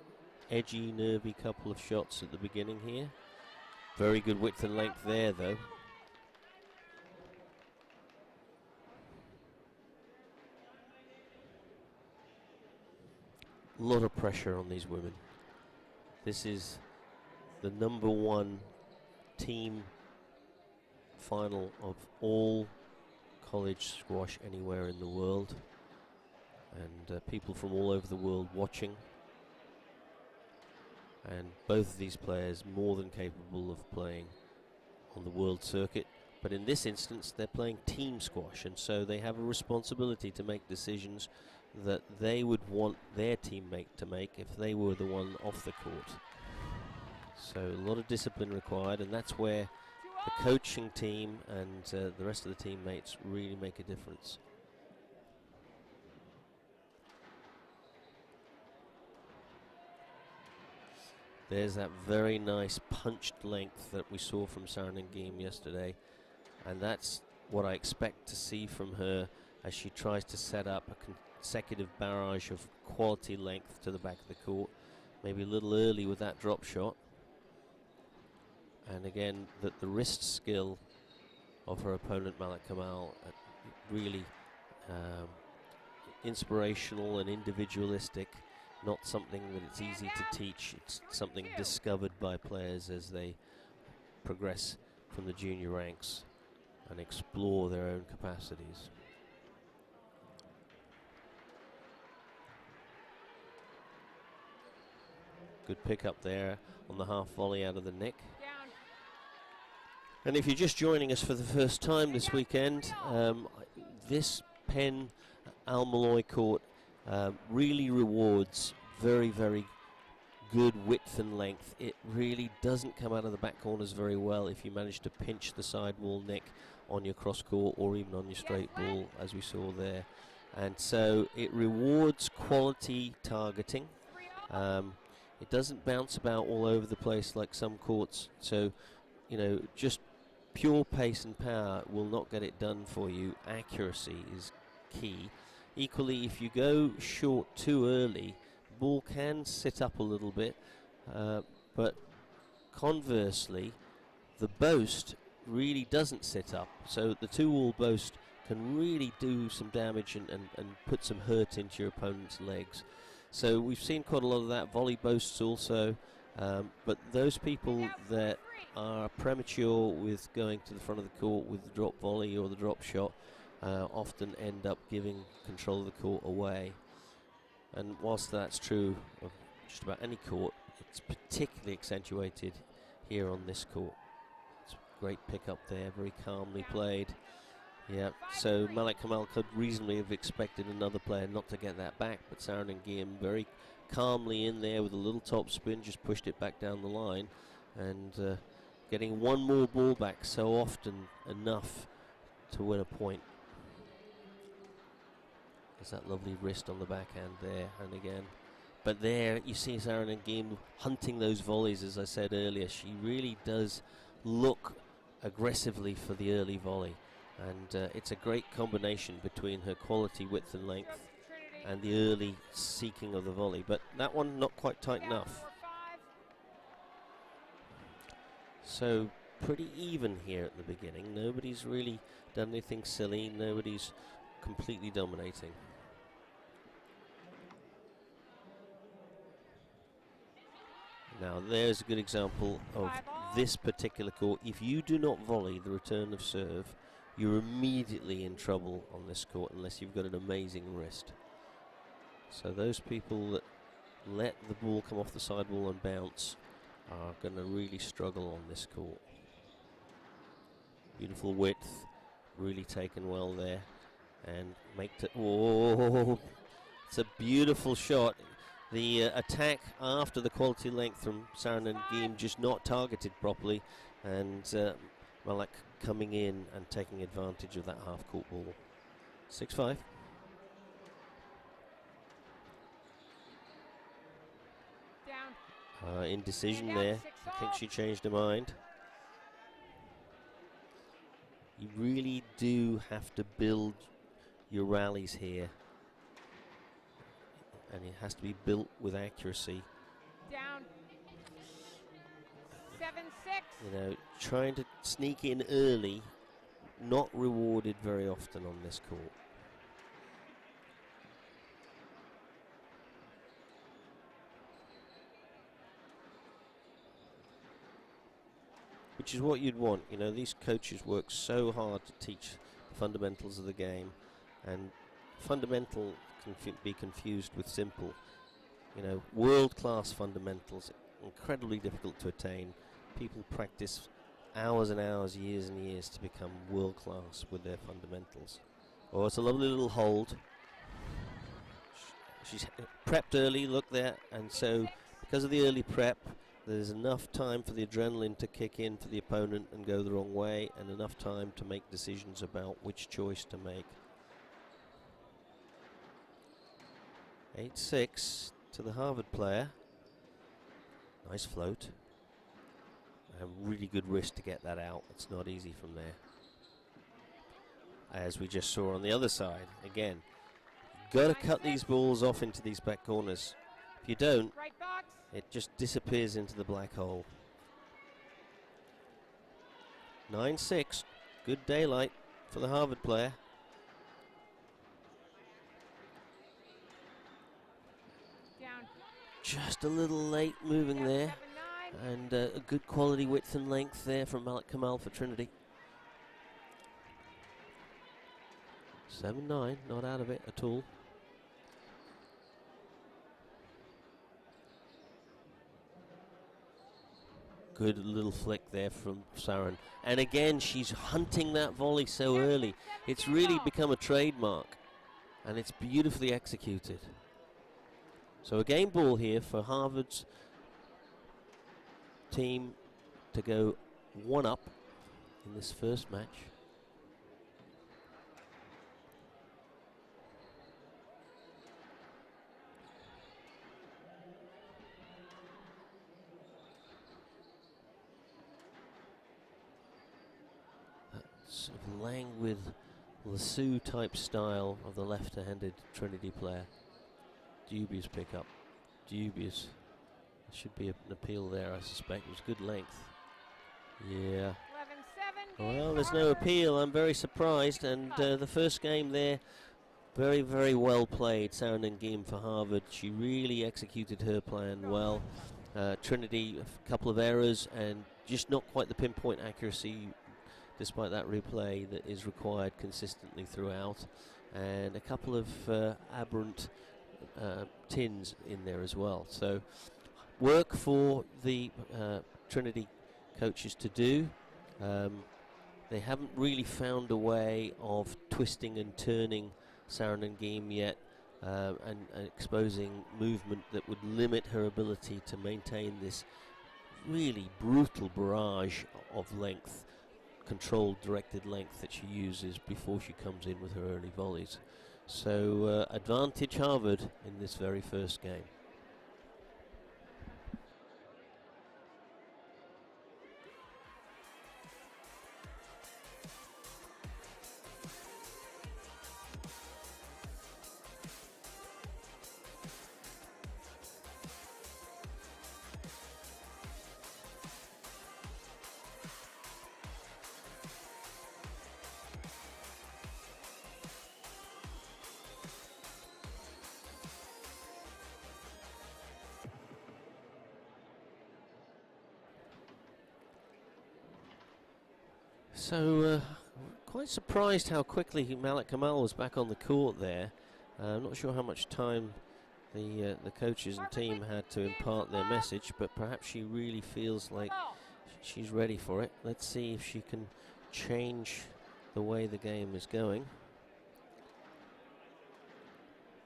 edgy, nervy couple of shots at the beginning here. Very good width and length there, though. A lot of pressure on these women. This is the #1 team final of all college squash anywhere in the world, and people from all over the world watching. And both of these players more than capable of playing on the world circuit, but in this instance they're playing team squash, and so they have a responsibility to make decisions that they would want their teammate to make if they were the one off the court. So a lot of discipline required, and that's where the coaching team and the rest of the teammates really make a difference. There's that very nice punched length that we saw from Saarinen Gim yesterday, and that's what I expect to see from her as she tries to set up a consecutive barrage of quality length to the back of the court. Maybe a little early with that drop shot, and again that the wrist skill of her opponent Malik Kamal really inspirational and individualistic. Not something that it's easy to teach. It's something discovered by players as they progress from the junior ranks and explore their own capacities. Good pick up there on the half volley out of the nick. And if you're just joining us for the first time this weekend, this Penn Almaloy court really rewards very, very good width and length. It really doesn't come out of the back corners very well if you manage to pinch the sidewall nick on your cross court or even on your straight ball, as we saw there. And so it rewards quality targeting. It doesn't bounce about all over the place like some courts, so you know, just pure pace and power will not get it done for you. Accuracy is key. Equally, if you go short too early, the ball can sit up a little bit, but conversely, the boast really doesn't sit up, so the 2-wall boast can really do some damage and put some hurt into your opponent's legs. So we've seen quite a lot of that, volley boasts also, but those people that are premature with going to the front of the court with the drop volley or the drop shot often end up giving control of the court away. And whilst that's true of just about any court, it's particularly accentuated here on this court. It's a great pick up there, very calmly played. Yeah, so Malik Kamal could reasonably have expected another player not to get that back, but Saran Ngiem very calmly in there with a little top spin, just pushed it back down the line, and getting one more ball back so often enough to win a point. There's that lovely wrist on the backhand there, and again. But there you see Saran Ngiem hunting those volleys, as I said earlier. She really does look aggressively for the early volley. And it's a great combination between her quality, width and length and the early seeking of the volley. But that one not quite tight enough. So pretty even here at the beginning. Nobody's really done anything silly. Nobody's completely dominating. Now there's a good example of this particular court. If you do not volley the return of serve, you're immediately in trouble on this court unless you've got an amazing wrist. So those people that let the ball come off the sidewall and bounce are going to really struggle on this court. Beautiful width, really taken well there, and make it. Oh, it's a beautiful shot. The attack after the quality length from Saran Ngiem just not targeted properly, and Malak coming in and taking advantage of that half-court ball. 6-5. Indecision there. I think she changed her mind. You really do have to build your rallies here, and it has to be built with accuracy. Down. 7-6. You know, trying to sneak in early, not rewarded very often on this court. Which is what you'd want. You know, these coaches work so hard to teach the fundamentals of the game, and fundamental can be confused with simple. You know, world-class fundamentals, incredibly difficult to attain. People practice hours and hours, years and years to become world-class with their fundamentals. Oh, it's a lovely little hold. She's prepped early, look there, and so because of the early prep, there's enough time for the adrenaline to kick in for the opponent and go the wrong way, and enough time to make decisions about which choice to make. 8-6 to the Harvard player. Nice float. A really good wrist to get that out. It's not easy from there. As we just saw on the other side. Again, got to cut these balls off into these back corners. If you don't, it just disappears into the black hole. 9-6. Good daylight for the Harvard player. Down. Just a little late moving there. And a good quality width and length there from Malik Kamal for Trinity. 7-9, not out of it at all. Good little flick there from Saran. And again, she's hunting that volley so early. It's really become a trademark, and it's beautifully executed. So a game ball here for Harvard's team to go 1 up in this first match. That sort of languid lasso type style of the left-handed Trinity player. Dubious pickup. Dubious. There should be an appeal there, I suspect. It was good length. Yeah. 11-7. Well, there's no appeal. I'm very surprised. And the first game there, very, very well played. Sarah Nangim for Harvard. She really executed her plan well. Trinity, a couple of errors and just not quite the pinpoint accuracy, despite that replay that is required consistently throughout. And a couple of aberrant tins in there as well. So work for the Trinity coaches to do. They haven't really found a way of twisting and turning Sarah Nangim yet, and exposing movement that would limit her ability to maintain this really brutal barrage of length, controlled directed length that she uses before she comes in with her early volleys. So advantage Harvard in this very first game. So, quite surprised how quickly Malik Kamal was back on the court there. I'm not sure how much time the coaches and team had to impart their message, but perhaps she really feels like she's ready for it. Let's see if she can change the way the game is going.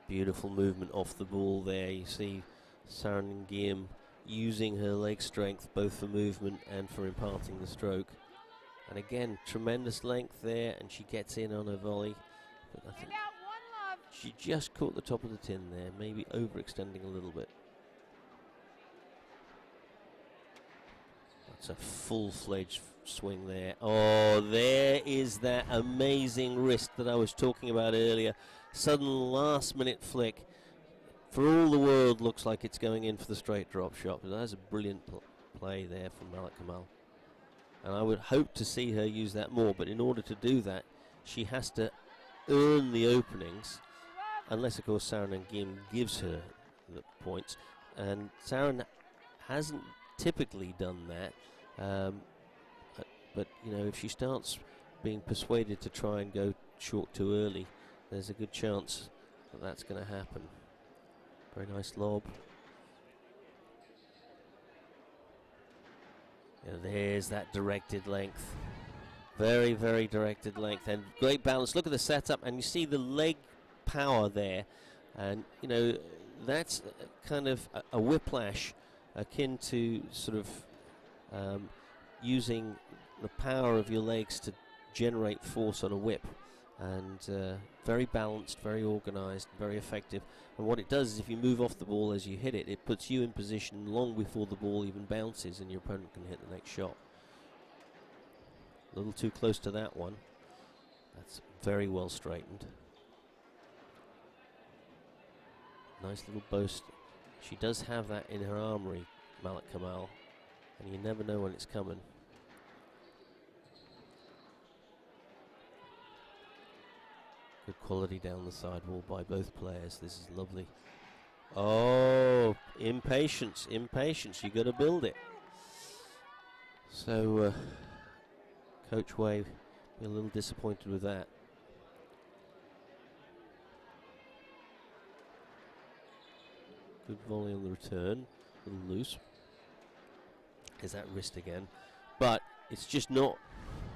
Beautiful movement off the ball there. You see Sarah Nangim using her leg strength both for movement and for imparting the stroke. And again, tremendous length there, and she gets in on her volley. But I think she just caught the top of the tin there, maybe overextending a little bit. That's a full-fledged swing there. Oh, there is that amazing wrist that I was talking about earlier. Sudden last-minute flick. For all the world, looks like it's going in for the straight drop shot. But that's a brilliant play there from Malik Kamal. And I would hope to see her use that more, but in order to do that, she has to earn the openings, unless, of course, Sarah Nangim gives her the points. And Sarah hasn't typically done that, but, you know, if she starts being persuaded to try and go short too early, there's a good chance that that's going to happen. Very nice lob. There's that directed length. Very, very directed length and great balance. Look at the setup, and you see the leg power there. And, you know, that's kind of a whiplash akin to sort of using the power of your legs to generate force on a whip. And very balanced, very organized, very effective. And what it does is if you move off the ball as you hit it, it puts you in position long before the ball even bounces and your opponent can hit the next shot. A little too close to that one. That's very well straightened. Nice little boast. She does have that in her armory, Malik Kamal, and you never know when it's coming. Good quality down the sidewall by both players. This is lovely. Oh, impatience, impatience. You got to build it. So, Coach Way be a little disappointed with that. Good volley on the return. A little loose. There's that wrist again. But it's just not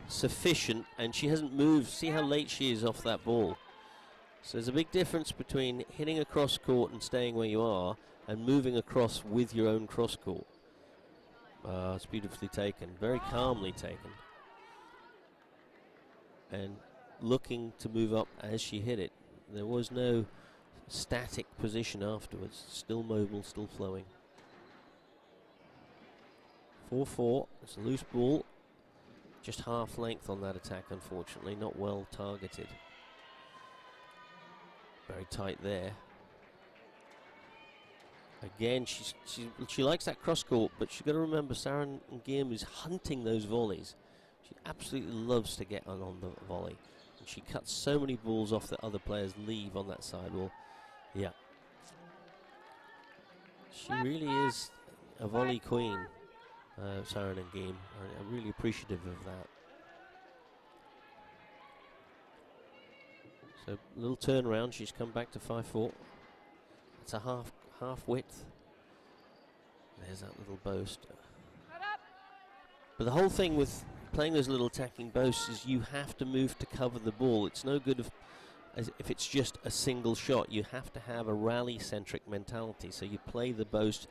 sufficient, and she hasn't moved. See how late she is off that ball. So there's a big difference between hitting across court and staying where you are and moving across with your own cross court. It's beautifully taken, very calmly taken, and looking to move up as she hit it. There was no static position afterwards. Still mobile, still flowing. 4-4. It's a loose ball. Just half length on that attack, unfortunately, not well targeted. Very tight there. Again, she likes that cross court, but she's got to remember Sarah Nguyen is hunting those volleys. She absolutely loves to get on the volley. And she cuts so many balls off that other players leave on that sidewall. Yeah. She really is a volley queen, Sarah Nguyen. I'm really appreciative of that. So a little turnaround, she's come back to 5-4. It's a half width. There's that little boast. But the whole thing with playing those little attacking boasts is you have to move to cover the ball. It's no good if it's just a single shot. You have to have a rally-centric mentality. So you play the boast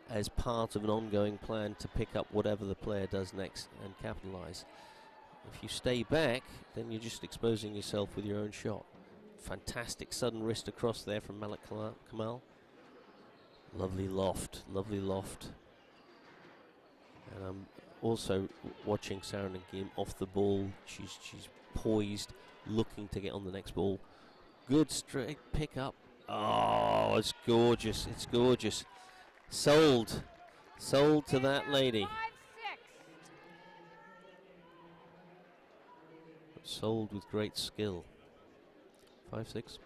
as part of an ongoing plan to pick up whatever the player does next and capitalize. If you stay back, then you're just exposing yourself with your own shot. Fantastic sudden wrist across there from Malik Kamal. Lovely loft, lovely loft. And I'm also watching Sarah Nguyen off the ball. She's poised, looking to get on the next ball. Good straight pick up. Oh, it's gorgeous, it's gorgeous. Sold to that lady. 5-6. Sold with great skill. 5-6.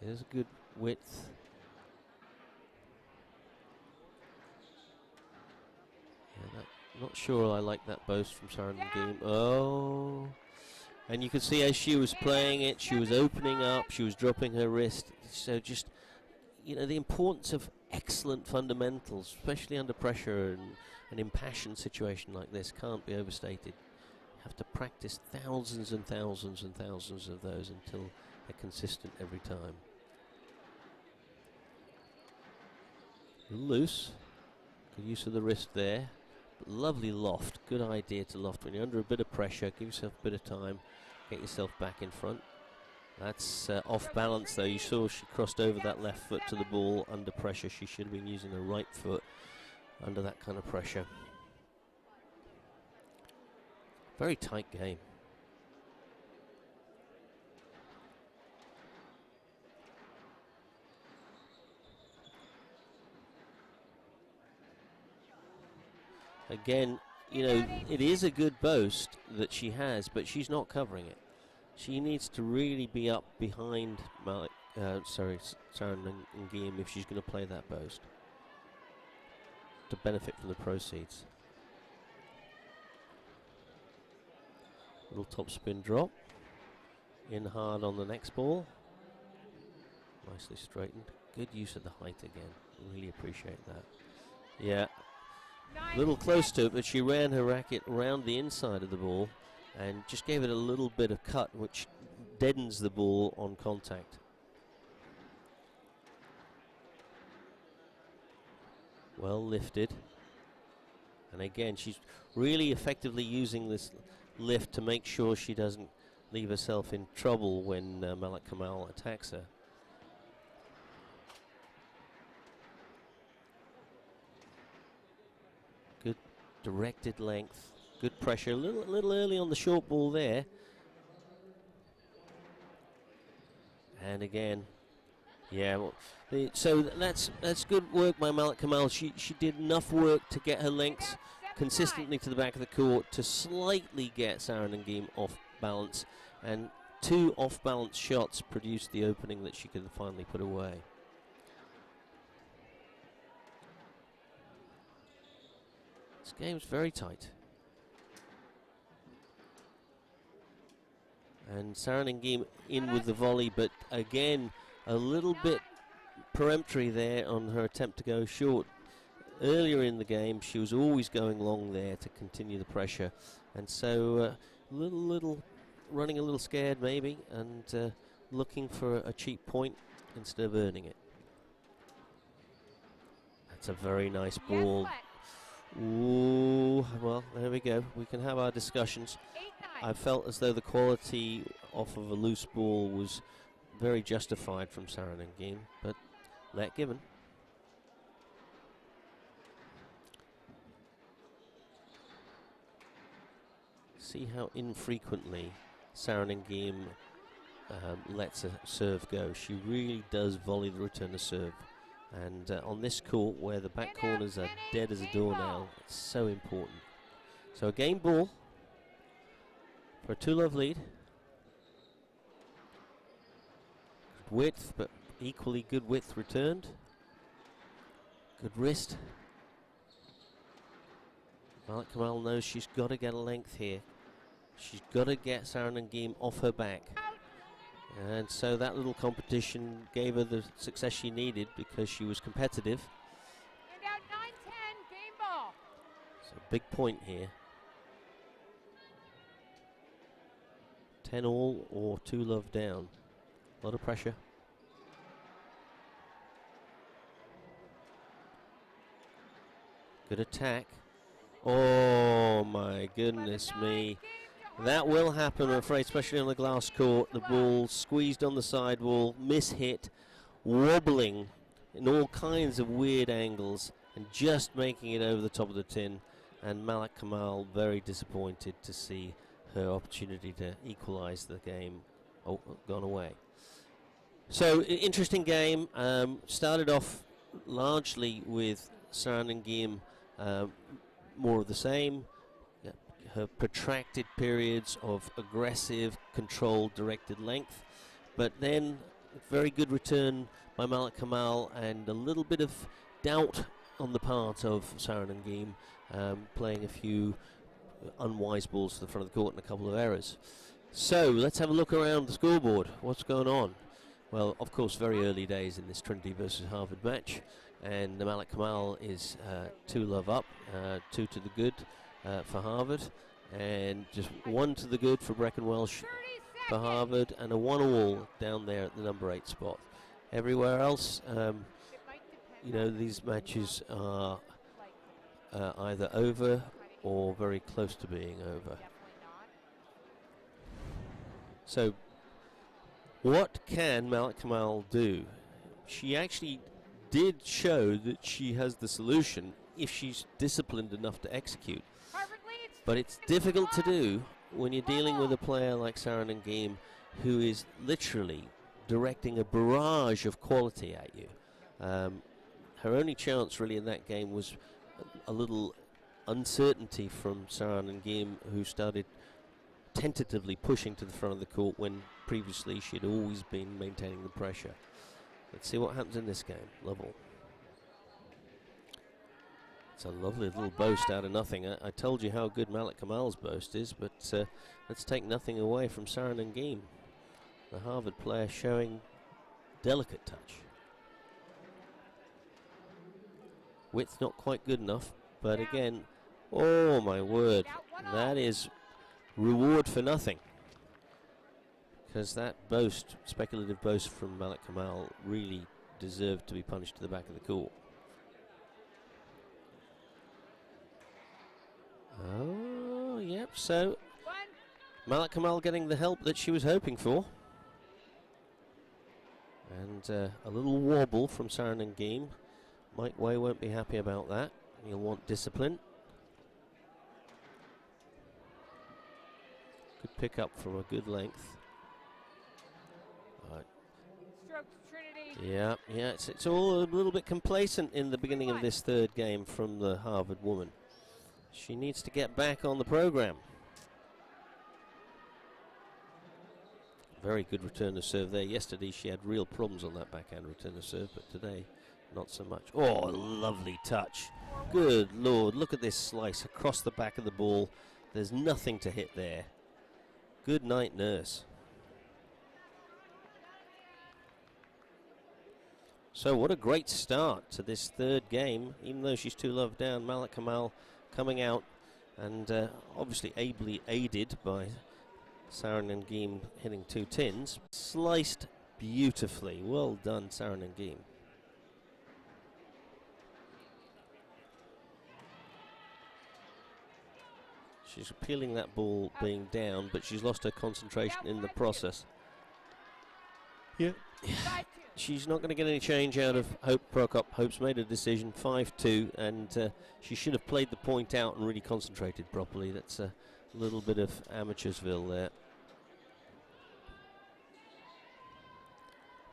There's a good width. Yeah, not sure I like that boast from Sarah Nguyen. Oh. And you could see as she was playing it, she was opening up, she was dropping her wrist. So just, the importance of excellent fundamentals, especially under pressure and an impassioned situation like this, can't be overstated. You have to practice thousands and thousands and thousands of those until they're consistent every time. A little loose. Good use of the wrist there. But lovely loft. Good idea to loft when you're under a bit of pressure. Give yourself a bit of time. Get yourself back in front. That's off balance though. You saw she crossed over that left foot to the ball under pressure. She should have been using her right foot under that kind of pressure. Very tight game. Again, it is a good boast that she has, but she's not covering it. She needs to really be up behind Sarah Nguyen if she's going to play that boast to benefit from the proceeds. Little top spin drop. In hard on the next ball. Nicely straightened. Good use of the height again. Really appreciate that. Yeah. A little close to it, but she ran her racket around the inside of the ball and just gave it a little bit of cut, which deadens the ball on contact. Well lifted. And again, she's really effectively using this lift to make sure she doesn't leave herself in trouble when Malik Kamal attacks her. Good directed length, good pressure. A little early on the short ball there. And again, yeah. Well, so that's good work by Malik Kamal. She did enough work to get her lengths consistently to the back of the court to slightly get Sarah Nguyen off balance, and two off-balance shots produced the opening that she could finally put away. This game's very tight. And Sarah Nguyen in with the volley, but again, a little bit peremptory there on her attempt to go short. Earlier in the game, she was always going long there to continue the pressure. And so, little running a little scared maybe, and looking for a cheap point instead of earning it. That's a very nice ball. Ooh, well, there we go. We can have our discussions. I felt as though the quality off of a loose ball was very justified from Sarah Nguyen, but let given. See how infrequently Sarah Nangim lets a serve go. She really does volley the return to serve. And on this court where the back corners are dead as a doornail, it's so important. So a game ball for a 2-love lead. Good width, but equally good width returned. Good wrist. Malik Kamal knows she's got to get a length here. She's got to get Sarah Nangim off her back. And so that little competition gave her the success she needed because she was competitive. And out 9-10, game ball. So big point here. 10 all or 2-love down. A lot of pressure. Good attack. Oh my goodness me. That will happen, I'm afraid, especially on the glass court. The ball squeezed on the sidewall, mishit, wobbling in all kinds of weird angles, and just making it over the top of the tin. And Malik Kamal very disappointed to see her opportunity to equalize the game gone away. So, interesting game. Started off largely with Sarah Nangim, more of the same. Her protracted periods of aggressive, controlled, directed length, but then very good return by Malik Kamal and a little bit of doubt on the part of Sarah Nangim, playing a few unwise balls to the front of the court and a couple of errors. So let's have a look around the scoreboard. What's going on? Well, of course, very early days in this Trinity versus Harvard match, and Malik Kamal is 2-love up, 2 to the good for Harvard, and just 1 to the good for Brecon Welsh for Harvard, and a 1-all down there at the number 8 spot. Everywhere else, you know, these matches are either over or very close to being over. So what can Malik Kamal do? She actually did show that she has the solution if she's disciplined enough to execute. But it's difficult to do when you're dealing with a player like Sarah Nangim, who is literally directing a barrage of quality at you. Her only chance really in that game was a little uncertainty from Sarah Nangim, who started tentatively pushing to the front of the court when previously she'd always been maintaining the pressure. Let's see what happens in this game. Level. It's a lovely little boast out of nothing. I told you how good Malik Kamal's boast is, but let's take nothing away from Sarah Nangim. The Harvard player showing delicate touch. Width not quite good enough, but again, oh my word, that is reward for nothing. Because that boast, speculative boast from Malik Kamal, really deserved to be punished to the back of the court. Oh, yep, so Malik Kamal getting the help that she was hoping for. And a little wobble from Sarah Nangim. Mike Way won't be happy about that. He'll want discipline. Good pick up from a good length. Yeah, it's all a little bit complacent in the beginning of this third game from the Harvard woman. She needs to get back on the program. Very good return to serve there. Yesterday she had real problems on that backhand return to serve, but today not so much. Oh, lovely touch. Good Lord, look at this slice across the back of the ball. There's nothing to hit there. Good night, nurse. So what a great start to this third game. Even though she's 2-love down, Malik Kamal coming out and obviously ably aided by Sarah Nangim hitting 2 tins. Sliced beautifully. Well done, Sarah Nangim. She's appealing that ball being down, but she's lost her concentration in the process. Yeah. She's not going to get any change out of Hope Prokop. Hope's made a decision, 5-2, and she should have played the point out and really concentrated properly. That's a little bit of amateursville there.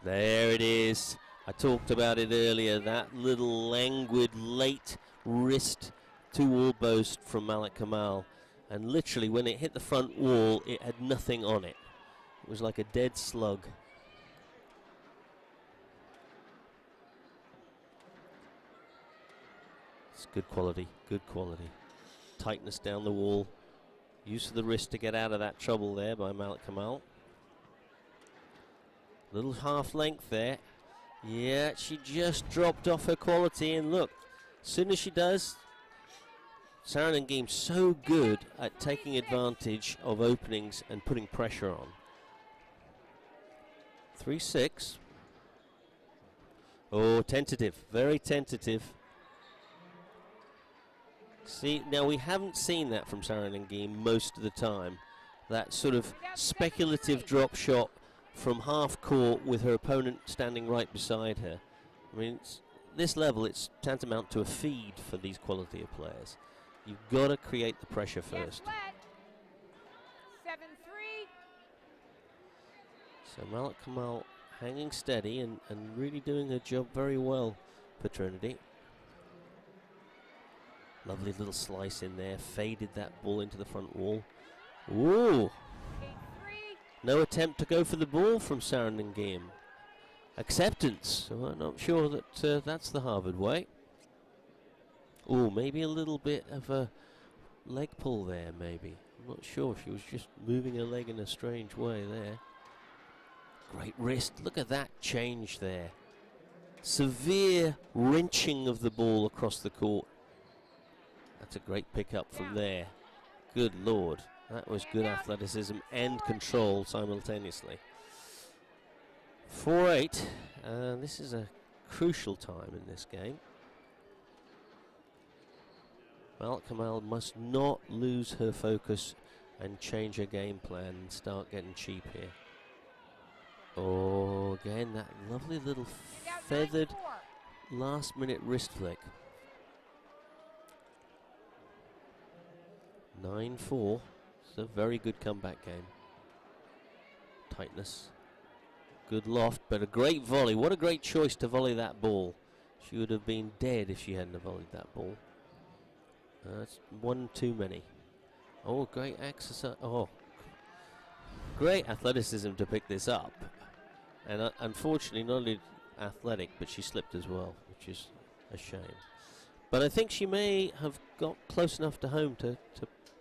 There it is. I talked about it earlier, that little languid late wrist two-wall boast from Malik Kamal. And literally when it hit the front wall, it had nothing on it. It was like a dead slug. It's good quality, good quality. Tightness down the wall. Use of the wrist to get out of that trouble there by Malik Kamal. Little half length there. Yeah, she just dropped off her quality, and look, as soon as she does, Sarah Nangim's so good at taking advantage of openings and putting pressure on. 3-6. Oh, tentative, very tentative. See, now we haven't seen that from Sarah Nangim most of the time. That sort of speculative drop shot from half court with her opponent standing right beside her. I mean, this level, it's tantamount to a feed for these quality of players. You've got to create the pressure first. 7-3. So Malik Kamal hanging steady and really doing her job very well for Trinity. Lovely little slice in there, faded that ball into the front wall. Ooh! 8-3. No attempt to go for the ball from Sarah Nangim. Acceptance. So I'm not sure that that's the Harvard way. Oh, maybe a little bit of a leg pull there, maybe. I'm not sure. She was just moving her leg in a strange way there. Great wrist. Look at that change there. Severe wrenching of the ball across the court. That's a great pickup from there. Good Lord. That was good athleticism and control simultaneously. 4-8. This is a crucial time in this game. Malik Kamal must not lose her focus and change her game plan and start getting cheap here. Oh, again, that lovely little feathered last-minute wrist flick. 9-4. It's a very good comeback game. Tightness. Good loft, but a great volley. What a great choice to volley that ball. She would have been dead if she hadn't volleyed that ball. That's one too many. Oh, great exercise. Oh, great athleticism to pick this up. And unfortunately, not only athletic, but she slipped as well, which is a shame. But I think she may have got close enough to home to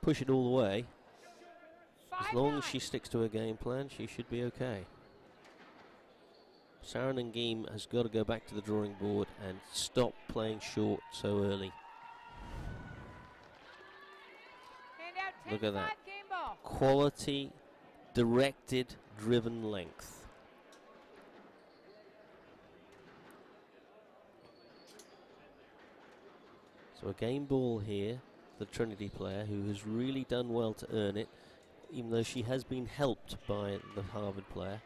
push it all the way. As long as she sticks to her game plan, she should be okay. Sarah Nangim has got to go back to the drawing board and stop playing short so early. Look at that. Quality, directed, driven length. So a game ball here, the Trinity player, who has really done well to earn it, even though she has been helped by the Harvard player.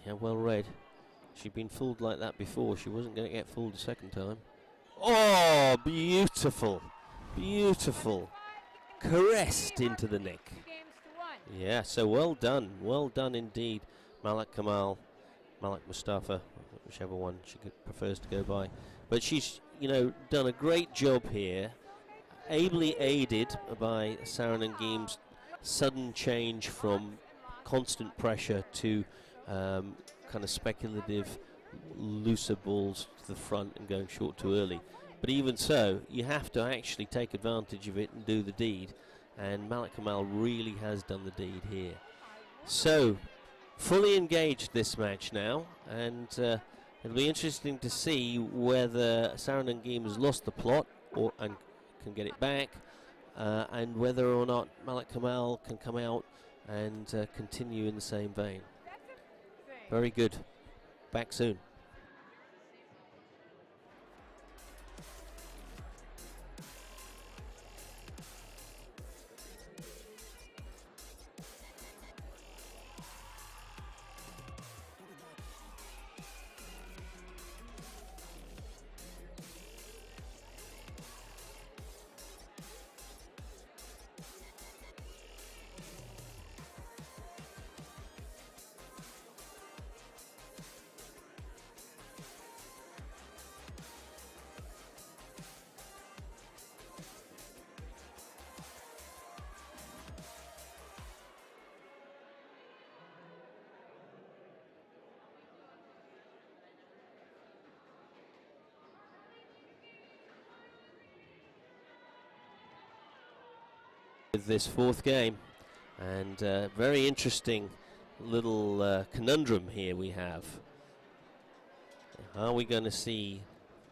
Yeah, well read. She'd been fooled like that before. She wasn't going to get fooled a second time. Oh, beautiful. Beautiful. Caressed into the neck. Yeah, so well done. Well done indeed. Malik Kamal, Malik Mustafa, whichever one she prefers to go by. But she's, you know, done a great job here. Ably aided by Sarah Nangim's sudden change from constant pressure to kind of speculative, looser balls to the front and going short too early. But even so, you have to actually take advantage of it and do the deed. And Malik Kamal really has done the deed here. So, fully engaged this match now. And it'll be interesting to see whether Sarah Nangim has lost the plot and can get it back. And whether or not Malik Kamal can come out and continue in the same vein. Very good. Back soon. with this fourth game, and very interesting little conundrum here we have. Are we going to see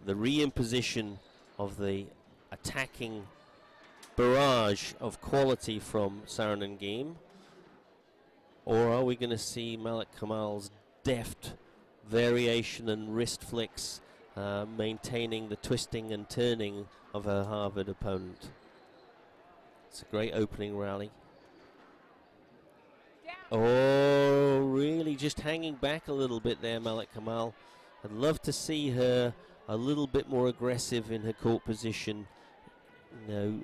the reimposition of the attacking barrage of quality from Saranangim, or are we going to see Malik Kamal's deft variation and wrist flicks maintaining the twisting and turning of her Harvard opponent? It's a great opening rally. Oh, really just hanging back a little bit there, Malik Kamal. I'd love to see her a little bit more aggressive in her court position. You know,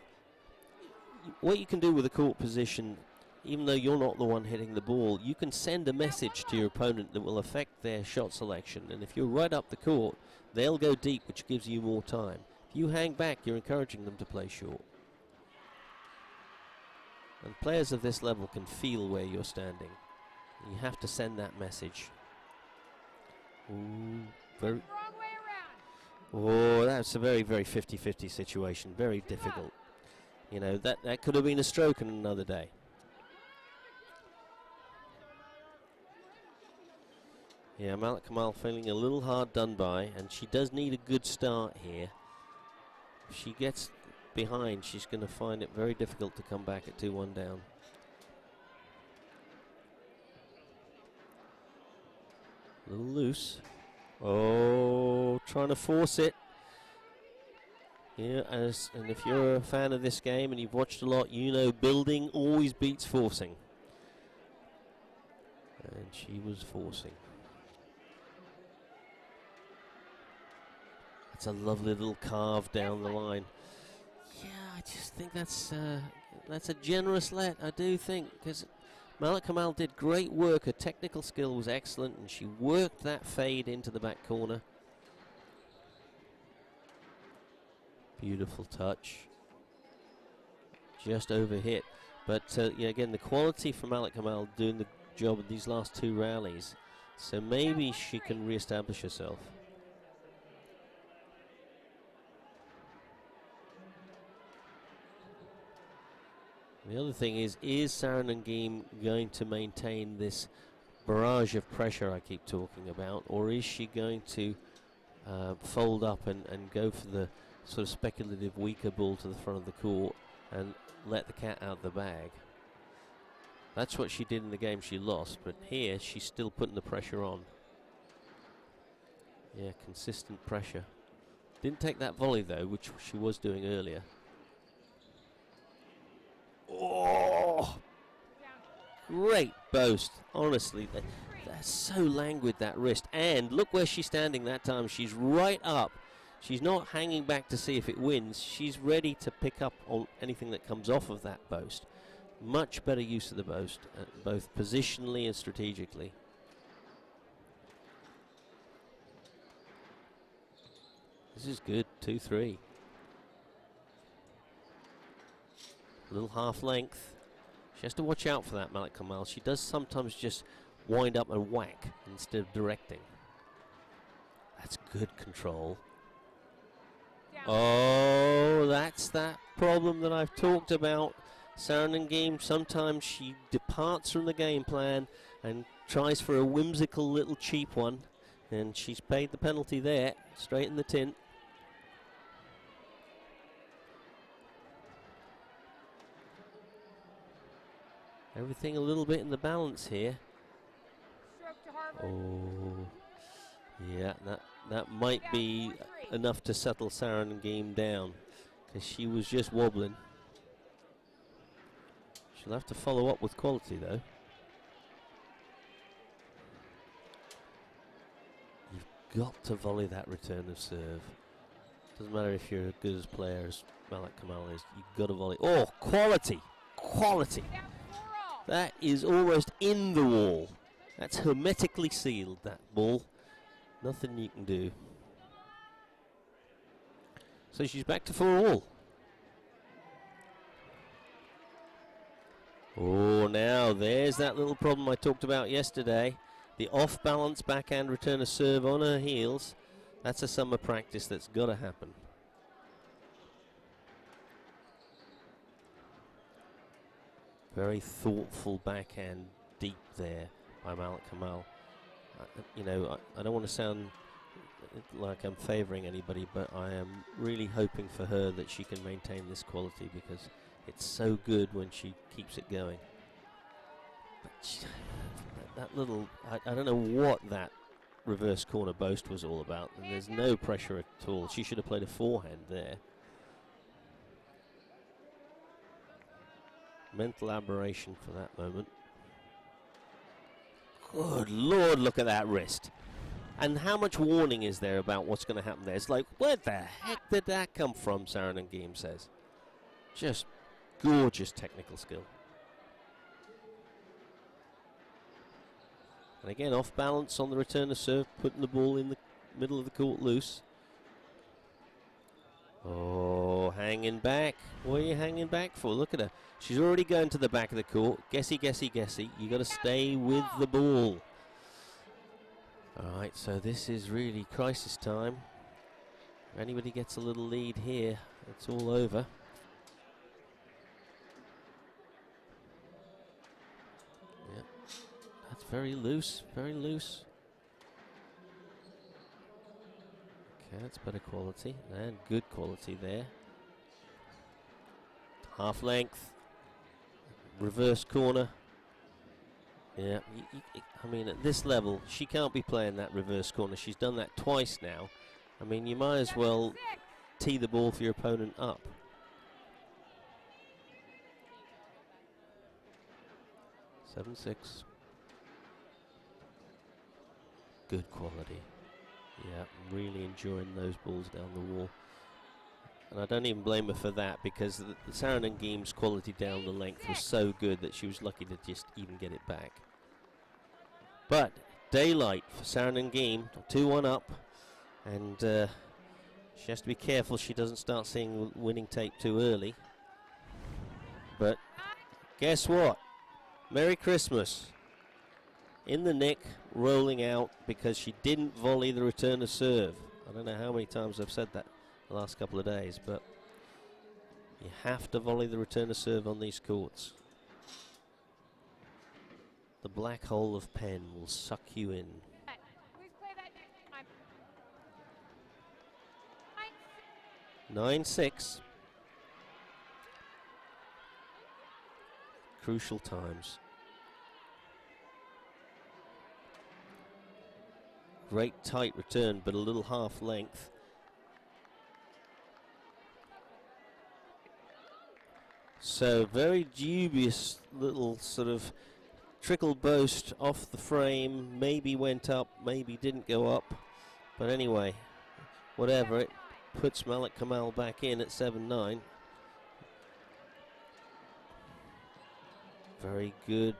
what you can do with a court position, even though you're not the one hitting the ball, you can send a message to your opponent that will affect their shot selection. And if you're right up the court, they'll go deep, which gives you more time. If you hang back, you're encouraging them to play short. And players of this level can feel where you're standing. You have to send that message. Ooh, very. Oh, that's a very, very 50-50 situation. Very difficult. You know, that could have been a stroke on another day. Yeah, Malik Kamal feeling a little hard done by, and she does need a good start here. If she gets behind, she's going to find it very difficult to come back at 2-1 down. A little loose. Oh, trying to force it. Yeah, and if you're a fan of this game and you've watched a lot, you know building always beats forcing. And she was forcing. That's a lovely little carve down the line. Yeah, I just think that's a generous let, I do think, because Malik Kamal did great work. Her technical skill was excellent, and she worked that fade into the back corner. Beautiful touch. Just over hit. But yeah, again, the quality from Malik Kamal doing the job of these last two rallies. So maybe she can re-establish herself. The other thing is Saranangim going to maintain this barrage of pressure I keep talking about, or is she going to fold up and go for the sort of speculative weaker ball to the front of the court and let the cat out of the bag? That's what she did in the game she lost, but here she's still putting the pressure on. Yeah, consistent pressure. Didn't take that volley though, which she was doing earlier. Oh, great boast. Honestly, they're so languid, that wrist. And look where she's standing that time. She's right up. She's not hanging back to see if it wins. She's ready to pick up on anything that comes off of that boast. Much better use of the boast, both positionally and strategically. This is good, 2-3. Little half length. She has to watch out for that, Malik Kamal. She does sometimes just wind up and whack instead of directing. That's good control. Oh, that's that problem that I've talked about. Saranangim, sometimes she departs from the game plan and tries for a whimsical little cheap one, and she's paid the penalty there, straight in the tin. Everything a little bit in the balance here. Oh, yeah, that might be enough to settle Saranangim down, because she was just wobbling. She'll have to follow up with quality though. You've got to volley that return of serve. Doesn't matter if you're as good as player as Malik Kamal is, you've got to volley. Oh, quality! Quality! That is almost in the wall. That's hermetically sealed, that ball. Nothing you can do. So she's back to 4-all. Oh, now there's that little problem I talked about yesterday. The off-balance backhand return of serve on her heels. That's a summer practice that's got to happen. Very thoughtful backhand deep there by Malik Kamal. You know, I don't want to sound like I'm favouring anybody, but I am really hoping for her that she can maintain this quality, because it's so good when she keeps it going. But that little, I don't know what that reverse corner boast was all about, and there's no pressure at all. She should have played a forehand there. Mental aberration for that moment. Good Lord, look at that wrist. And how much warning is there about what's going to happen there? It's like, where the heck did that come from, Saranen Geem says. Just gorgeous technical skill. And again, off balance on the return of serve, putting the ball in the middle of the court loose. Oh, hanging back. What are you hanging back for? Look at her. She's already going to the back of the court. Guessy, guessy, guessy. You got to stay with the ball. All right, so this is really crisis time. If anybody gets a little lead here, it's all over. Yeah, that's very loose, very loose. Okay, that's better quality, and good quality there. Half length, reverse corner. Yeah, I mean, at this level, she can't be playing that reverse corner. She's done that twice now. I mean, you might as well tee the ball for your opponent up. Seven, 6. Good quality. Yeah, I'm really enjoying those balls down the wall. And I don't even blame her for that, because the Saranen Geem's quality down the length was so good that she was lucky to just even get it back. But daylight for Saranen Geem, 2-1 up, and she has to be careful she doesn't start seeing winning tape too early. But guess what? Merry Christmas. In the nick, rolling out because she didn't volley the return of serve. I don't know how many times I've said that the last couple of days, but you have to volley the return of serve on these courts. The black hole of Penn will suck you in. Please play that next time. 9-6. Crucial times. Great tight return, but a little half length. So very dubious little sort of trickle boast off the frame. Maybe went up, maybe didn't go up. But anyway, whatever, it puts Malik Kamal back in at 7-9. Very good.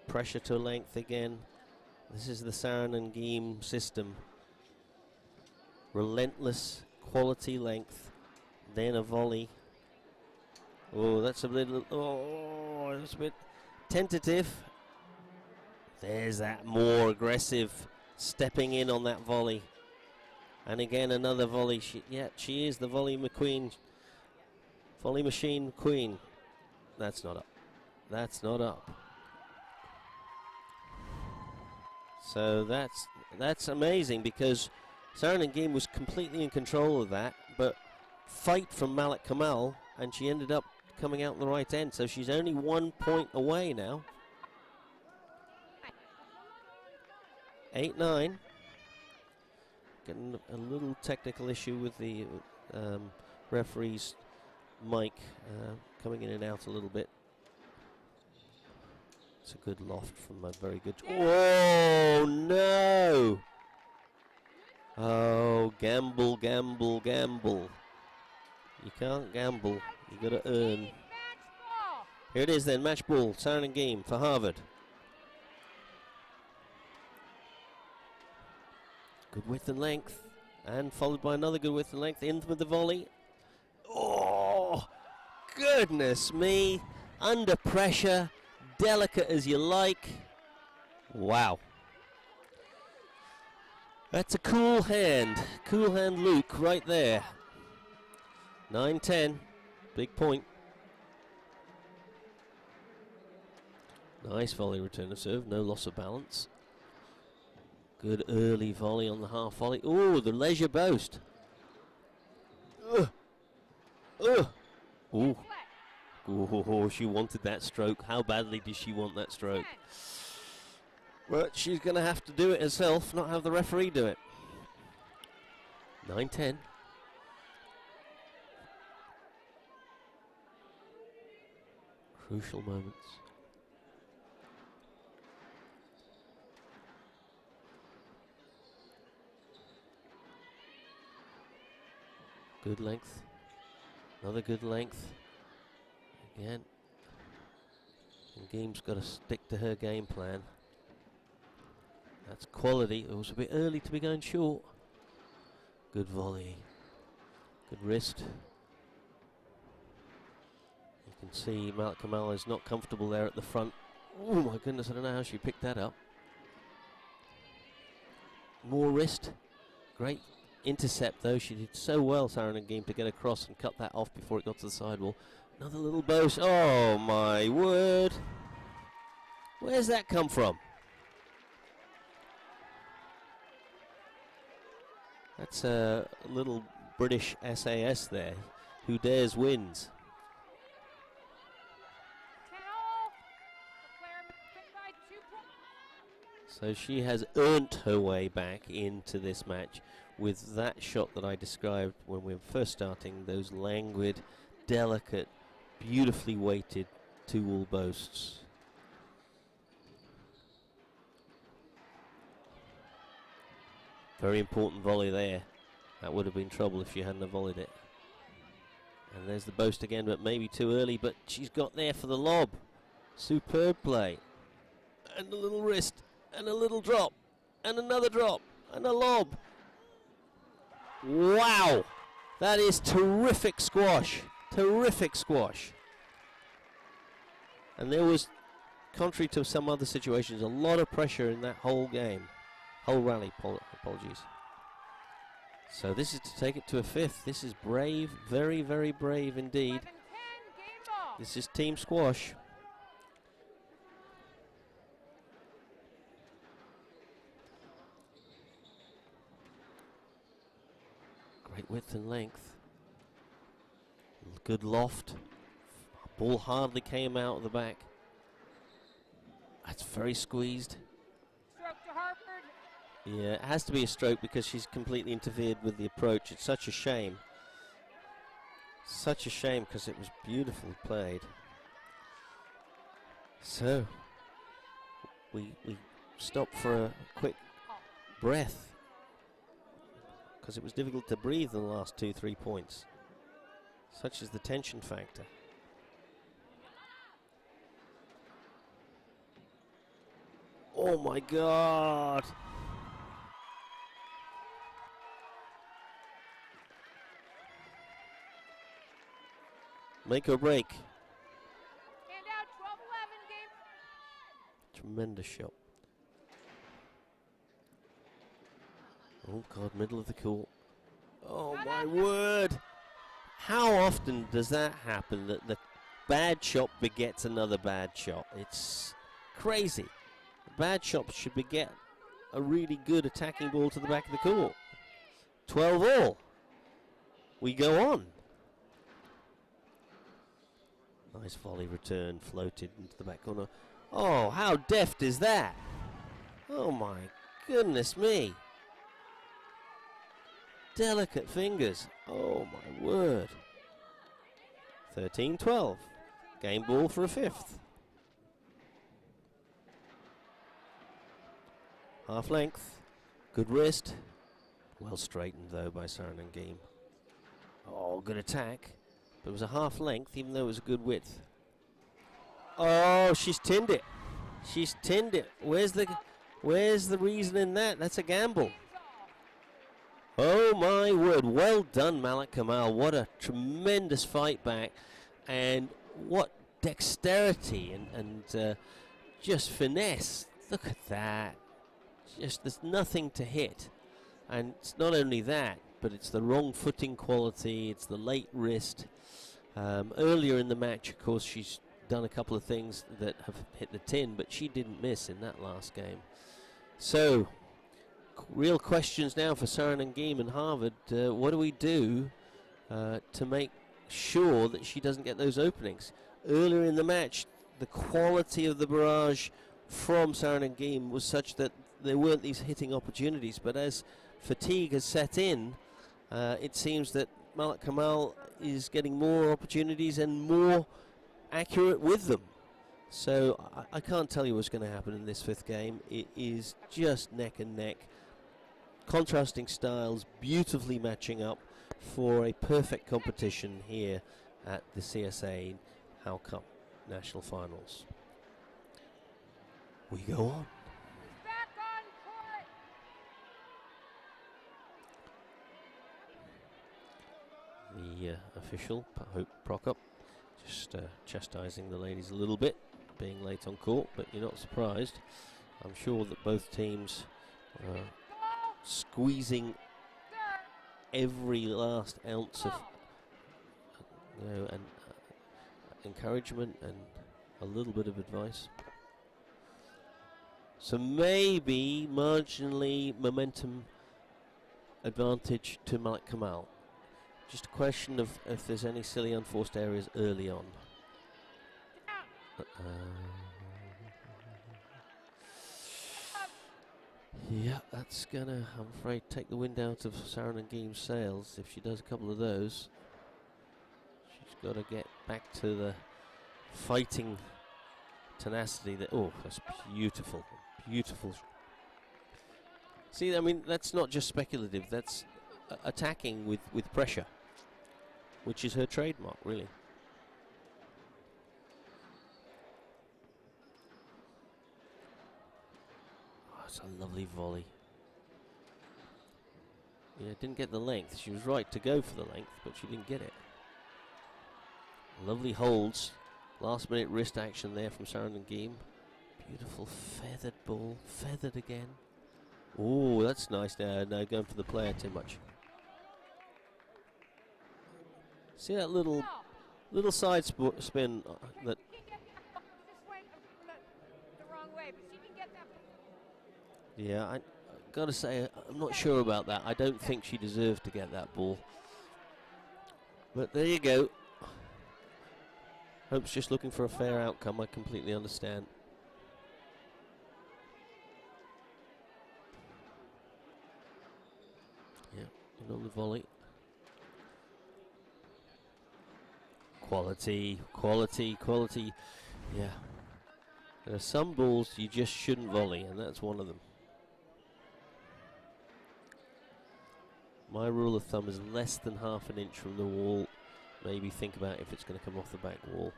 Pressure to length again. This is the Saranen Geem system. Relentless quality length, then a volley. Oh, that's a little, oh, that's a bit tentative. There's that more aggressive stepping in on that volley. And again, another volley. She is the volley McQueen. Volley machine queen. That's not up. That's not up. So that's amazing, because Saranen Geem was completely in control of that, but fight from Malik Kamal, and she ended up coming out on the right end. So she's only 1 point away now. 8-9. Getting a little technical issue with the referee's mic coming in and out a little bit. It's a good loft from a very good. Oh no! Oh, gamble, gamble, gamble. You can't gamble. You got to earn. Here it is then, match ball. Saranen Geem for Harvard. Good width and length, and followed by another good width and length. In with the volley. Oh, goodness me! Under pressure. Delicate as you like. Wow. That's a cool hand Luke right there. 9-10, big point. Nice volley return of serve, no loss of balance. Good early volley on the half volley. Oh, the leisure boast. Ooh. Oh, she wanted that stroke. How badly did she want that stroke? But she's going to have to do it herself, not have the referee do it. 9-10. Crucial moments. Good length. Another good length. Again. And Game's got to stick to her game plan. That's quality. It was a bit early to be going short. Good volley. Good wrist. You can see Malak Kamal is not comfortable there at the front. Oh my goodness, I don't know how she picked that up. More wrist. Great intercept though. She did so well, Saran Game, to get across and cut that off before it got to the sidewall. Another little boast. Oh my word. Where's that come from? That's a little British SAS there. Who dares wins. So she has earned her way back into this match with that shot that I described when we were first starting. Those languid, delicate, beautifully weighted two-wall boasts. Very important volley there. That would have been trouble if she hadn't have volleyed it. And there's the boast again, but maybe too early, but she's got there for the lob. Superb play. And a little wrist, and a little drop, and another drop, and a lob. Wow! That is terrific squash. Terrific squash. And there was, contrary to some other situations, a lot of pressure in that whole game. Whole rally, apologies. So this is to take it to a fifth. This is brave, very, very brave indeed. 11-10, game ball. This is team squash. Great width and length. Good loft. Ball hardly came out of the back. That's very squeezed. Stroke to Hartford. Yeah, it has to be a stroke because she's completely interfered with the approach. It's such a shame. Such a shame because it was beautifully played. So, we stopped for a quick breath because it was difficult to breathe in the last 2-3 points. Such is the tension factor. Oh my God! Make or break. Stand out, 12-11, game. Tremendous shot. Oh God, middle of the court. Oh my word! How often does that happen, that the bad shot begets another bad shot? It's crazy. A bad shot should beget a really good attacking ball to the back of the court. 12-all. We go on. Nice volley return, floated into the back corner. Oh, how deft is that? Oh my goodness me. Delicate fingers. Oh my word. 13-12. Game ball for a fifth. Half length. Good wrist. Well straightened though by Saran Game. Oh, good attack. But it was a half length even though it was a good width. Oh, she's tinned it. She's tinned it. Where's the reason in that? That's a gamble. Oh my word, well done Malak Kamal. What a tremendous fight back, and what dexterity and just finesse. Look at that. Just, there's nothing to hit. And it's not only that, but it's the wrong footing quality, it's the late wrist. Earlier in the match, of course, she's done a couple of things that have hit the tin, but she didn't miss in that last game. So, real questions now for Saarinen and Harvard. What do we do to make sure that she doesn't get those openings? Earlier in the match, the quality of the barrage from Saarinen was such that there weren't these hitting opportunities, but as fatigue has set in, it seems that Malak Kamal is getting more opportunities and more accurate with them. So I can't tell you what's going to happen in this fifth game. It is just neck and neck. Contrasting styles, beautifully matching up for a perfect competition here at the CSA Hal Cup National Finals. We go on. Back on court. The official, Hope Prokop, just chastising the ladies a little bit, being late on court, but you're not surprised. I'm sure that both teams are squeezing every last ounce of and encouragement and a little bit of advice. So maybe marginally momentum advantage to Malak Kamal. Just a question of if there's any silly unforced areas early on. Yeah, that's gonna, I'm afraid, take the wind out of Saarinen sails. If she does a couple of those, she's got to get back to the fighting tenacity that, oh, that's beautiful, beautiful. See, I mean, that's not just speculative, that's attacking with pressure, which is her trademark, really. Oh, it's a lovely volley. Yeah, didn't get the length. She was right to go for the length, but she didn't get it. Lovely holds. Last minute wrist action there from Saarinen. Beautiful feathered ball. Feathered again. Oh, that's nice there. No, going for the player too much. See that little side spin that. The wrong way, but she can get that. Yeah, I gotta say, I'm not sure about that. I don't think she deserved to get that ball. But there you go. Hope's just looking for a fair outcome. I completely understand. Yeah, in on the volley. Quality, quality, quality. Yeah. There are some balls you just shouldn't volley, and that's one of them. My rule of thumb is less than half an inch from the wall. Maybe think about if it's going to come off the back wall.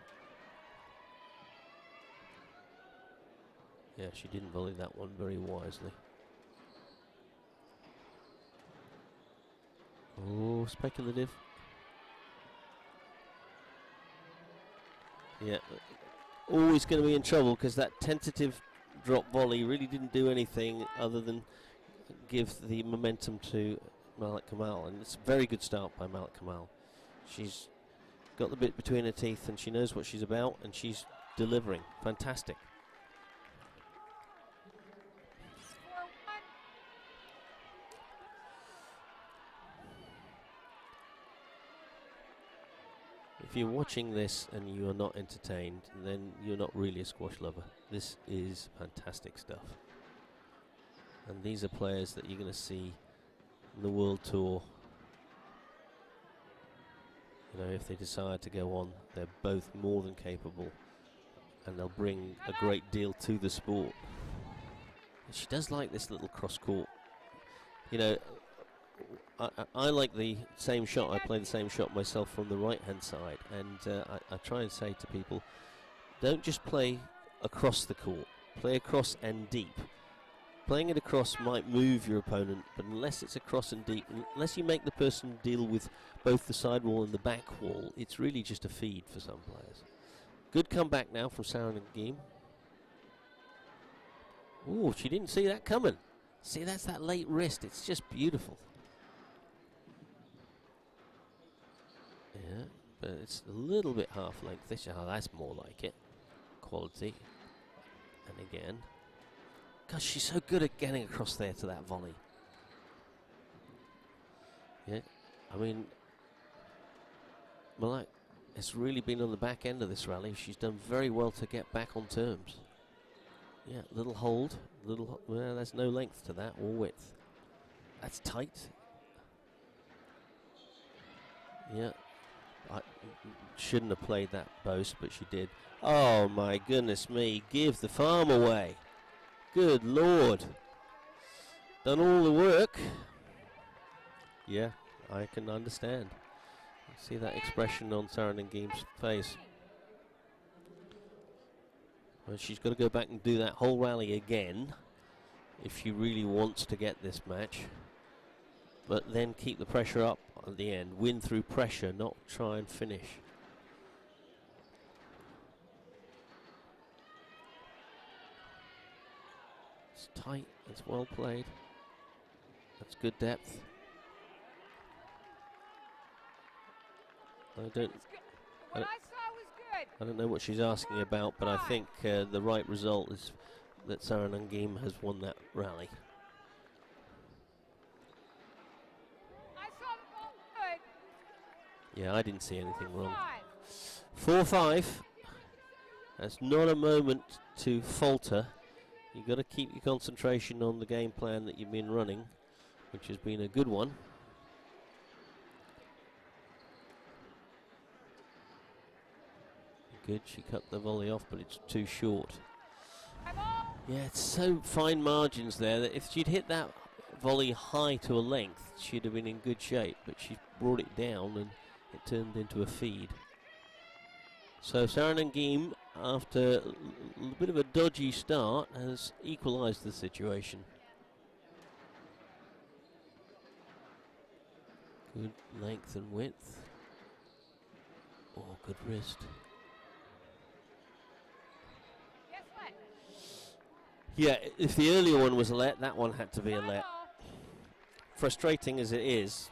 Yeah, she didn't volley that one very wisely. Oh, speculative. Yeah, always going to be in trouble because that tentative drop volley really didn't do anything other than give the momentum to Malak Kamal, and it's a very good start by Malak Kamal. She's got the bit between her teeth and she knows what she's about, and she's delivering. Fantastic. If you're watching this and you are not entertained, then you're not really a squash lover. This is fantastic stuff. And these are players that you're going to see in the World Tour. You know, if they decide to go on, they're both more than capable, and they'll bring a great deal to the sport. And she does like this little cross court. You know, I like the same shot. I play the same shot myself from the right hand side, and I try and say to people, don't just play across the court, play across and deep. Playing it across might move your opponent, but unless it's across and deep, unless you make the person deal with both the side wall and the back wall, it's really just a feed for some players. Good comeback now from Saarinen. Oh, she didn't see that coming. See, that's that late wrist. It's just beautiful. Yeah, but it's a little bit half length. That's more like it. Quality. And again. Gosh, she's so good at getting across there to that volley. Yeah, I mean, Malak has really been on the back end of this rally. She's done very well to get back on terms. Yeah, little hold, well, there's no length to that, or width. That's tight. Yeah, I shouldn't have played that boast, but she did. Oh my goodness me, give the farm away. Good Lord. Done all the work. Yeah, I can understand. See that expression on Sarah Nangim's face. Well, she's got to go back and do that whole rally again if she really wants to get this match. But then keep the pressure up at the end. Win through pressure, not try and finish. It's tight, it's well played. That's good depth. What I saw was good. I don't know what she's asking about, but I think the right result is that Sarah Nangim has won that rally. I saw the ball good. Yeah, I didn't see anything wrong. 4-5. 4-5. That's not a moment to falter. You've got to keep your concentration on the game plan that you've been running, which has been a good one. Good, she cut the volley off, but it's too short. Yeah, it's so fine margins there that if she'd hit that volley high to a length, she'd have been in good shape, but she brought it down and it turned into a feed. So Sarah Nangim, after a bit of a dodgy start, has equalised the situation. Good length and width. Oh, good wrist. Guess what? Yeah, if the earlier one was a let, that one had to be a let. Frustrating as it is.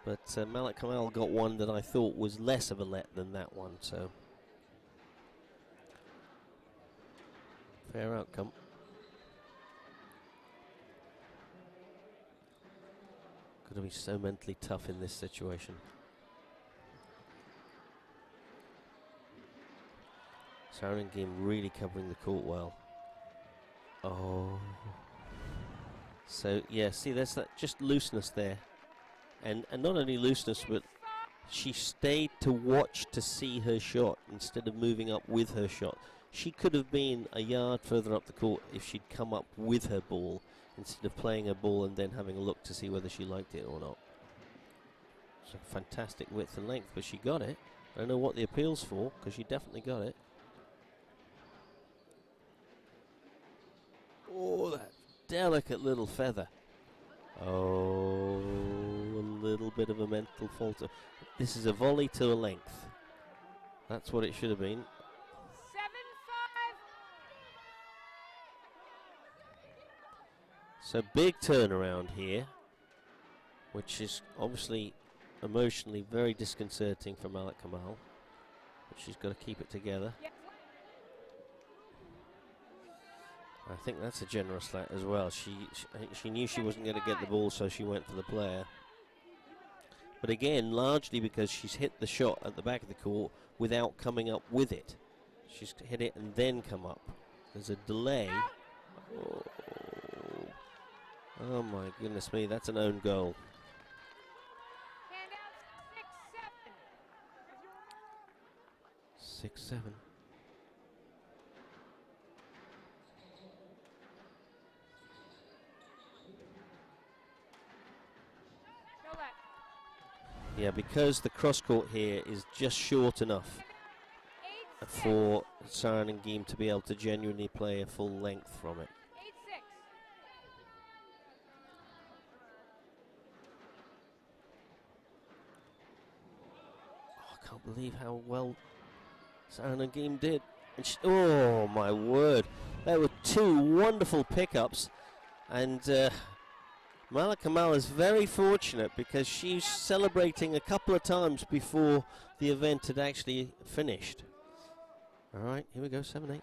But Malik Kamal got one that I thought was less of a let than that one, so fair outcome. Got to be so mentally tough in this situation. Sarah Nangim really covering the court well. Oh. So, yeah, see, there's that just looseness there. And not only looseness, but she stayed to watch to see her shot instead of moving up with her shot. She could have been a yard further up the court if she'd come up with her ball instead of playing her ball and then having a look to see whether she liked it or not. It's a fantastic width and length, but she got it. I don't know what the appeal's for, because she definitely got it. Oh, that delicate little feather. Oh, a little bit of a mental falter. This is a volley to a length. That's what it should have been. 7-5. So big turnaround here, which is obviously emotionally very disconcerting for Malik Kamal. But she's got to keep it together. Yes. I think that's a generous let as well. She knew she wasn't going to get the ball, so she went for the player. But again, largely because she's hit the shot at the back of the court without coming up with it. She's hit it and then come up. There's a delay. Oh my goodness me, that's an own goal. Hand out 6-7. 6-7. No let. Yeah, because the cross court here is just short enough 8-6. for Sarah Nangim to be able to genuinely play a full length from it. 8-6. Oh, I can't believe how well Sarah Nangim did. And oh my word, there were two wonderful pickups, and Malak Kamal is very fortunate because she's celebrating a couple of times before the event had actually finished. All right, here we go, 7-8.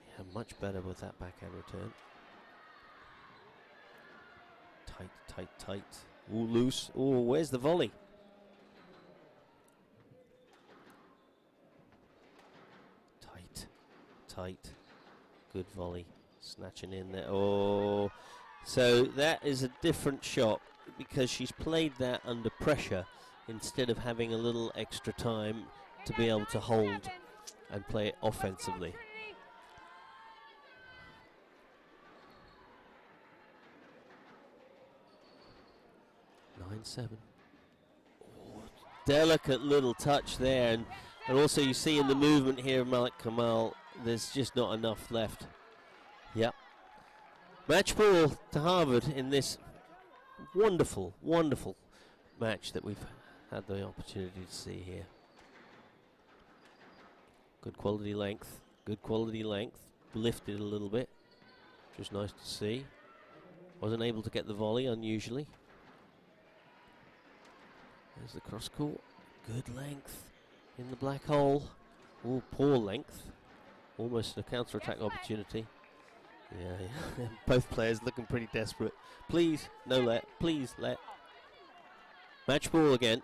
Yeah, much better with that backhand return. Tight, tight, tight. Ooh, loose. Ooh, where's the volley? Tight, tight. Good volley. Snatching in there. Oh, so that is a different shot because she's played that under pressure instead of having a little extra time to be able to hold and play it offensively. Seven. Oh, delicate little touch there, and also you see in the movement here of Malak Kamal, there's just not enough left. Yep. Match ball to Harvard in this wonderful, wonderful match that we've had the opportunity to see here. Good quality length, good quality length. Lifted a little bit, which was nice to see. Wasn't able to get the volley, unusually. There's the cross court. Good length in the black hole. Oh, poor length. Almost a counter-attack opportunity. Yeah. Both players looking pretty desperate. Please, no let. Please, let. Match ball again.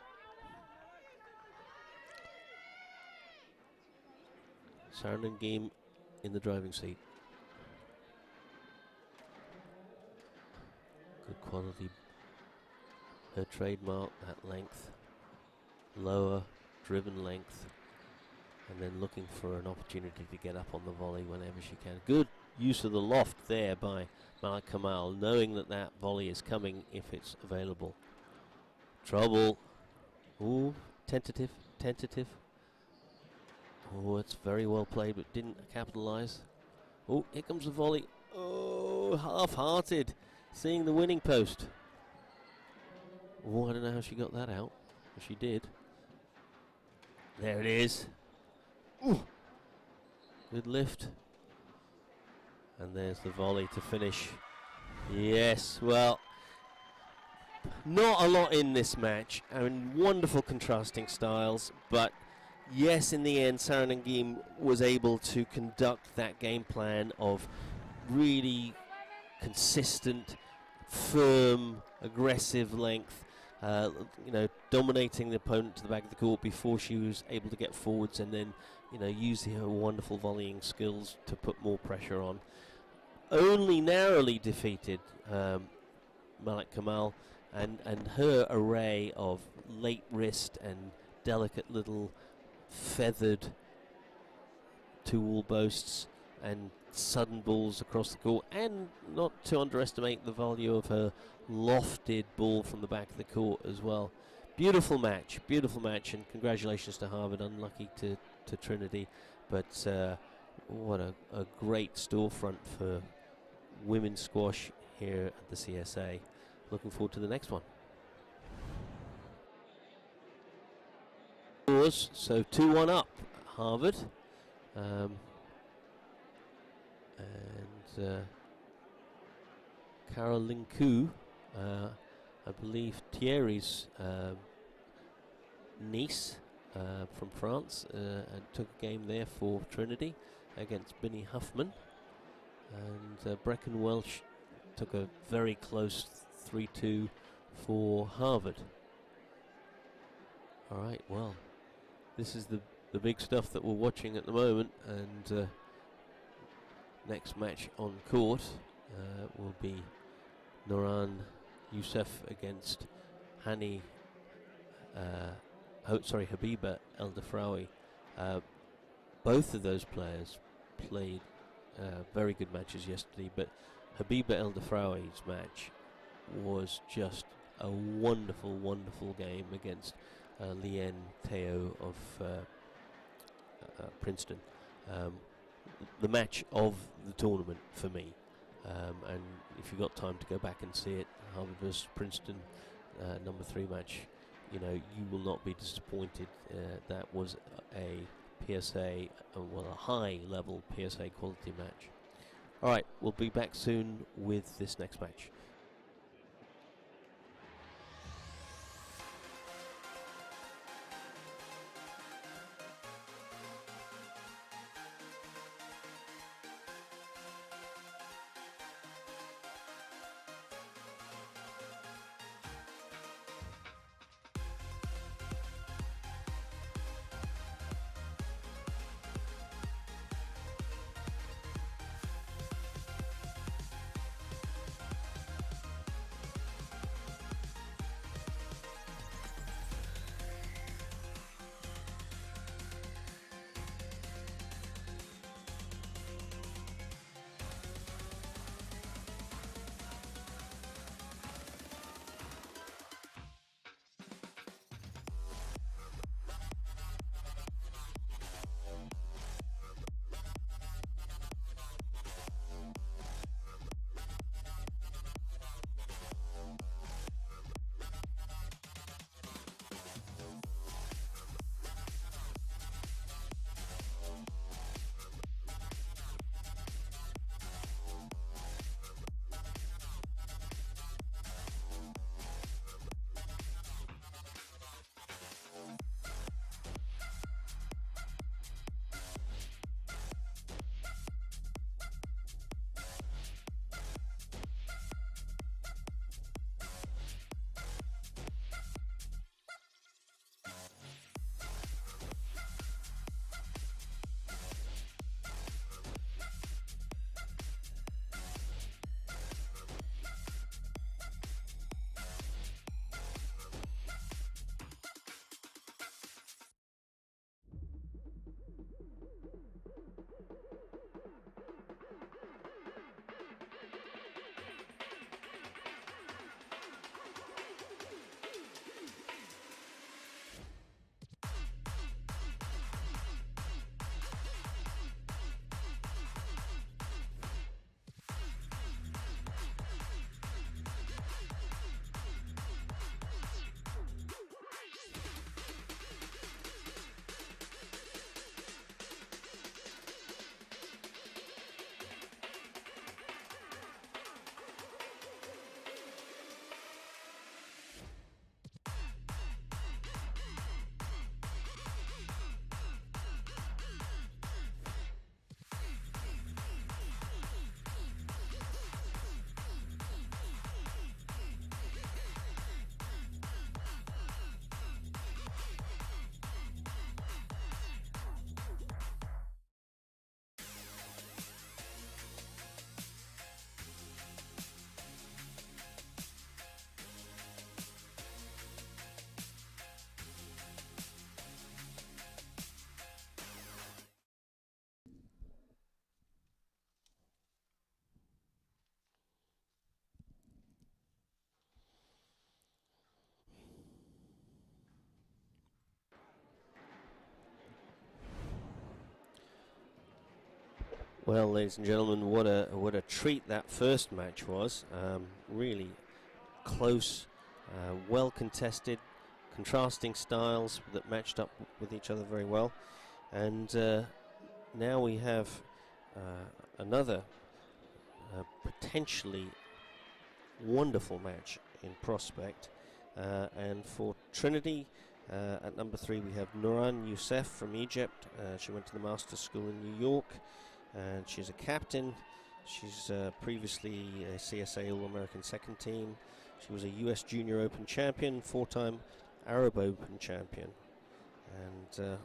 Sarandon game in the driving seat. Good quality. Her trademark, that length. Lower, driven length. And then looking for an opportunity to get up on the volley whenever she can. Good use of the loft there by Malak Kamal, knowing that that volley is coming if it's available. Trouble. Ooh, tentative, tentative. Oh, it's very well played, but didn't capitalize. Oh, here comes the volley. Oh, half-hearted, seeing the winning post. Oh, I don't know how she got that out, but she did. There it is. Ooh. Good lift. And there's the volley to finish. Yes, well, not a lot in this match. I mean, wonderful contrasting styles, but yes, in the end, Sarandon Game was able to conduct that game plan of really consistent, firm, aggressive length, dominating the opponent to the back of the court before she was able to get forwards, and then, using her wonderful volleying skills to put more pressure on. Only narrowly defeated Malak Kamal, and her array of late wrist and delicate little feathered two-wall boasts and sudden balls across the court, and not to underestimate the value of her lofted ball from the back of the court as well. Beautiful match, and congratulations to Harvard. Unlucky to Trinity, but what a great storefront for women's squash here at the CSA. Looking forward to the next one. So 2-1 up, Harvard. Carol Linku, I believe Thierry's niece from France, and took a game there for Trinity against Binny Huffman. And Brecken Welsh took a very close 3-2 for Harvard. All right, well, this is the big stuff that we're watching at the moment, and next match on court will be Noran Youssef against Habiba El Dafraoui. Both of those players played very good matches yesterday, but Habiba El Dafraoui's match was just a wonderful, wonderful game against Lien Teo of Princeton. The match of the tournament for me, and if you've got time to go back and see it, Harvard vs Princeton, number 3 match, you will not be disappointed. That was a PSA, a high level PSA quality match. All right, we'll be back soon with this next match. Well, ladies and gentlemen, what a treat that first match was. Really close, well contested, contrasting styles that matched up with each other very well. And now we have another potentially wonderful match in prospect. And for Trinity, at number 3 we have Nuran Youssef from Egypt. She went to the Masters School in New York, and she's a captain. She's previously a CSA All-American second team. She was a US Junior Open champion, 4-time Arab Open champion. And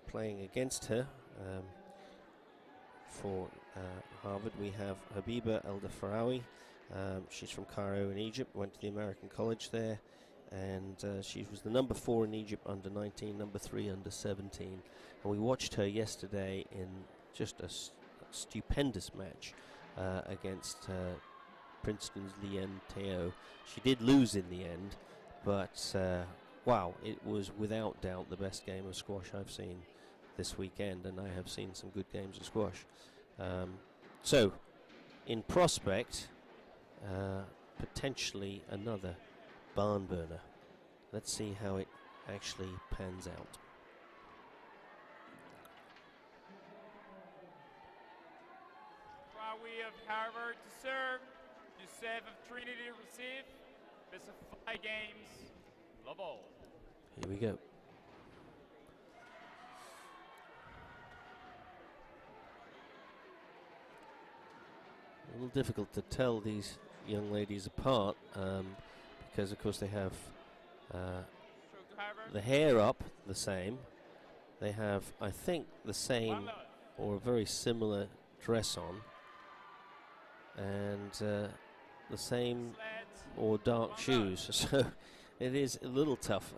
playing against her for Harvard, we have Habiba El-Dafarawi. She's from Cairo in Egypt, went to the American College there, and she was the number 4 in Egypt under 19, number 3 under 17. And we watched her yesterday in just a stupendous match against Princeton's Lien Teo. She did lose in the end, but wow, it was without doubt the best game of squash I've seen this weekend, and I have seen some good games of squash. So, in prospect, potentially another barn burner. Let's see how it actually pans out. we have Harvard to serve, Youssef of Trinity to receive. Best of 5 games. Love all. Here we go. A little difficult to tell these young ladies apart because, of course, they have Stroke to Harvard. the hair up the same. They have, I think, the same 1 love. or a very similar dress on, and the same Sled. or dark 1 love. shoes. So it is a little tough.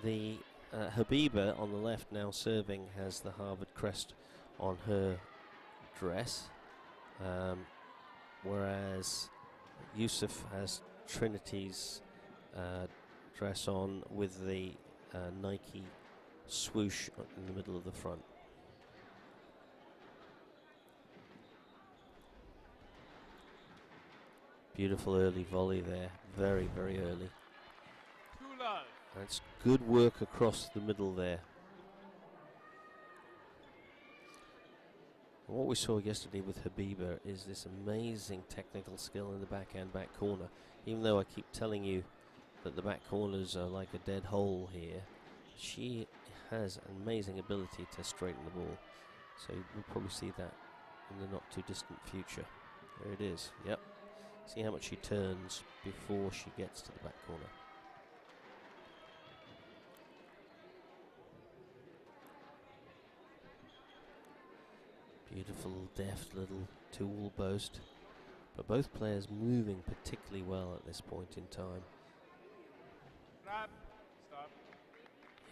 The Habiba on the left, now serving, has the Harvard crest on her dress, whereas Youssef has Trinity's dress on with the Nike swoosh in the middle of the front. Beautiful early volley there, very, very early. 2 love. That's good work across the middle there. And what we saw yesterday with Habiba is this amazing technical skill in the backhand back corner. Even though I keep telling you that the back corners are like a dead hole here, she has an amazing ability to straighten the ball. So we'll probably see that in the not too distant future. There it is, yep. See how much she turns before she gets to the back corner. Beautiful, deft little two-wall boast. But both players moving particularly well at this point in time. Grab. Stop.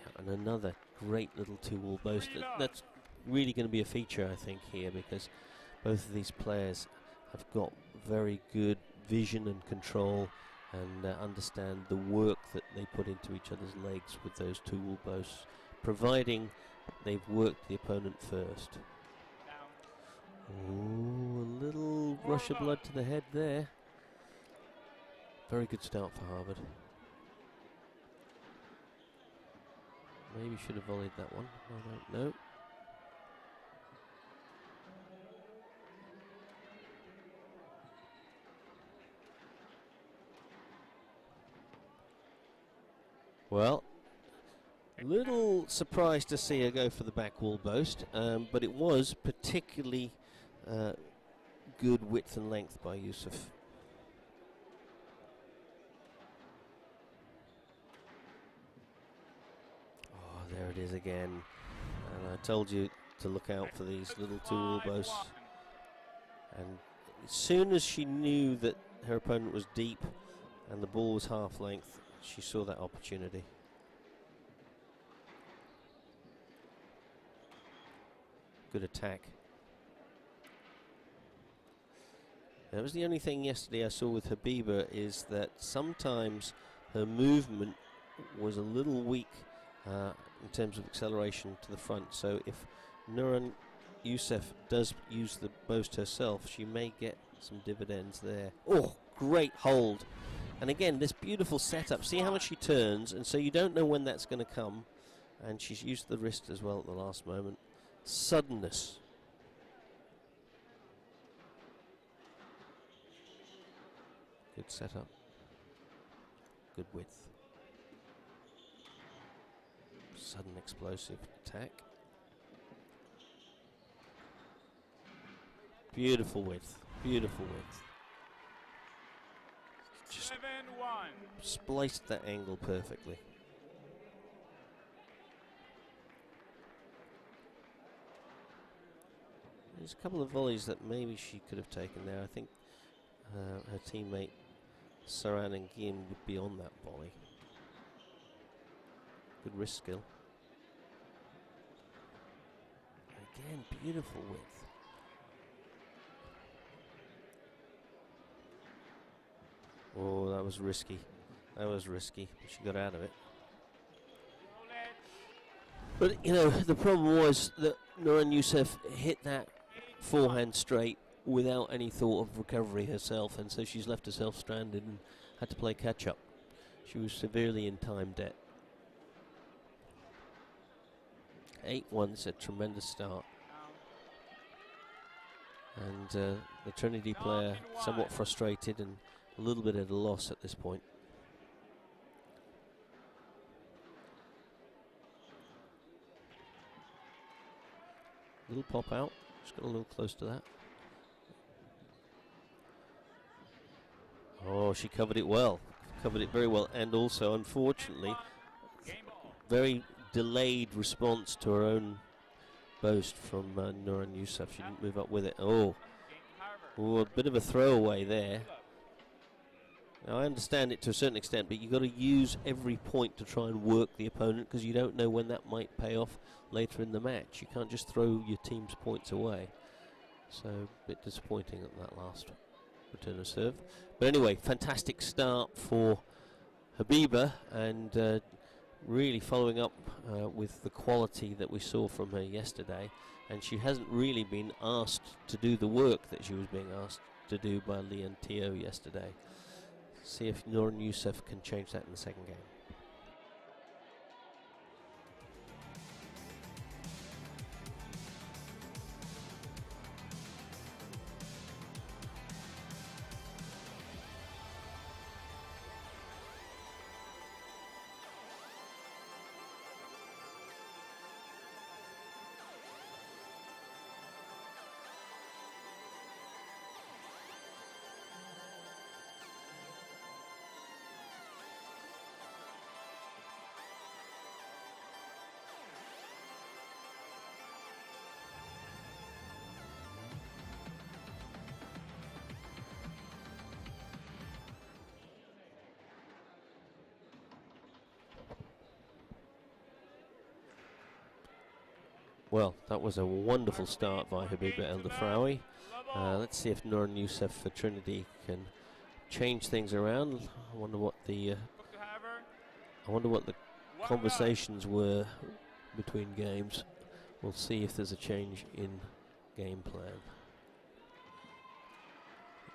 Yeah, and another great little two-wall boast. That's really going to be a feature, I think, here, because both of these players have got very good vision and control and understand the work that they put into each other's legs with those two-wall boasts, providing they've worked the opponent first. Down. Ooh, a little rush of blood to the head there. Very good start for Harvard. Maybe should have volleyed that one. I don't know. Well, little surprised to see her go for the back wall boast, but it was particularly good width and length by Youssef. Oh, there it is again. And I told you to look out for these little two-wall boasts. And as soon as she knew that her opponent was deep and the ball was half length, she saw that opportunity. Good attack. That was the only thing yesterday I saw with Habiba, is that sometimes her movement was a little weak in terms of acceleration to the front. So if Nuran Youssef does use the boast herself, she may get some dividends there. Oh, great hold. And again, this beautiful setup. See how much she turns, and so you don't know when that's going to come. And she's used the wrist as well at the last moment. Suddenness. Good setup. Good width. Sudden explosive attack. Beautiful width. Beautiful width. Just 7-1. spliced that angle perfectly. There's a couple of volleys that maybe she could have taken there. I think her teammate Saran and Guillaume would be on that volley. Good wrist skill. Again, beautiful width. Oh, that was risky. That was risky. But she got out of it. But, you know, the problem was that Nuran Youssef hit that forehand straight without any thought of recovery herself, and so she's left herself stranded and had to play catch-up. She was severely in time debt. 8-1 is a tremendous start. And the Trinity player somewhat frustrated and a little bit at a loss at this point. Little pop out, just got a little close to that. Oh, she covered it well, covered it very well, and also, unfortunately, very delayed response to her own boast from Nuran Yusuf. She didn't move up with it. Oh, a bit of a throwaway there. Now, I understand it to a certain extent, but you've got to use every point to try and work the opponent, because you don't know when that might pay off later in the match. You can't just throw your team's points away. So, a bit disappointing at that last return of serve. But anyway, fantastic start for Habiba, and really following up with the quality that we saw from her yesterday. And she hasn't really been asked to do the work that she was being asked to do by Leon Teo yesterday. See if Nuran Yusuf can change that in the second game. Well, that was a wonderful start by Habiba El Dafraoui. Let's see if Nuran Yusuf for Trinity can change things around. I wonder what the conversations were between games. We'll see if there's a change in game plan.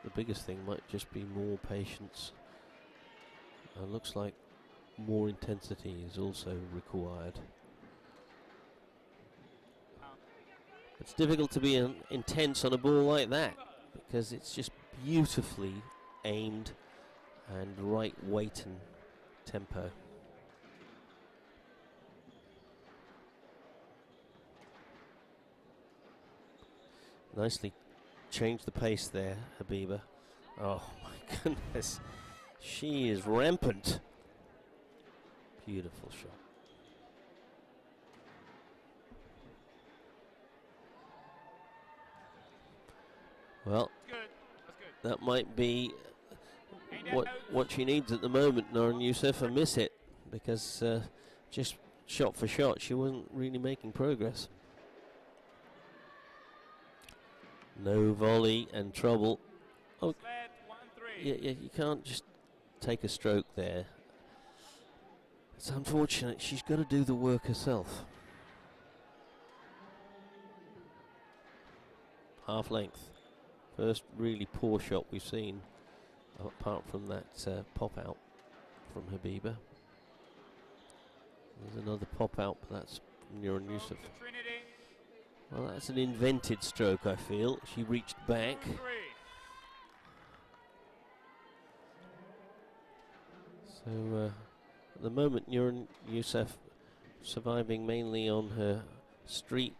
The biggest thing might just be more patience. Looks like more intensity is also required. It's difficult to be intense on a ball like that, because it's just beautifully aimed and right weight and tempo. Nicely changed the pace there, Habiba. Oh my goodness, she is rampant. Beautiful shot. Well, that might be what she needs at the moment, Nuran Yusuf, and miss it, because just shot for shot, she wasn't really making progress. No volley and trouble. Oh, yeah, you can't just take a stroke there. It's unfortunate. She's got to do the work herself. Half length. First really poor shot we've seen, apart from that pop out from Habiba. There's another pop out, but that's from Nuran Yusuf. Well, that's an invented stroke, I feel. She reached back. So at the moment, Nuran Yusuf surviving mainly on her street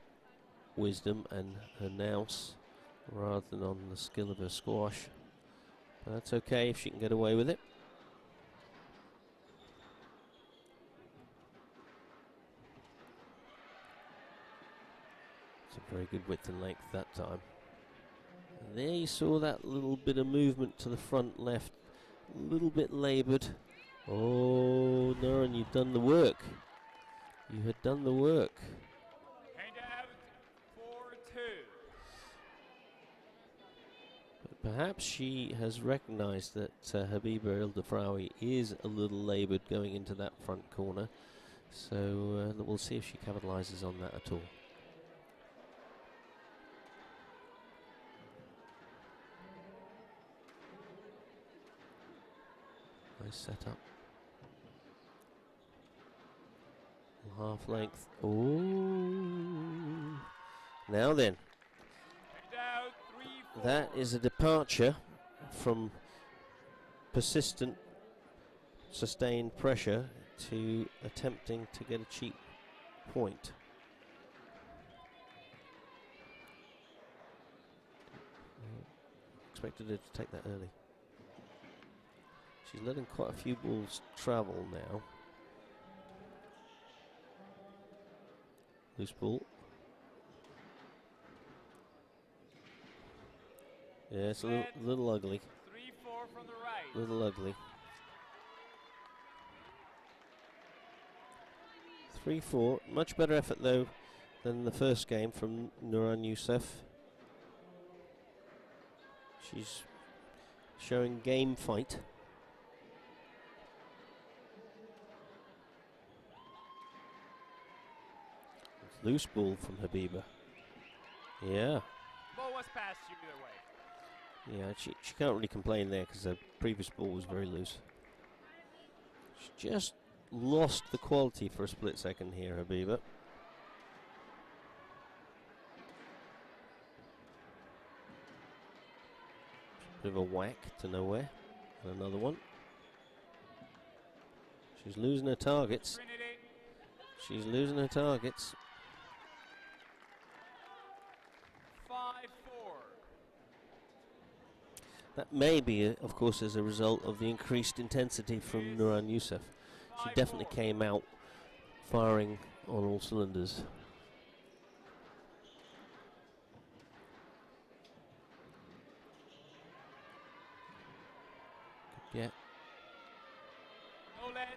wisdom and her nous, rather than on the skill of her squash. But that's okay if she can get away with it. It's a very good width and length that time. And there you saw that little bit of movement to the front left, a little bit laboured. Oh, Nuran, you've done the work. You had done the work. Perhaps she has recognised that Habiba El Dafraoui is a little laboured going into that front corner. So we'll see if she capitalises on that at all. Nice setup. Half length. Ooh. Now then. That is a departure from persistent, sustained pressure to attempting to get a cheap point. Expected her to take that early. She's letting quite a few balls travel now. Loose ball. Yeah, it's a little ugly. 3-4 from the right. Little ugly. 3-4. Much better effort though than the first game from Nuran Youssef. She's showing game fight. Loose ball from Habiba. Yeah. Ball was past you either way. Yeah, she can't really complain there because the previous ball was very loose. She just lost the quality for a split second here, Habiba. Bit of a whack to nowhere. And another one. She's losing her targets. She's losing her targets. 5-4. That may be, of course, as a result of the increased intensity from Nuran Youssef. She definitely came out firing on all cylinders. Yeah. No let.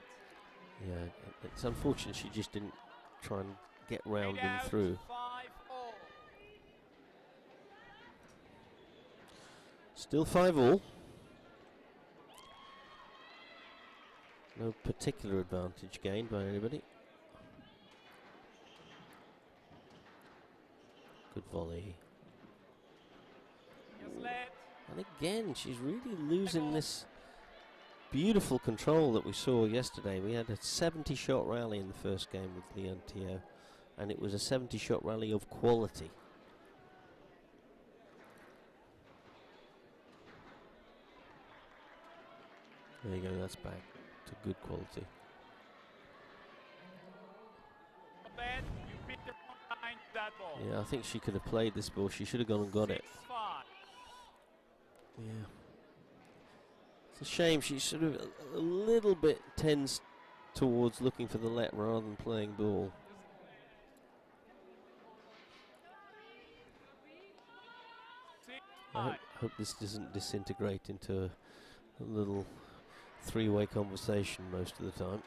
Yeah, it's unfortunate she just didn't try and get round and Out, through. 5-all. Still 5-all. No particular advantage gained by anybody. Good volley. Just let. And again, she's really losing this beautiful control that we saw yesterday. We had a 70-shot rally in the first game with Leontio, and it was a 70-shot rally of quality. There you go, that's back to good quality. Bad. You picked the wrong line to that ball. Yeah, I think she could have played this ball. She should have gone and got it. 6-5. Yeah. It's a shame. She sort of a little bit tends towards looking for the let rather than playing ball. I hope this doesn't disintegrate into a little three-way conversation most of the time.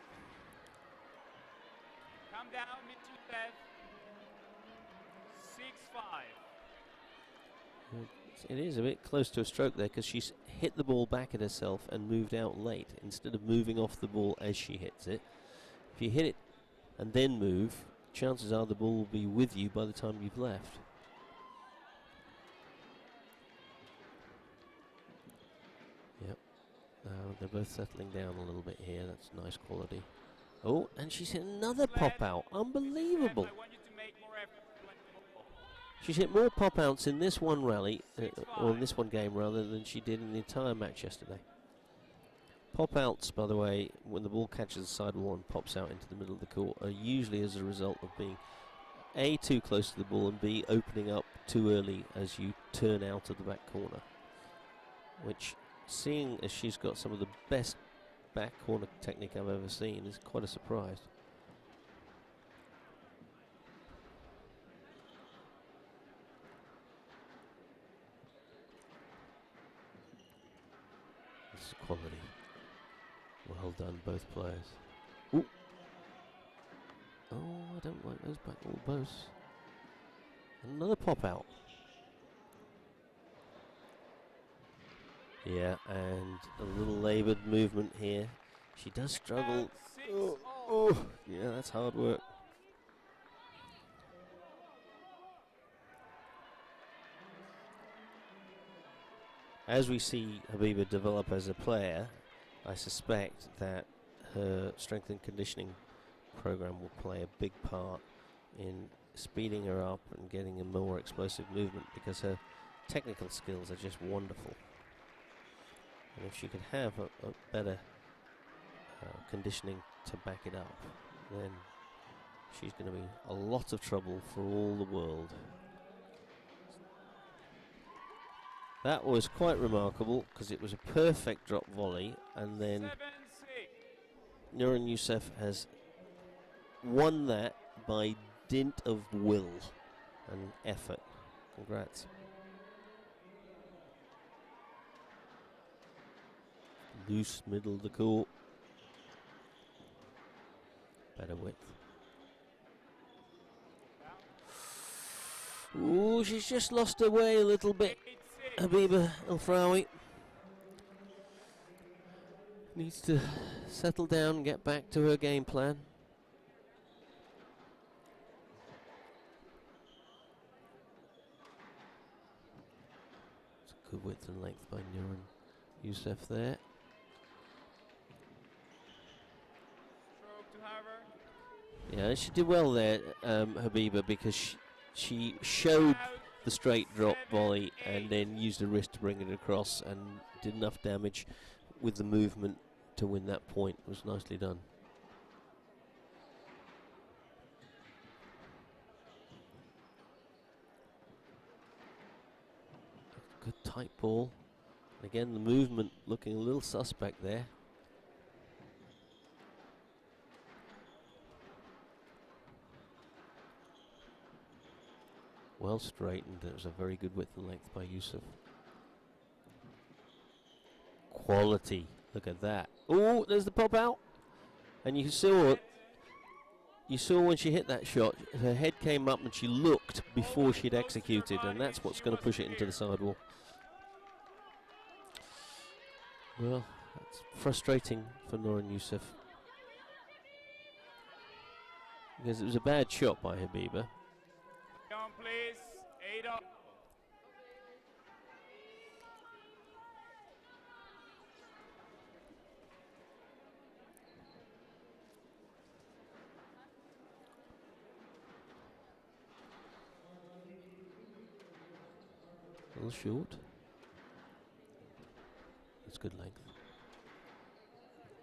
Come down, mid to left. 6-5. It is a bit close to a stroke there because she's hit the ball back at herself and moved out late instead of moving off the ball as she hits it. If you hit it and then move, chances are the ball will be with you by the time you've left. Yep. They're both settling down a little bit here. That's nice quality. Oh, and she's hit another pop out. Unbelievable. I want you to make more effort playing the ball. She's hit more pop outs in this one rally, or in this one game rather, than she did in the entire match yesterday. Pop outs, by the way, when the ball catches the sidewall and pops out into the middle of the court, are usually as a result of being A, too close to the ball, and B, opening up too early as you turn out of the back corner. Which, seeing as she's got some of the best back corner technique I've ever seen, is quite a surprise. This is quality. Well done, both players. Ooh. Oh, I don't like those back wall bows. Another pop out. Yeah, and a little laboured movement here. She does struggle. Oh, yeah, that's hard work. As we see Habiba develop as a player, I suspect that her strength and conditioning program will play a big part in speeding her up and getting a more explosive movement, because her technical skills are just wonderful. And if she could have a better conditioning to back it up, then she's going to be a lot of trouble for all the world. That was quite remarkable because it was a perfect drop volley, and then Nuran Youssef has won that by dint of will and effort. Congrats. Loose middle of the court. Better width. Ooh, she's just lost her way a little bit. Habiba El-Fraoui needs to settle down and get back to her game plan. It's a good width and length by Nuran Youssef there. Yeah, she did well there, Habiba, because she showed the straight drop volley and then used her wrist to bring it across and did enough damage with the movement to win that point. It was nicely done. Good tight ball. Again, the movement looking a little suspect there. Well straightened. It was a very good width and length by Youssef. Quality. Look at that. Oh, there's the pop out. And you saw when she hit that shot, her head came up and she looked before she'd executed, and that's what's going to push it into the sidewall. Well, that's frustrating for Nuran Youssef, because it was a bad shot by Habiba. Down, please. 8 up. A little short. That's good length.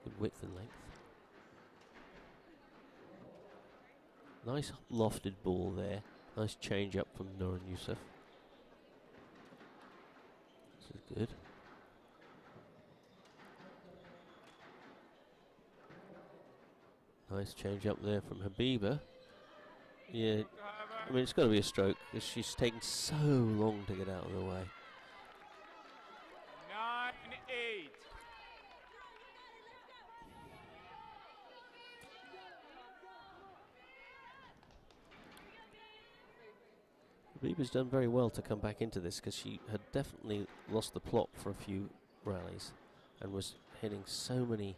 Good width and length. Nice lofted ball there. Nice change up from Nuran Youssef. This is good. Nice change up there from Habiba. Yeah, I mean, it's got to be a stroke because she's taken so long to get out of the way. 9-8. Habiba's done very well to come back into this because she had definitely lost the plot for a few rallies and was hitting so many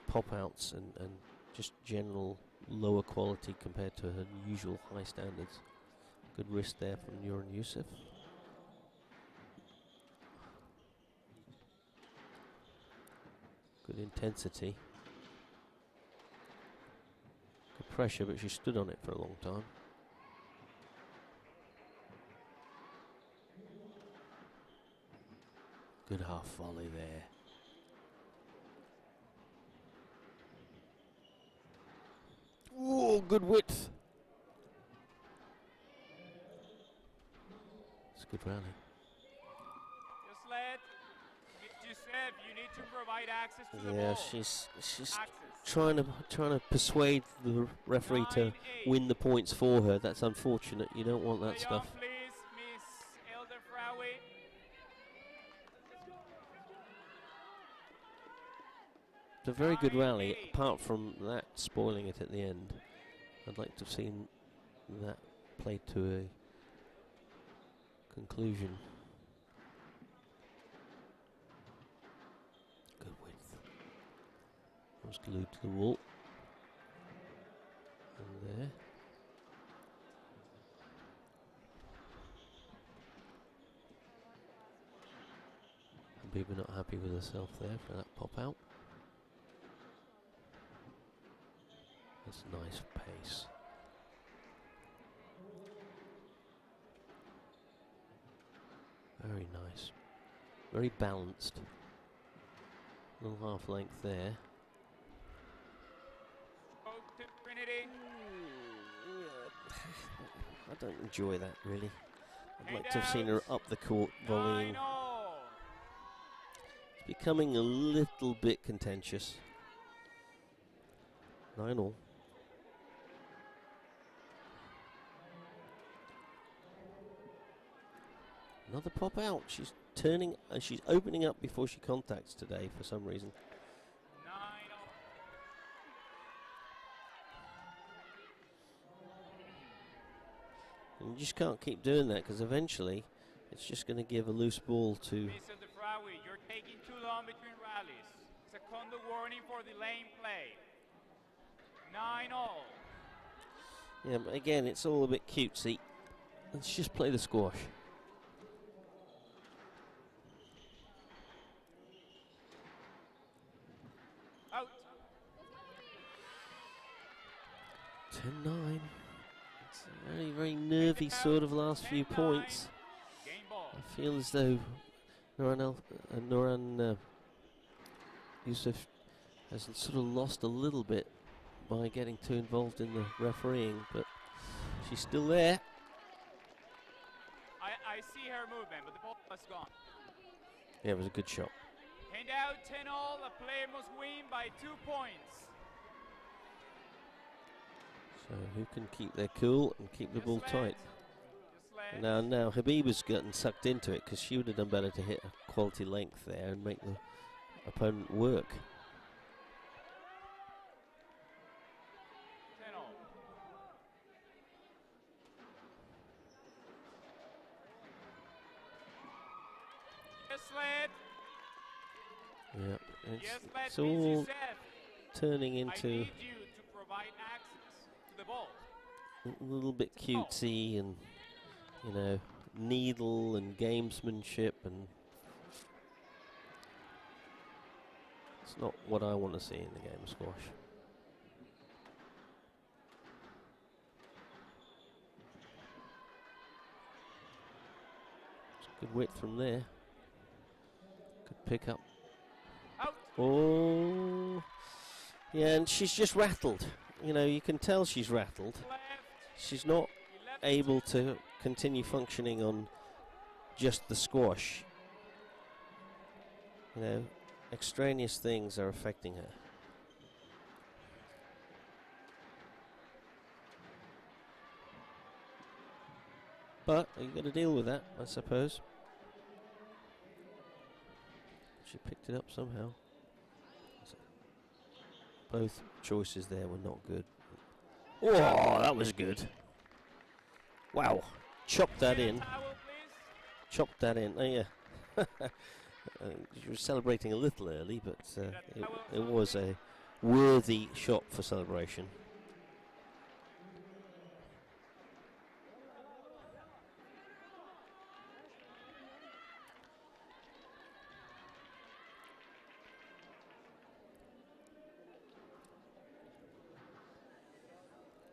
pop-outs and just general lower quality compared to her usual high standards. Good wrist there from Nuran Youssef. Good intensity. Good pressure, but she stood on it for a long time. Good half volley there. Ooh, good width. It's a good rally. Just let Youssef, you need to provide access to the Yeah, ball. she's Access. trying to persuade the referee to 9-8. win the points for her. That's unfortunate. You don't want that Lay stuff. on, please, Miss El-Fraoui. It's a very good rally, 9-8. apart from that spoiling it at the end. I'd like to have seen that played to a conclusion. Good width. That was glued to the wall. And there. Habiba not happy with herself there for that pop out. That's nice pace. Very nice. Very balanced. Little half length there. To Trinity. I don't enjoy that really. I'd like to have seen her up the court volleying. 9-all. It's becoming a little bit contentious. 9-all. Another pop out. She's turning. She's opening up before she contacts today for some reason. 9-all. And you just can't keep doing that because eventually it's just going to give a loose ball to. Mr. Defrawi, you're taking too long between rallies. It's a conduct warning for delaying play. 9-all. Yeah, but again, it's all a bit cutesy. Let's just play the squash. Out. 10-9. It's a very, very nervy sort of last few 10-9. points. Game ball. I feel as though Noran Yusuf has sort of lost a little bit by getting too involved in the refereeing, but she's still there. I see her movement, but the ball is gone. Yeah, it was a good shot. Hand out 10-all. A player must win by 2 points. So who can keep their cool and keep the ball Just tight? let. Just let. Now Habiba's gotten sucked into it because she would have done better to hit a quality length there and make the opponent work. 10-all. Yes, lad. Yeah, Yes, lad. it's all Yusuf. turning I into need you to provide access to the ball. a little bit cutesy and, you know, needle and gamesmanship, and it's not what I want to see in the game of squash. It's good width from there. Good pick up. Out. Oh, yeah, and she's just rattled. You know, you can tell she's rattled. Left. She's not 11. able to continue functioning on just the squash. You know, extraneous things are affecting her. But you got to deal with that, I suppose. She picked it up somehow. So both choices there were not good. Oh, that was good. Wow, chopped that in. Towel, please. Chopped that in. Oh, yeah. You were celebrating a little early, but it was a worthy shot for celebration.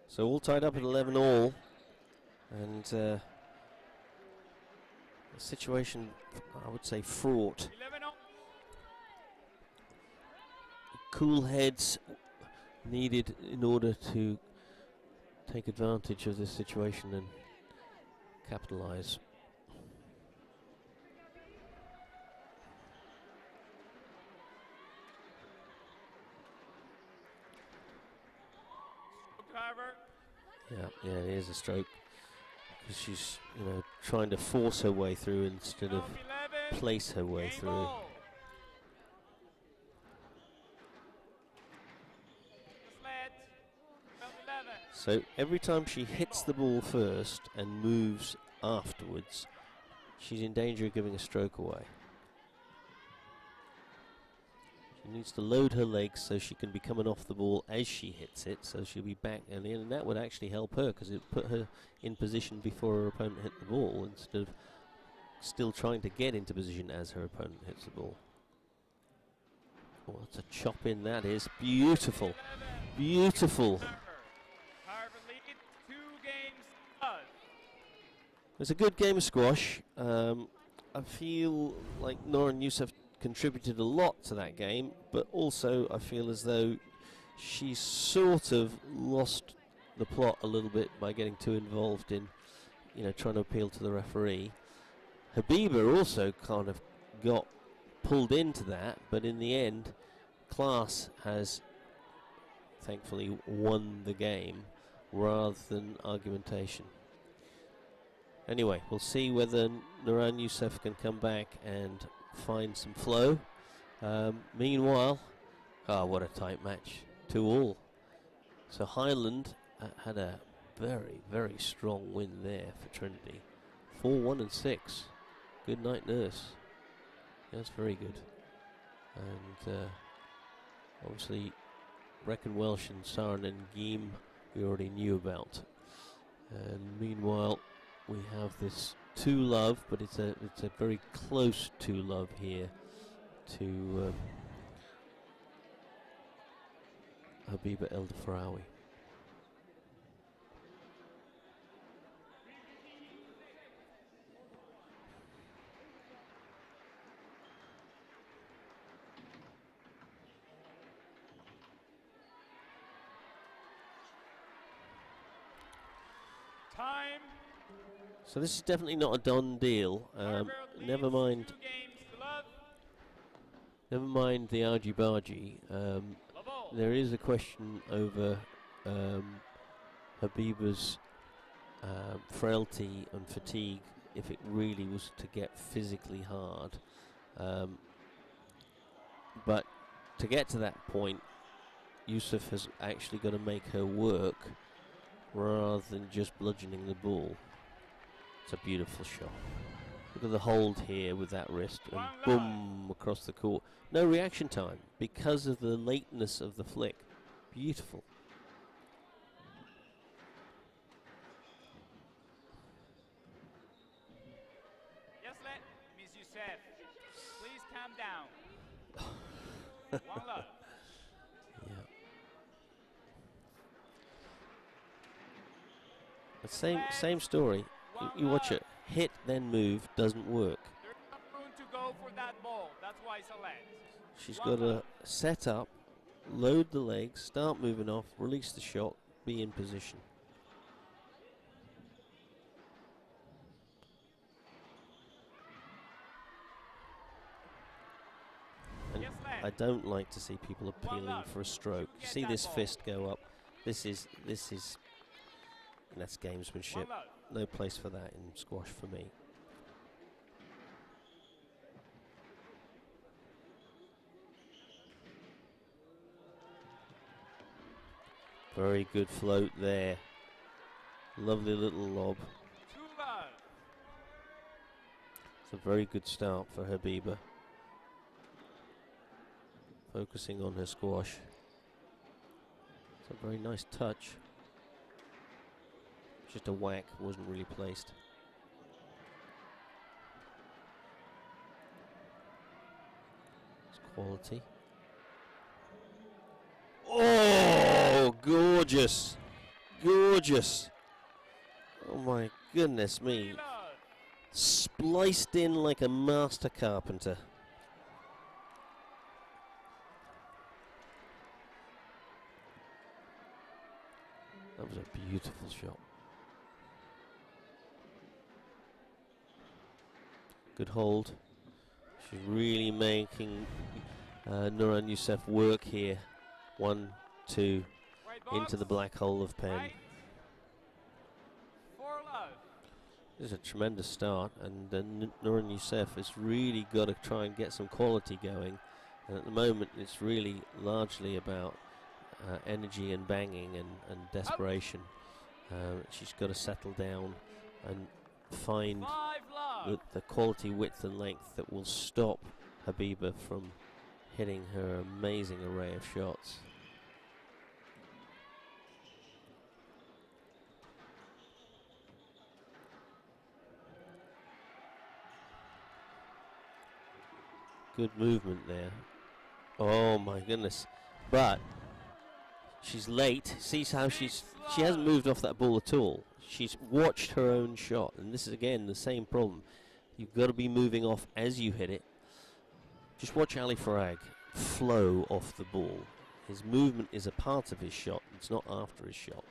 So all tied up at 11-all, and the situation, I would say, fraught. 11-all. Cool heads needed in order to take advantage of this situation and capitalize. Driver. Yeah, it is a stroke because she's, you know, trying to force her way through instead of 11. place her way Game through. ball. Just let. 11. So every time she hits the ball first and moves afterwards, she's in danger of giving a stroke away. She needs to load her legs so she can be coming off the ball as she hits it, so she'll be back and in, and that would actually help her because it put her in position before her opponent hit the ball instead of still trying to get into position as her opponent hits the ball. Oh, that's a chop in, that is. Beautiful. 11. Beautiful. Carver lead 2 games. It was a good game of squash. I feel like Noran Youssef contributed a lot to that game, but also I feel as though she sort of lost the plot a little bit by getting too involved in, trying to appeal to the referee. Habiba also kind of got pulled into that, but in the end, class has thankfully won the game rather than argumentation. Anyway, we'll see whether Noran Youssef can come back and find some flow. Meanwhile, what a tight match, 2-2. So Highland had a very, very strong win there for Trinity. 4-1 and 6. Good night, nurse. That's very good. And obviously, Brecon Welsh and Saran and Geem we already knew about. And meanwhile, we have this 2-love, but it's a very close 2-love here to Habiba El Dafraoui. Time. So this is definitely not a done deal. Never mind. Never mind the argy-bargy. There is a question over Habiba's frailty and fatigue if it really was to get physically hard. But to get to that point, Youssef has actually got to make her work rather than just bludgeoning the ball. It's a beautiful shot. Look at the hold here with that wrist, and boom, across the court. No reaction time because of the lateness of the flick. Beautiful. Yes, let Miss Youssef. Please calm down. One love. Yeah. The same story. You watch it. Hit then move doesn't work. There's no room to go for that ball. That's why it's a let. She's got to set up, load the legs, start moving off, release the shot, be in position. And I don't like to see people appealing for a stroke. You see this fist go up. This is that's gamesmanship. No place for that in squash for me. Very good float there. Lovely little lob. It's a very good start for Habiba. Focusing on her squash. It's a very nice touch. Just a whack, wasn't really placed. It's quality. Oh, gorgeous. Gorgeous. Oh my goodness me. Spliced in like a master carpenter. That was a beautiful shot. Good hold. She's really making Noran Youssef work here. 1, 2, into the black hole of Penn. This is a tremendous start, and Noran Youssef has really got to try and get some quality going. And at the moment, it's really largely about energy and banging and desperation. She's got to settle down and find the quality, width and length that will stop Habiba from hitting her amazing array of shots. Good movement there. Oh my goodness. But she's late. Sees how she hasn't moved off that ball at all. She's watched her own shot, and this is again the same problem. You've got to be moving off as you hit it. Just watch Ali Farag flow off the ball. His movement is a part of his shot. It's not after his shot.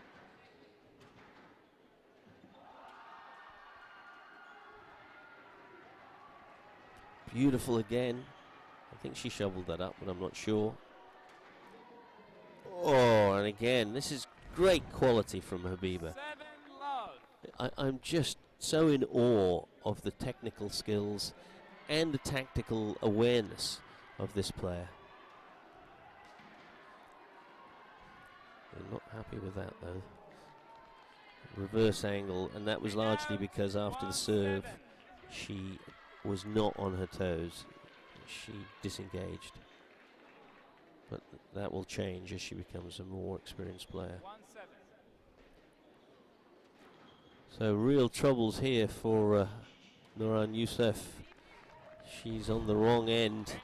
Beautiful again. I think she shoveled that up, but I'm not sure. Oh, and again, this is great quality from Habiba. I'm just so in awe of the technical skills and the tactical awareness of this player. I'm not happy with that though. Reverse angle, and that was largely because after the serve she was not on her toes. She disengaged. But that will change as she becomes a more experienced player. So real troubles here for Nurhan Youssef. She's on the wrong end,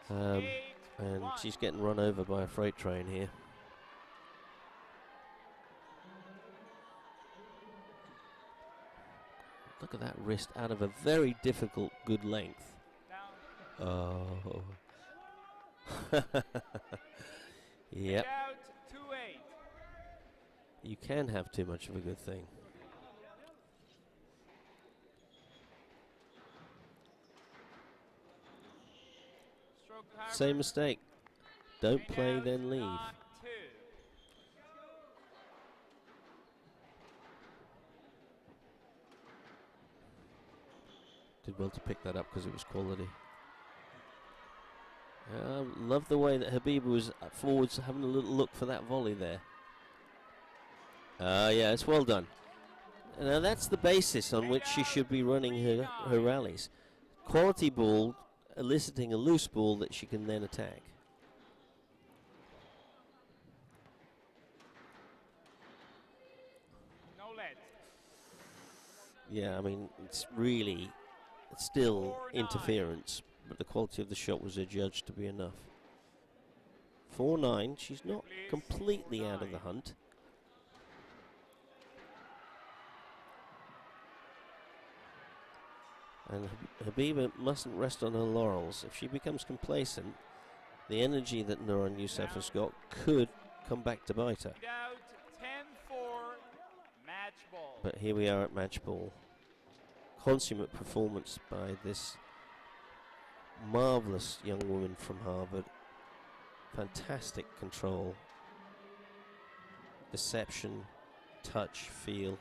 and she's getting run over by a freight train here. Look at that wrist out of a very difficult good length. Oh. Yep. You can have too much of a good thing. Same mistake. Don't play, then leave. Did well to pick that up because it was quality. Love the way that Habiba was forwards, having a little look for that volley there. Yeah, it's well done. Now that's the basis on which she should be running her rallies. Quality ball, eliciting a loose ball that she can then attack. Yeah, I mean, it's really still interference, but the quality of the shot was adjudged to be enough. 4-9, she's not completely out of the hunt. And Habiba mustn't rest on her laurels. If she becomes complacent, the energy that Nurhan Youssef has got could come back to bite her. But here we are at match ball. Consummate performance by this marvelous young woman from Harvard. Fantastic control, deception, touch, feel.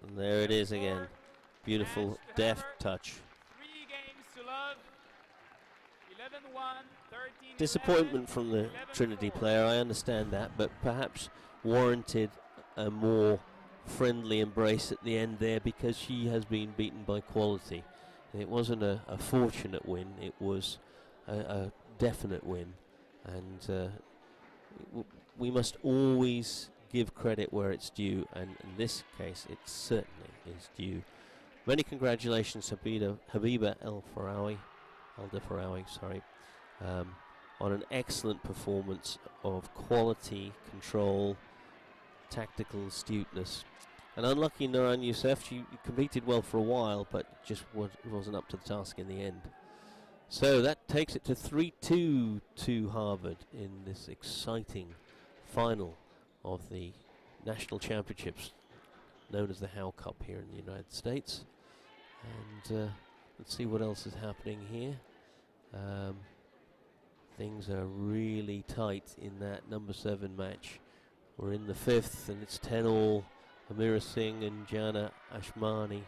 And there it is again. Beautiful, deft touch. Disappointment from the Trinity player, I understand that, but perhaps warranted a more friendly embrace at the end there because she has been beaten by quality. It wasn't a fortunate win, it was a definite win, and we must always give credit where it's due, and in this case it certainly is due. Many congratulations Habiba El-Farawi, sorry, on an excellent performance of quality, control, tactical astuteness. And unlucky Nurhan Youssef, she competed well for a while, but just wasn't up to the task in the end. So that takes it to 3-2 to Harvard in this exciting final of the National Championships, known as the Howe Cup here in the United States. And let's see what else is happening here. Things are really tight in that number 7 match. We're in the 5th and it's 10-all. Amira Singh and Jana Ashmawi.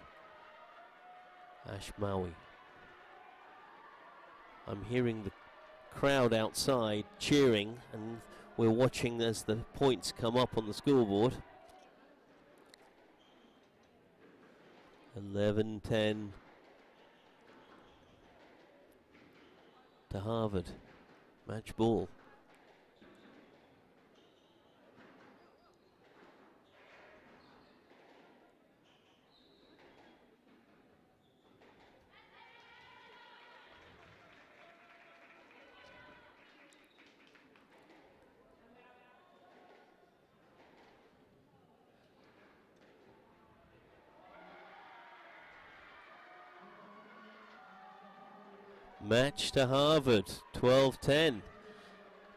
I'm hearing the crowd outside cheering, and we're watching as the points come up on the scoreboard. 11-10 to Harvard. Match ball. match to Harvard, 12-10.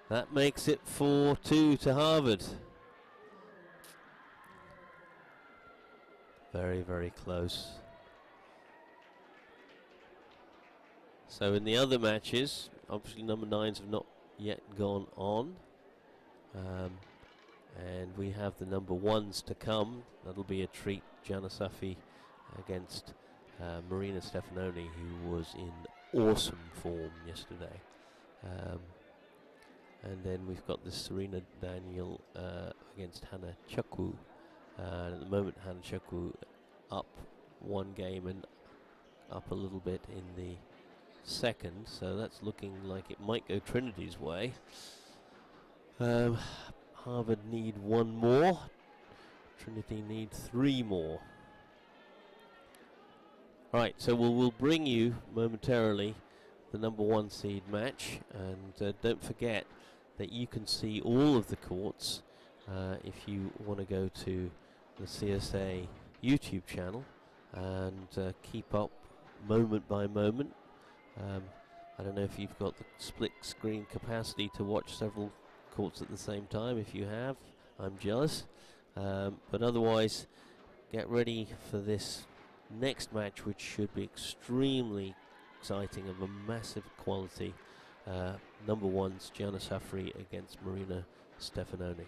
That makes it 4-2 to Harvard. Very, very close. So in the other matches, obviously number 9s have not yet gone on. And we have the number 1s to come. That'll be a treat. Gianna Safi against Marina Stefanoni, who was in awesome form yesterday. And then we've got the Serena Daniel against Hannah Chukwu. At the moment, Hannah Chukwu up one game and up a little bit in the second, so that's looking like it might go Trinity's way. Harvard need one more. Trinity need 3 more. Right, so we'll bring you momentarily the number 1 seed match, and don't forget that you can see all of the courts if you want to go to the CSA YouTube channel and keep up moment by moment. I don't know if you've got the split screen capacity to watch several courts at the same time. If you have, I'm jealous. But otherwise, get ready for this next match, which should be extremely exciting, of a massive quality. Number 1's Gianna Safri against Marina Stefanoni.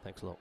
Thanks a lot.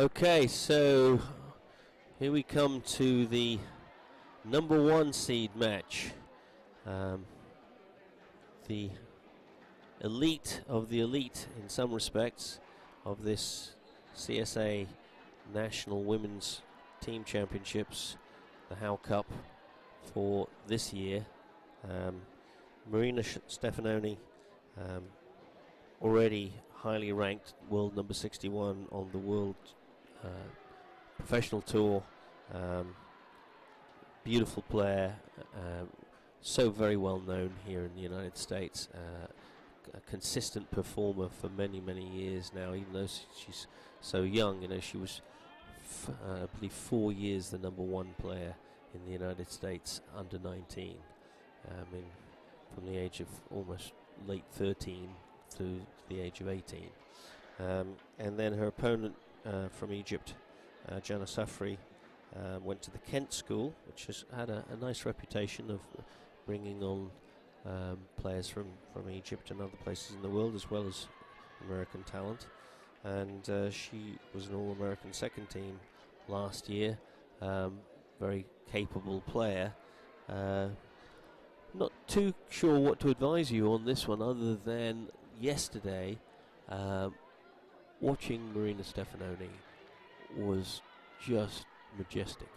Okay, so here we come to the number 1 seed match. The elite of the elite, in some respects, of this CSA National Women's Team Championships, the Howe Cup for this year. Marina Stefanoni, already highly ranked, world number 61 on the world professional tour, beautiful player, so very well known here in the United States. A consistent performer for many, many years now, even though she's so young. You know, she was, I believe, 4 years the #1 player in the United States under 19. I mean, from the age of almost late 13 to the age of 18. And then her opponent from Egypt, Jana Safri, went to the Kent School, which has had a nice reputation of bringing on players from Egypt and other places in the world, as well as American talent. And she was an All-American second team last year. Very capable player. Not too sure what to advise you on this one, other than yesterday watching Marina Stefanoni was just majestic.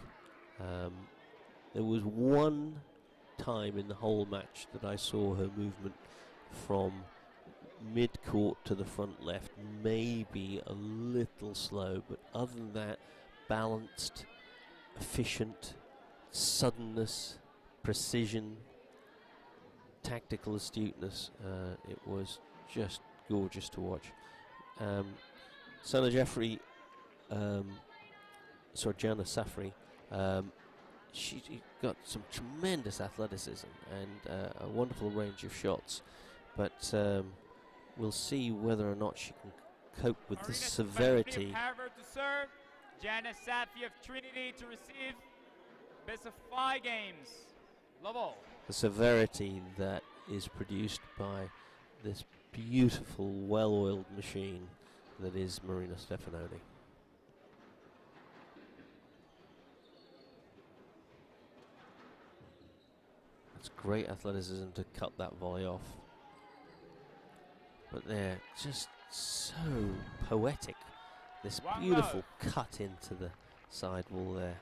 There was one time in the whole match that I saw her movement from mid-court to the front left maybe a little slow, but other than that, balanced, efficient, suddenness, precision, tactical astuteness. It was just gorgeous to watch. Jana Safri, she got some tremendous athleticism and a wonderful range of shots, but we'll see whether or not she can cope with the severity. Harvard to serve, Jana Safi of Trinity to receive. Best of 5 games. Love all. The severity that is produced by this beautiful, well-oiled machine that is Marina Stefanoni. It's great athleticism to cut that volley off. But they're just so poetic. This beautiful cut into the sidewall there.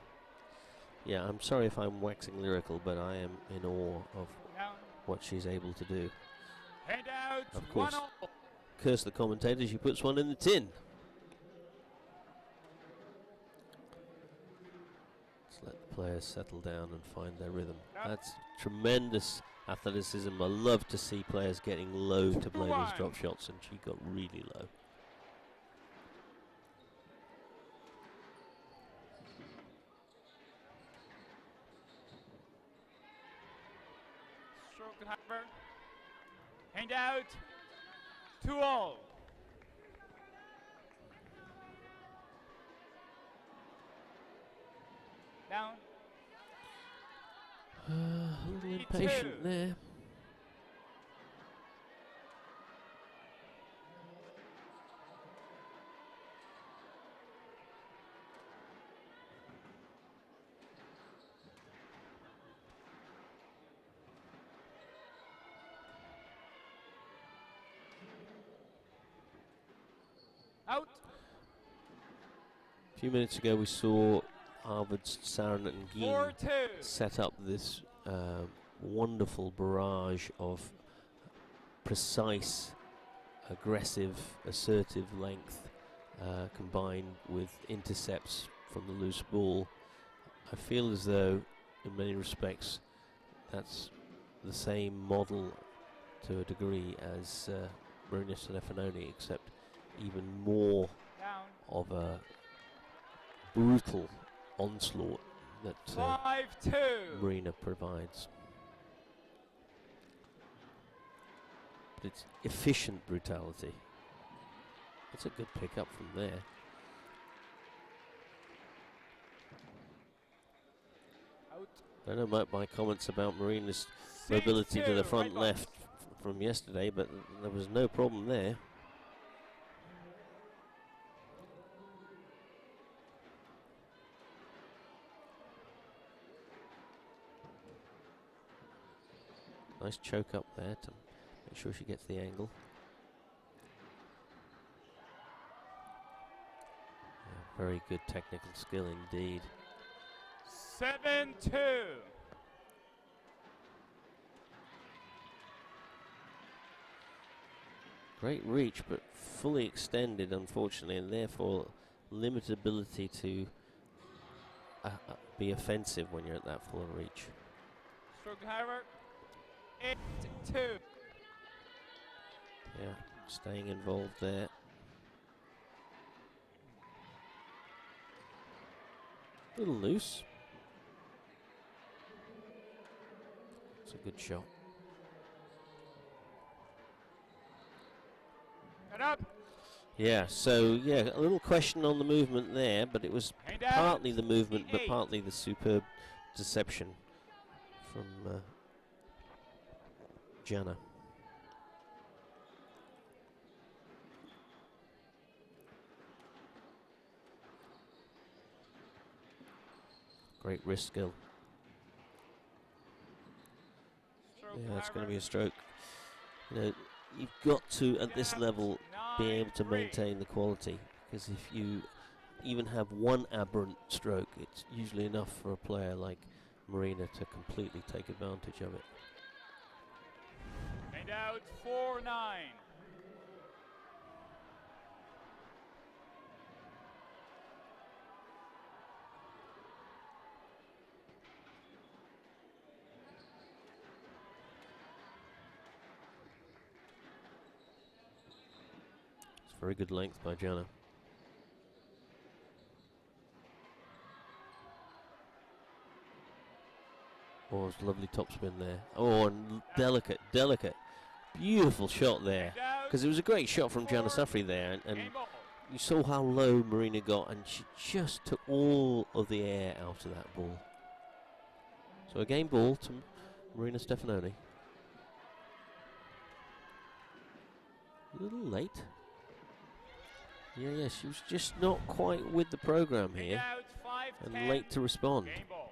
Yeah, I'm sorry if I'm waxing lyrical, but I am in awe of what she's able to do. Hand out. Of course, curse the commentator, she puts one in the tin. Let's let the players settle down and find their rhythm. That's tremendous athleticism. I love to see players getting low to play these drop shots, and she got really low. Stroke to Harvard. Hand out. 2-all. Down. A little impatient there. Out. A few minutes ago we saw Harvard's Saarinen Geen 4-2. set up this wonderful barrage of precise, aggressive, assertive length combined with intercepts from the loose ball. I feel as though, in many respects, that's the same model to a degree as Marina Stefanoni, except even more Down. of a brutal onslaught that 5-2. Marina provides. But it's efficient brutality. That's a good pickup from there. Out. I don't know my comments about Marina's mobility to the front left from yesterday, but there was no problem there. Nice choke up there to make sure she gets the angle. Yeah, very good technical skill indeed. 7-2. Great reach, but fully extended, unfortunately, and therefore limited ability to be offensive when you're at that full reach. Stroke driver. 8-2. Yeah, staying involved there. A little loose. It's a good shot. Head up. Yeah, so yeah, a little question on the movement there, but it was Hang down. partly the movement, but 68. partly the superb deception from Jana. Great wrist skill. Stroke Yeah, it's going to driver. be a stroke. You know, you've got to, at this level, be able to 9-3. maintain the quality, because if you even have one aberrant stroke, it's usually enough for a player like Marina to completely take advantage of it. And out 4-9. It's very good length by Jana. Oh, it's a lovely topspin there. Oh, and delicate, beautiful shot there. And out. Because it was a great shot from Jana Safri there, and Game ball. you saw how low Marina got, and she just took all of the air out of that ball. So a game ball to Marina Stefanoni. A little late. Yeah, she was just not quite with the program And here, out 5-10. and late to respond. Game ball.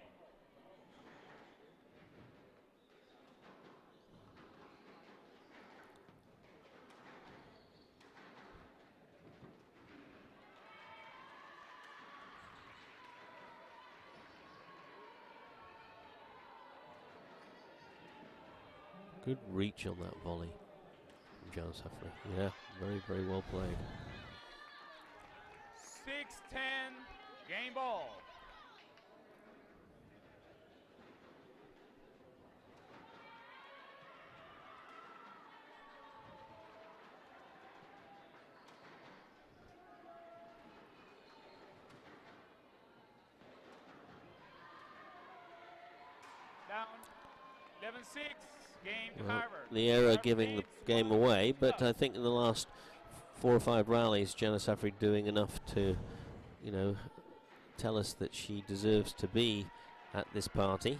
Good reach on that volley from Jana Safri. Yeah, very well played. 6-10. Game ball. Down 11-6. Game to Well, Harvard. the error Harvard giving the leads game 1 away, but plus. I think in the last 4 or 5 rallies, Jana Safri doing enough to, you know, tell us that she deserves to be at this party,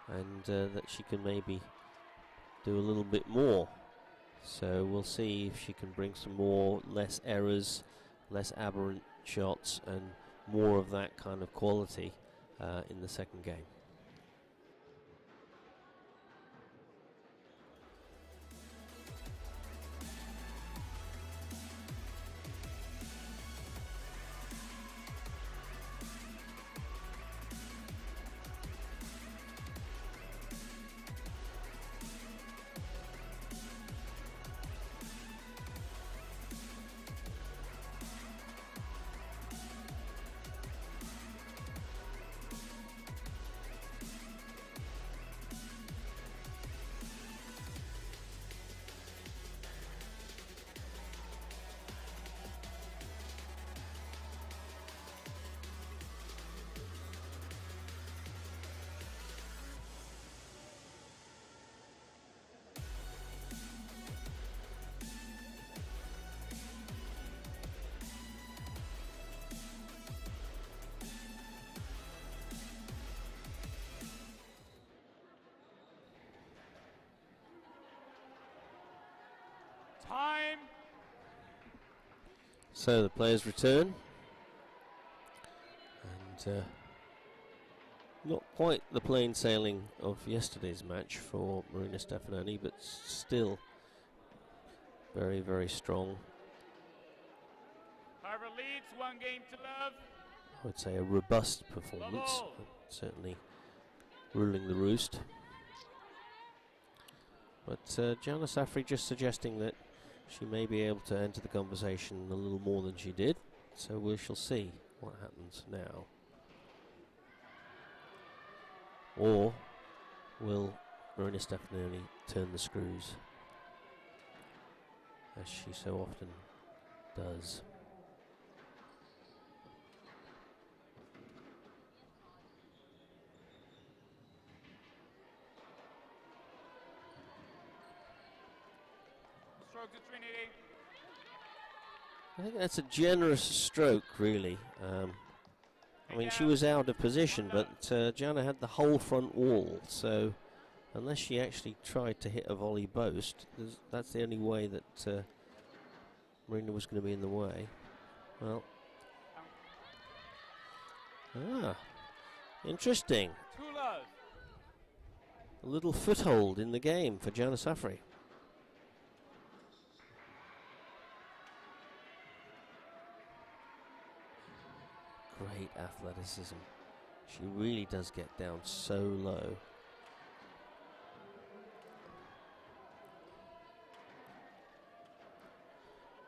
and that she can maybe do a little bit more. So we'll see if she can bring some more, less errors, less aberrant shots, and more of that kind of quality in the second game. Time. So the players return, and not quite the plain sailing of yesterday's match for Marina Stefanoni, but still very strong. Harvard leads 1 game to love. I would say a robust performance, all. certainly ruling the roost. But Jana Safri just suggesting that she may be able to enter the conversation a little more than she did, so we shall see what happens now. Or will Marina Stefanoni turn the screws, as she so often does? Stroke to Trinity. I think that's a generous stroke, really. I mean, she was out of position, but Gianna had the whole front wall, so unless she actually tried to hit a volley boast, that's the only way that Marina was going to be in the way. Well, interesting. Two love. A little foothold in the game for Gianna Safri. Great athleticism. She really does get down so low.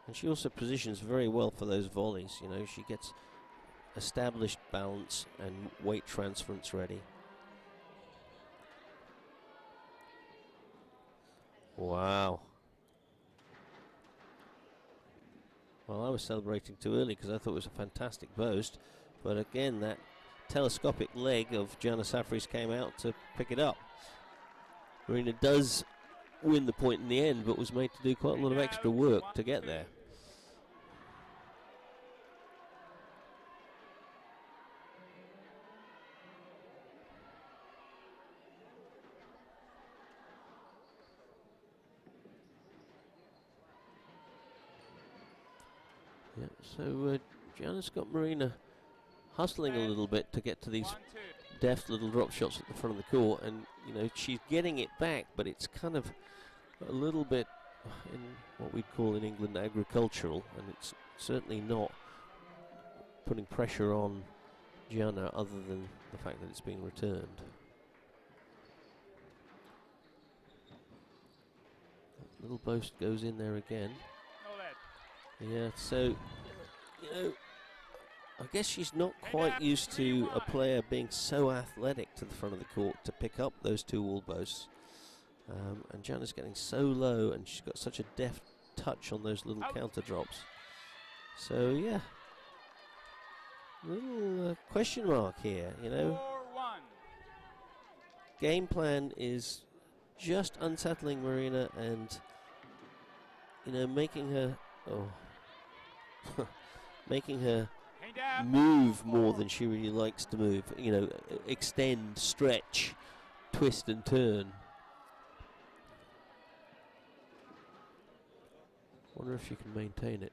And she also positions very well for those volleys. You know, she gets established balance and weight transference ready. Wow. Well, I was celebrating too early because I thought it was a fantastic boast. But again, that telescopic leg of Gianna Safri's came out to pick it up. Marina does win the point in the end, but was made to do quite a lot of extra work to get there. Yeah, so Gianna's got Marina hustling a little bit to get to these deft little drop shots at the front of the court, and you know she's getting it back, but it's kind of a little bit in what we'd call in England agricultural, and it's certainly not putting pressure on Gianna other than the fact that it's being returned. That little boast goes in there again. Yeah, so, you know, I guess she's not quite used to a player being so athletic to the front of the court to pick up those two wall boasts. And Gianna's getting so low, and she's got such a deft touch on those little counter drops. So, yeah, little question mark here, you know. Game plan is just unsettling Marina and, you know, making her... making her move more than she really likes to move. You know, extend, stretch, twist and turn. Wonder if she can maintain it.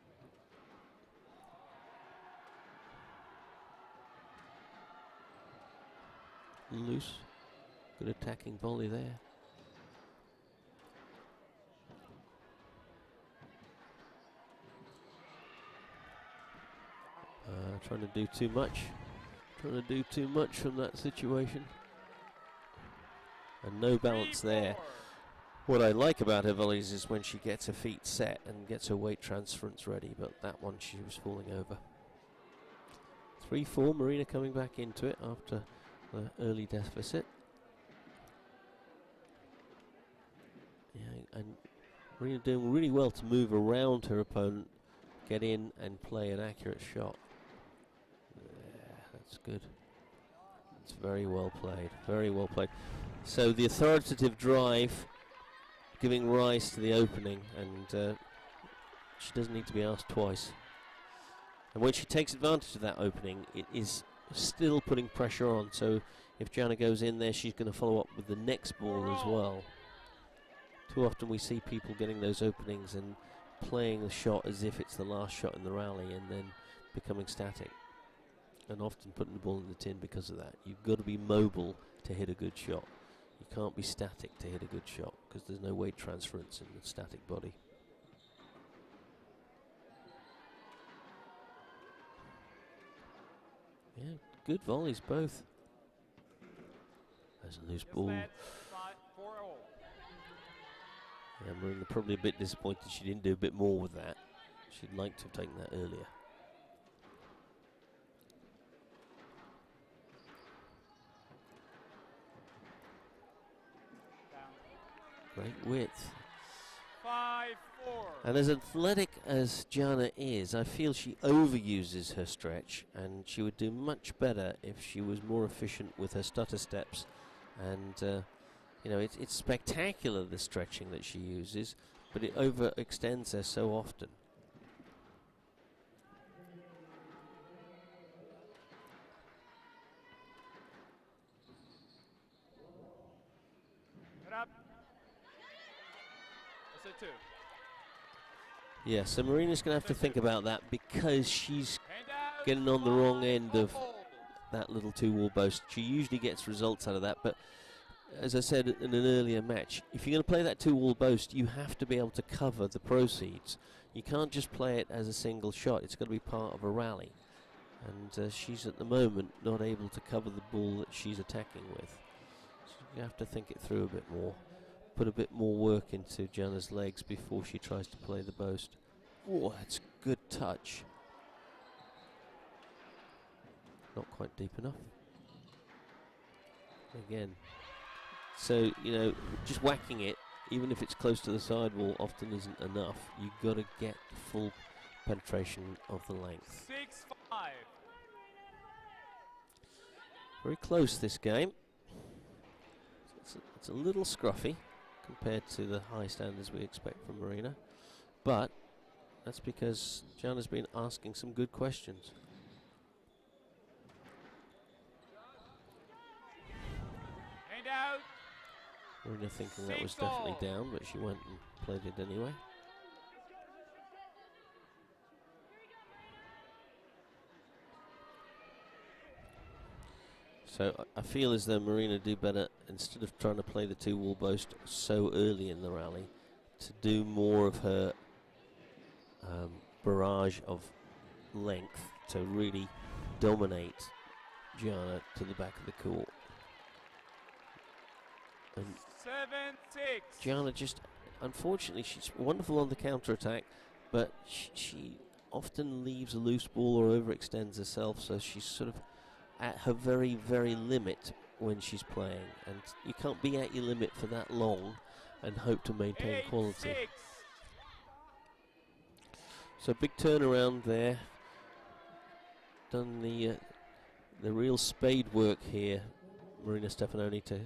Loose. Good attacking volley there. Trying to do too much. Trying to do too much from that situation. And no balance there. What I like about her volleys is when she gets her feet set and gets her weight transference ready, but that one she was falling over. 3-4, Marina coming back into it after the early deficit. Yeah, and Marina doing really well to move around her opponent, get in and play an accurate shot. That's good. It's very well played. Very well played. So the authoritative drive giving rise to the opening, and she doesn't need to be asked twice. And when she takes advantage of that opening, it is still putting pressure on. So if Gianna goes in there, she's going to follow up with the next ball as well. Too often we see people getting those openings and playing the shot as if it's the last shot in the rally and then becoming static. And often putting the ball in the tin because of that. You've got to be mobile to hit a good shot. You can't be static to hit a good shot because there's no weight transference in the static body. Yeah, good volleys both. There's a loose ball. Yeah, Marina probably a bit disappointed she didn't do a bit more with that. She'd like to have taken that earlier. Great width. 5-4. And as athletic as Gianna is, I feel she overuses her stretch, and she would do much better if she was more efficient with her stutter steps. And you know, it's spectacular, the stretching that she uses, but it overextends her so often. Get up. That's a 2. Yeah, so Marina's going to have to think about that, because she's Hand out. getting on the wrong end of 5-4. that little 2-wall boast. She usually gets results out of that, but as I said in an earlier match, if you're going to play that 2-wall boast, you have to be able to cover the proceeds. You can't just play it as a single shot. It's got to be part of a rally. And she's at the moment not able to cover the ball that she's attacking with. So you have to think it through a bit more. Put a bit more work into Gianna's legs before she tries to play the boast. Oh, that's good touch. Not quite deep enough. Again. So, you know, just whacking it, even if it's close to the sidewall, often isn't enough. You've got to get the full penetration of the length. 6-5. Very close, this game. It's a little scruffy compared to the high standards we expect from Marina, but that's because Gianna's been asking some good questions. Hand out. Marina thinking that was definitely down, but she went and played it anyway. So I feel as though Marina do better, instead of trying to play the 2-wall boast so early in the rally, to do more of her barrage of length to really dominate Gianna to the back of the court. And 7-6. Gianna just, unfortunately, she's wonderful on the counter-attack, but she often leaves a loose ball or overextends herself, so she's sort of at her very, very limit when she's playing. And you can't be at your limit for that long and hope to maintain quality. 8-6. So big turnaround there. Done the real spade work here, Marina Stefanoni, to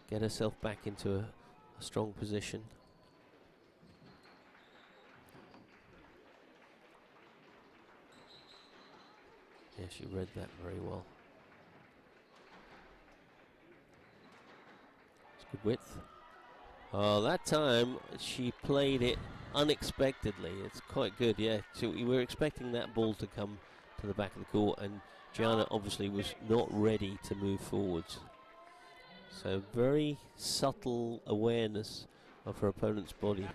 get herself back into a strong position. Yeah, she read that very well. It's good width. Oh, that time she played it unexpectedly. It's quite good, yeah. So we were expecting that ball to come to the back of the court, and Gianna obviously was not ready to move forwards. So very subtle awareness of her opponent's body.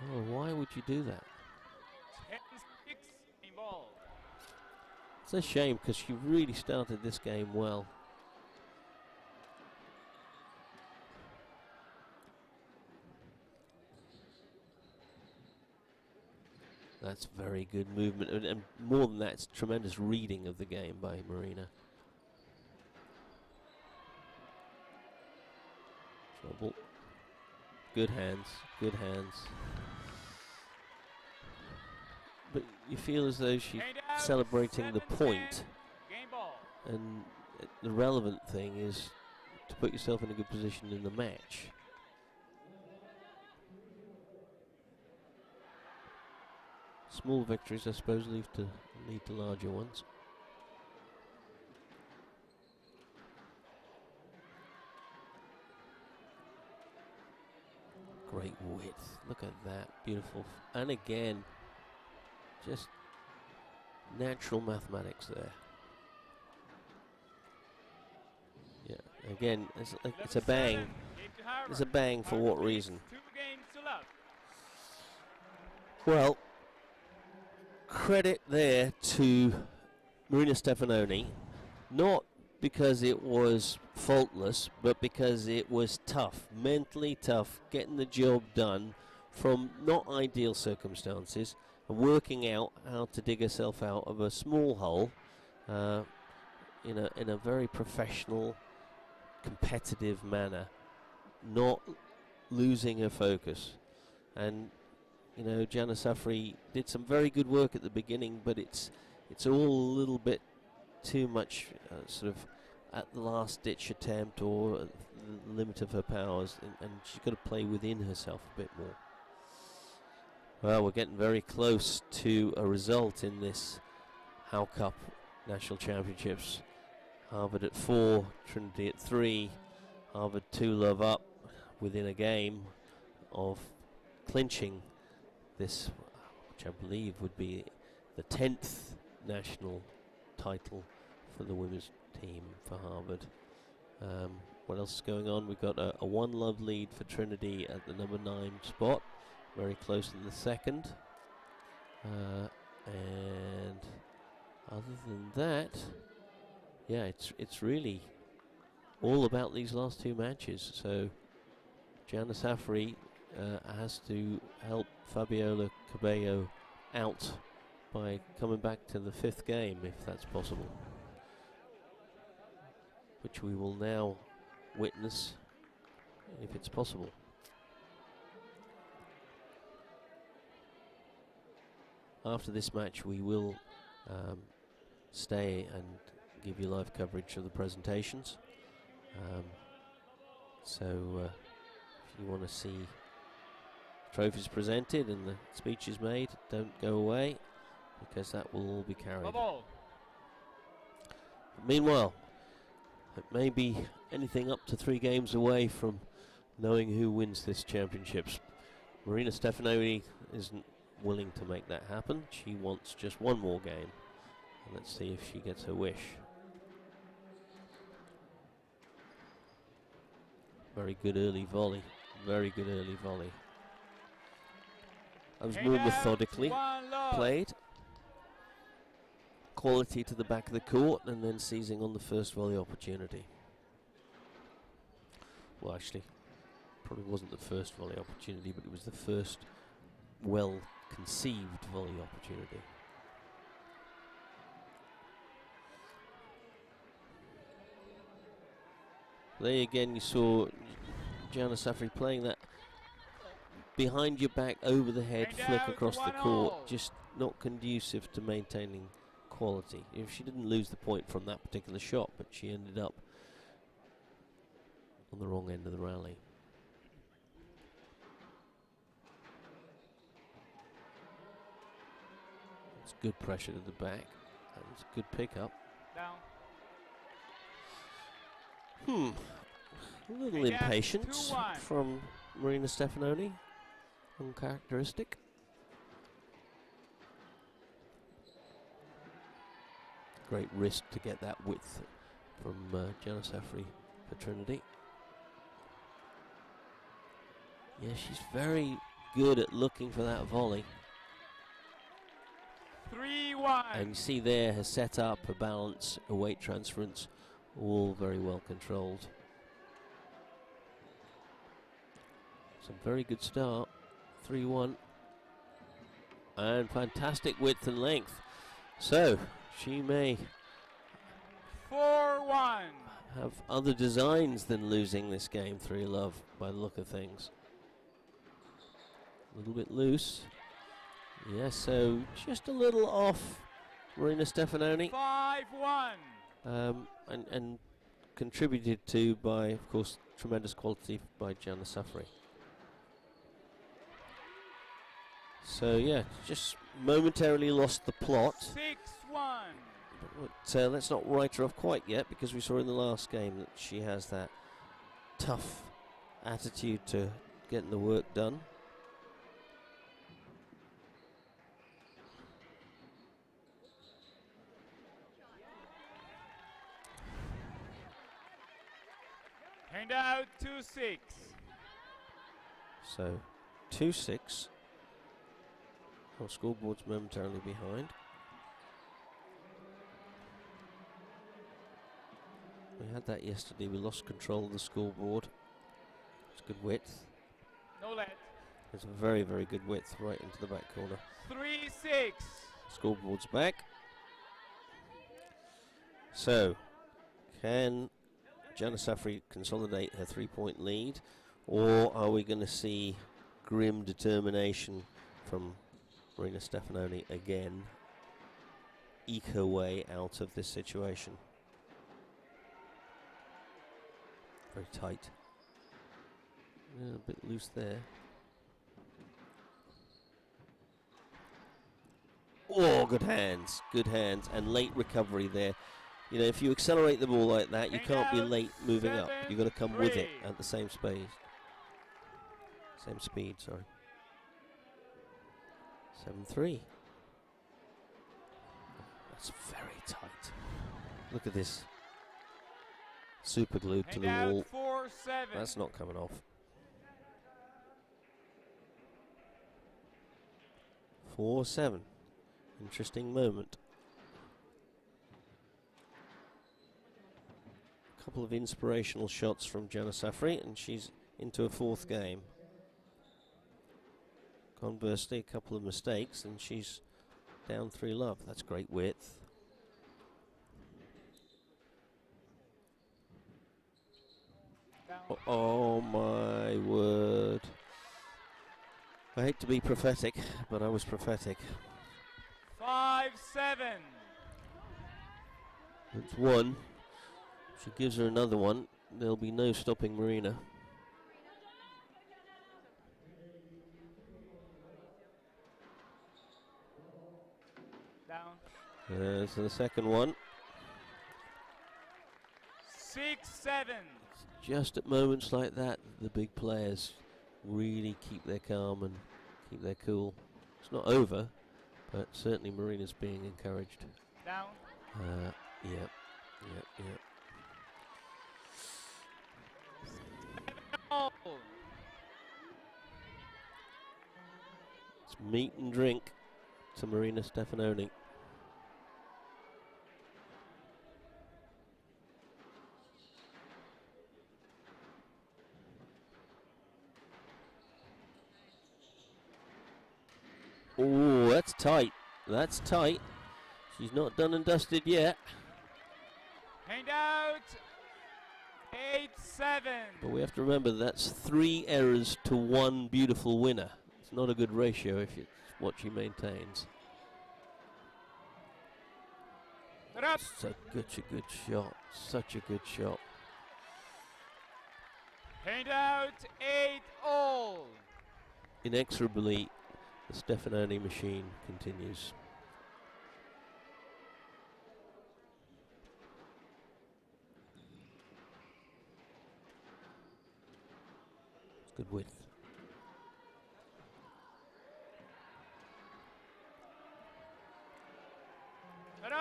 Oh, why would you do that? 10-6. Game ball. It's a shame, because she really started this game well. That's very good movement, and more than that, it's tremendous reading of the game by Marina. Trouble. Good hands, good hands. But you feel as though she's celebrating the point, Game ball. and the relevant thing is to put yourself in a good position in the match. Small victories, I suppose, lead to larger ones. Great width. Look at that. Beautiful. And again, just natural mathematics there. Yeah. Again, it's a bang. It's a bang for what reason? 2 games to love. Well, credit there to Marina Stefanoni, not because it was faultless, but because it was tough, mentally tough, getting the job done from not ideal circumstances, and working out how to dig herself out of a small hole in a very professional, competitive manner. not losing her focus. And you know, Jana Safri did some very good work at the beginning, but it's all a little bit too much sort of at the last ditch attempt or at the limit of her powers, and she's got to play within herself a bit more. Well, we're getting very close to a result in this Howe Cup National Championships. Harvard at 4, Trinity at 3, Harvard 2-love up within a game of clinching this, which I believe would be the 10th national title for the women's team for Harvard. What else is going on? We've got a 1-love lead for Trinity at the number 9 spot, very close in the second. And other than that, yeah, it's really all about these last 2 matches. So Jana Safri has to help Fabiola Cabello out by coming back to the 5th game, if that's possible, which we will now witness, if it's possible. After this match, we will stay and give you live coverage of the presentations. So if you want to see trophies presented and the speeches made, don't go away, because that will all be carried. Meanwhile, it may be anything up to 3 games away from knowing who wins this championships. Marina Stefanoni isn't willing to make that happen. She wants just 1 more game, and let's see if she gets her wish. Very good early volley. Very good early volley. That was more methodically played. Quality to the back of the court, and then seizing on the first volley opportunity. Well, actually, probably wasn't the first volley opportunity, but it was the first well-conceived volley opportunity. There again, you saw Jana Safri playing that behind your back, over the head flick across the court, just not conducive to maintaining quality. If she didn't lose the point from that particular shot, but she ended up on the wrong end of the rally. It's good pressure to the back, and it's a good pickup. Down. A little impatience from Marina Stefanoni, uncharacteristic. Great risk to get that width from Jana Safri for Trinity. Yeah, she's very good at looking for that volley. 3-1. And you see there her setup, her balance, her weight transference, all very well controlled. Some very good start. 3-1. And fantastic width and length. So she may 4-1. have other designs than losing this game 3-love by the look of things. A little bit loose. Yeah, so just a little off Marina Stefanoni. 5-1. And contributed to by, of course, tremendous quality by Jana Safri. So yeah, just momentarily lost the plot. 6-1. But let's not write her off quite yet, because we saw in the last game that she has that tough attitude to getting the work done. Hand out 2-6. So 2-6. Our scoreboard's momentarily behind. We had that yesterday. We lost control of the scoreboard. It's good width. No let. It's a very, very good width right into the back corner. 3-6. Scoreboard's back. So, can Jana Safri consolidate her 3-point lead, Or are we going to see grim determination from Marina Stefanoni again, eke her way out of this situation? Very tight. Yeah, a bit loose there. Oh, good hands, and late recovery there. You know, if you accelerate the ball like that, you can't be late moving up. You've got to come with it at the same speed. Same speed, sorry. 7-3. That's very tight. Look at this. Super glued to the wall. 4-7. That's not coming off. 4-7. Interesting moment. A couple of inspirational shots from Jana Safri, and she's into a fourth game. Conversely, a couple of mistakes, and she's down 3-love. That's great width. Oh my word. I hate to be prophetic, but I was prophetic. 5-7. That's one. If she gives her another one, there'll be no stopping Marina. Down. So the second one. 6-7. Just at moments like that, the big players really keep their calm and keep their cool. It's not over, but certainly Marina's being encouraged. Down. Yep. Oh. It's meat and drink to Marina Stefanoni. Oh, that's tight. That's tight. She's not done and dusted yet. Hand out. 8-7. But we have to remember that's 3 errors to 1 beautiful winner. It's not a good ratio if it's what she maintains. Such a good shot. Such a good shot. Hand out. 8-all. Inexorably, the Stefanoni machine continues. Good width.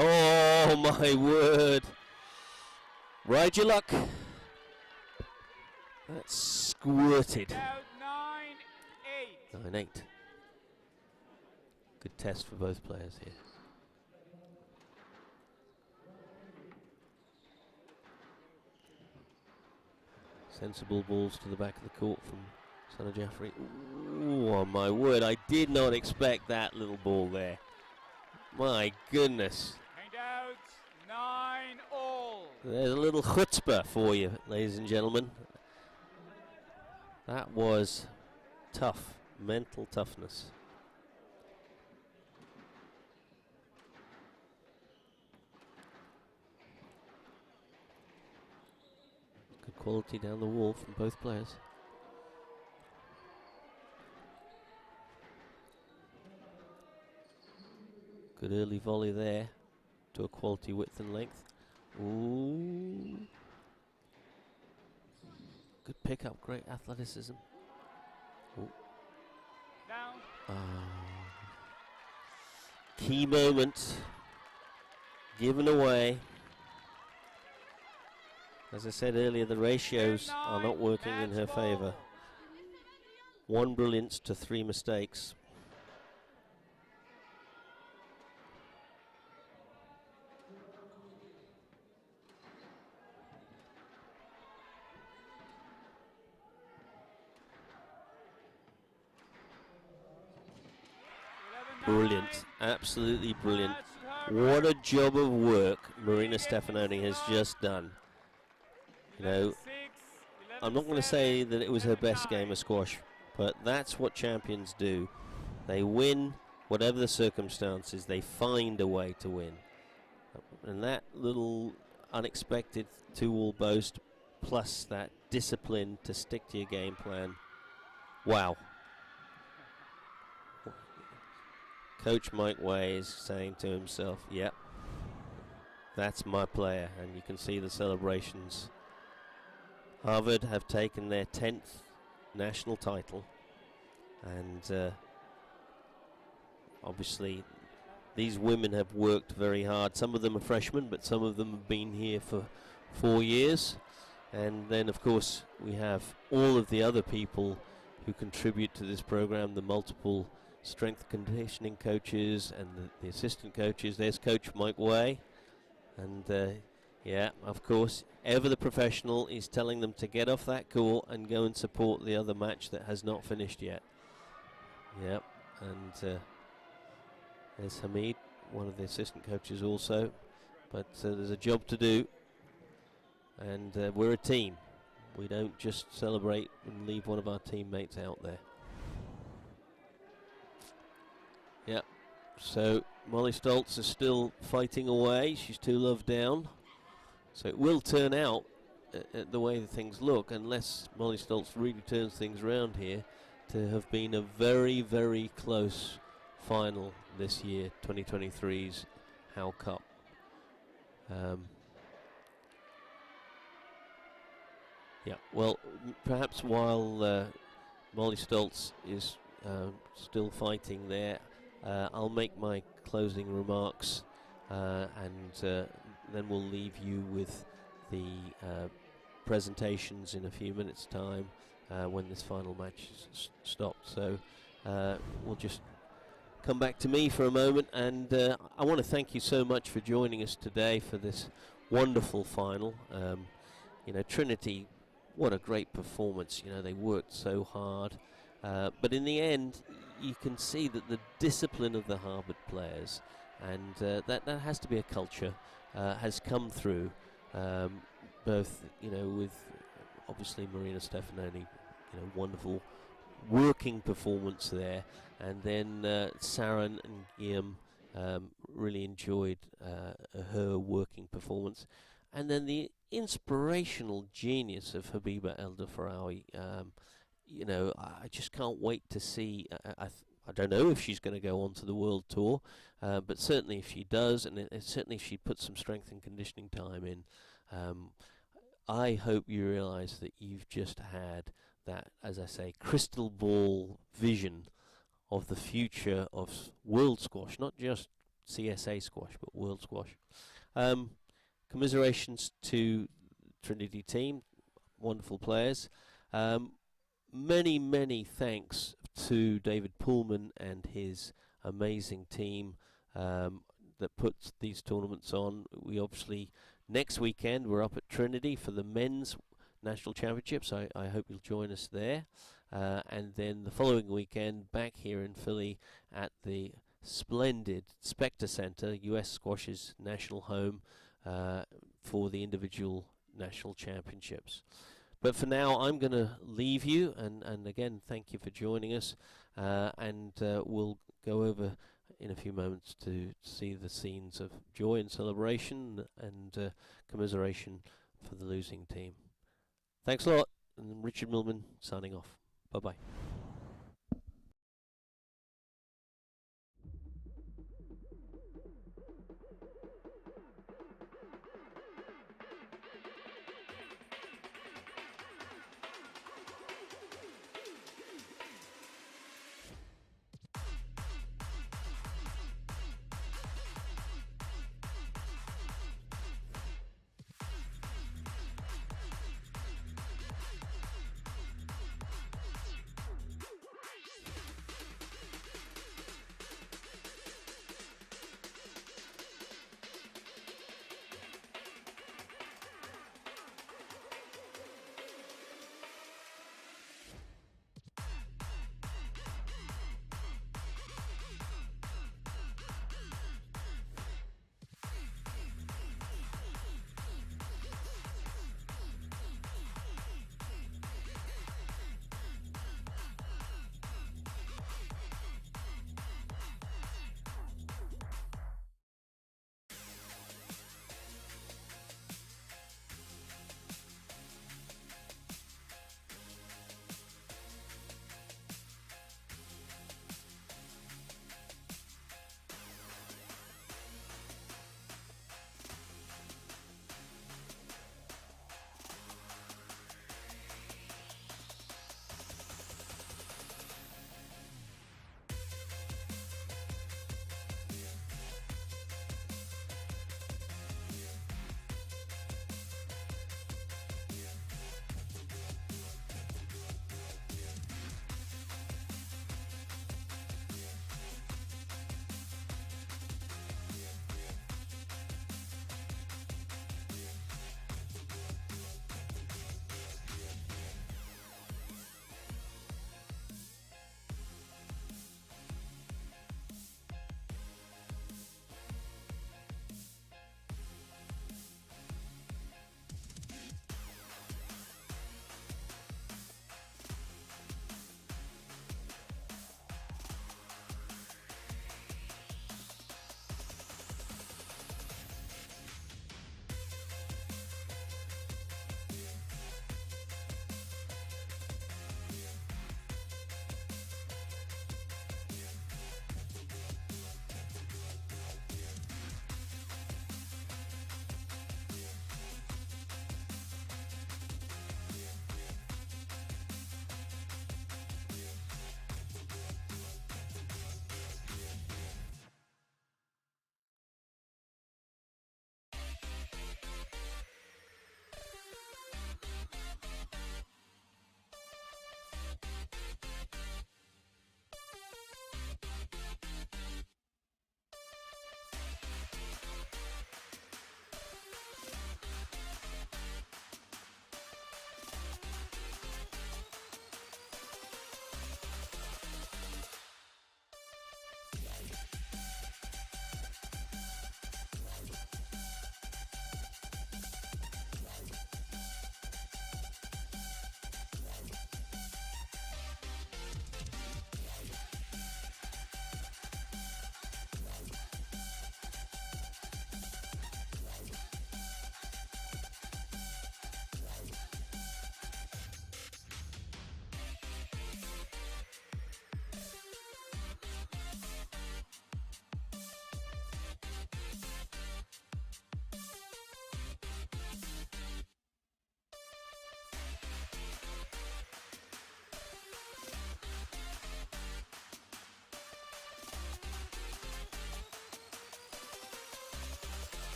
Oh my word. Ride your luck. That's squirted. 9-8. 9-8. Good test for both players here. Sensible balls to the back of the court from Sana Jaffrey. Ooh, oh my word, I did not expect that little ball there. My goodness. Hand out. 9-all. There's a little chutzpah for you, ladies and gentlemen. That was tough, mental toughness. Good quality down the wall from both players. Good early volley there to a quality width and length. Ooh. Good pickup, great athleticism. Ooh. Down. Key moment given away. As I said earlier, the ratios are not working in her favour. 1 brilliance to 3 mistakes. Brilliant, absolutely brilliant. What a job of work Marina Stefanoni has just done. You know, I'm not going to say that it was her best game of squash, but that's what champions do. They win, whatever the circumstances, they find a way to win. And that little unexpected 2-all boast, plus that discipline to stick to your game plan, wow. Coach Mike Way is saying to himself, yep, that's my player. And you can see the celebrations. Harvard have taken their 10th national title, and obviously these women have worked very hard. Some of them are freshmen, but some of them have been here for 4 years. And then of course we have all of the other people who contribute to this program, the multiple strength conditioning coaches and the assistant coaches. There's Coach Mike Way, and yeah, of course, ever the professional is telling them to get off that court and go and support the other match that has not finished yet. Yep, and there's Hamid, one of the assistant coaches also, but there's a job to do, and we're a team. We don't just celebrate and leave one of our teammates out there. Yep, so Molly Stoltz is still fighting away. She's 2 love down. So it will turn out, the way that things look, unless Molly Stoltz really turns things around here, to have been a very, very close final this year, 2023's Howe Cup. Yeah, well, perhaps while Molly Stoltz is still fighting there, I'll make my closing remarks, and then we'll leave you with the presentations in a few minutes' time when this final match is stopped. So we'll just come back to me for a moment, and I want to thank you so much for joining us today for this wonderful final. You know, Trinity, what a great performance. You know, they worked so hard, but in the end you can see that the discipline of the Harvard players, and that has to be a culture, has come through, both, you know, with obviously Marina Stefanoni, you know, wonderful working performance there, and then Saran and Guillaume really enjoyed her working performance, and then the inspirational genius of Habiba El Dafraoui. You know, I just can't wait to see. I don't know if she's going to go on to the world tour, but certainly if she does, and certainly if she puts some strength and conditioning time in, I hope you realise that you've just had that, as I say, crystal ball vision of the future of world squash, not just CSA squash, but world squash. Commiserations to Trinity team, wonderful players. Many, many thanks to David Pullman and his amazing team that puts these tournaments on. We obviously, next weekend, we're up at Trinity for the men's national championships. I hope you'll join us there. And then the following weekend, back here in Philly at the splendid Spectre Center, US Squash's national home, for the individual national championships. But for now, I'm going to leave you, and again, thank you for joining us, and we'll go over in a few moments to see the scenes of joy and celebration and commiseration for the losing team. Thanks a lot, and Richard Millman signing off. Bye-bye.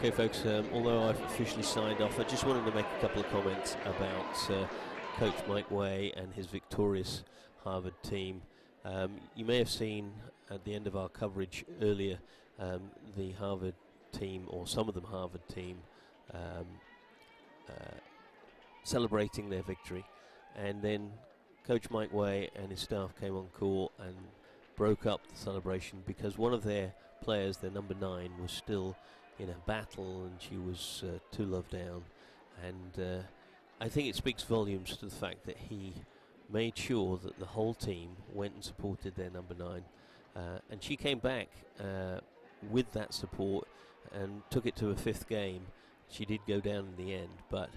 Okay, folks, although I've officially signed off, I just wanted to make a couple of comments about Coach Mike Way and his victorious Harvard team. You may have seen at the end of our coverage earlier the Harvard team, or some of the Harvard team, celebrating their victory, and then Coach Mike Way and his staff came on call and broke up the celebration because one of their players, their number 9, was still in a battle and she was too loved down, and I think it speaks volumes to the fact that he made sure that the whole team went and supported their number 9, and she came back with that support and took it to a 5th game. She did go down in the end, but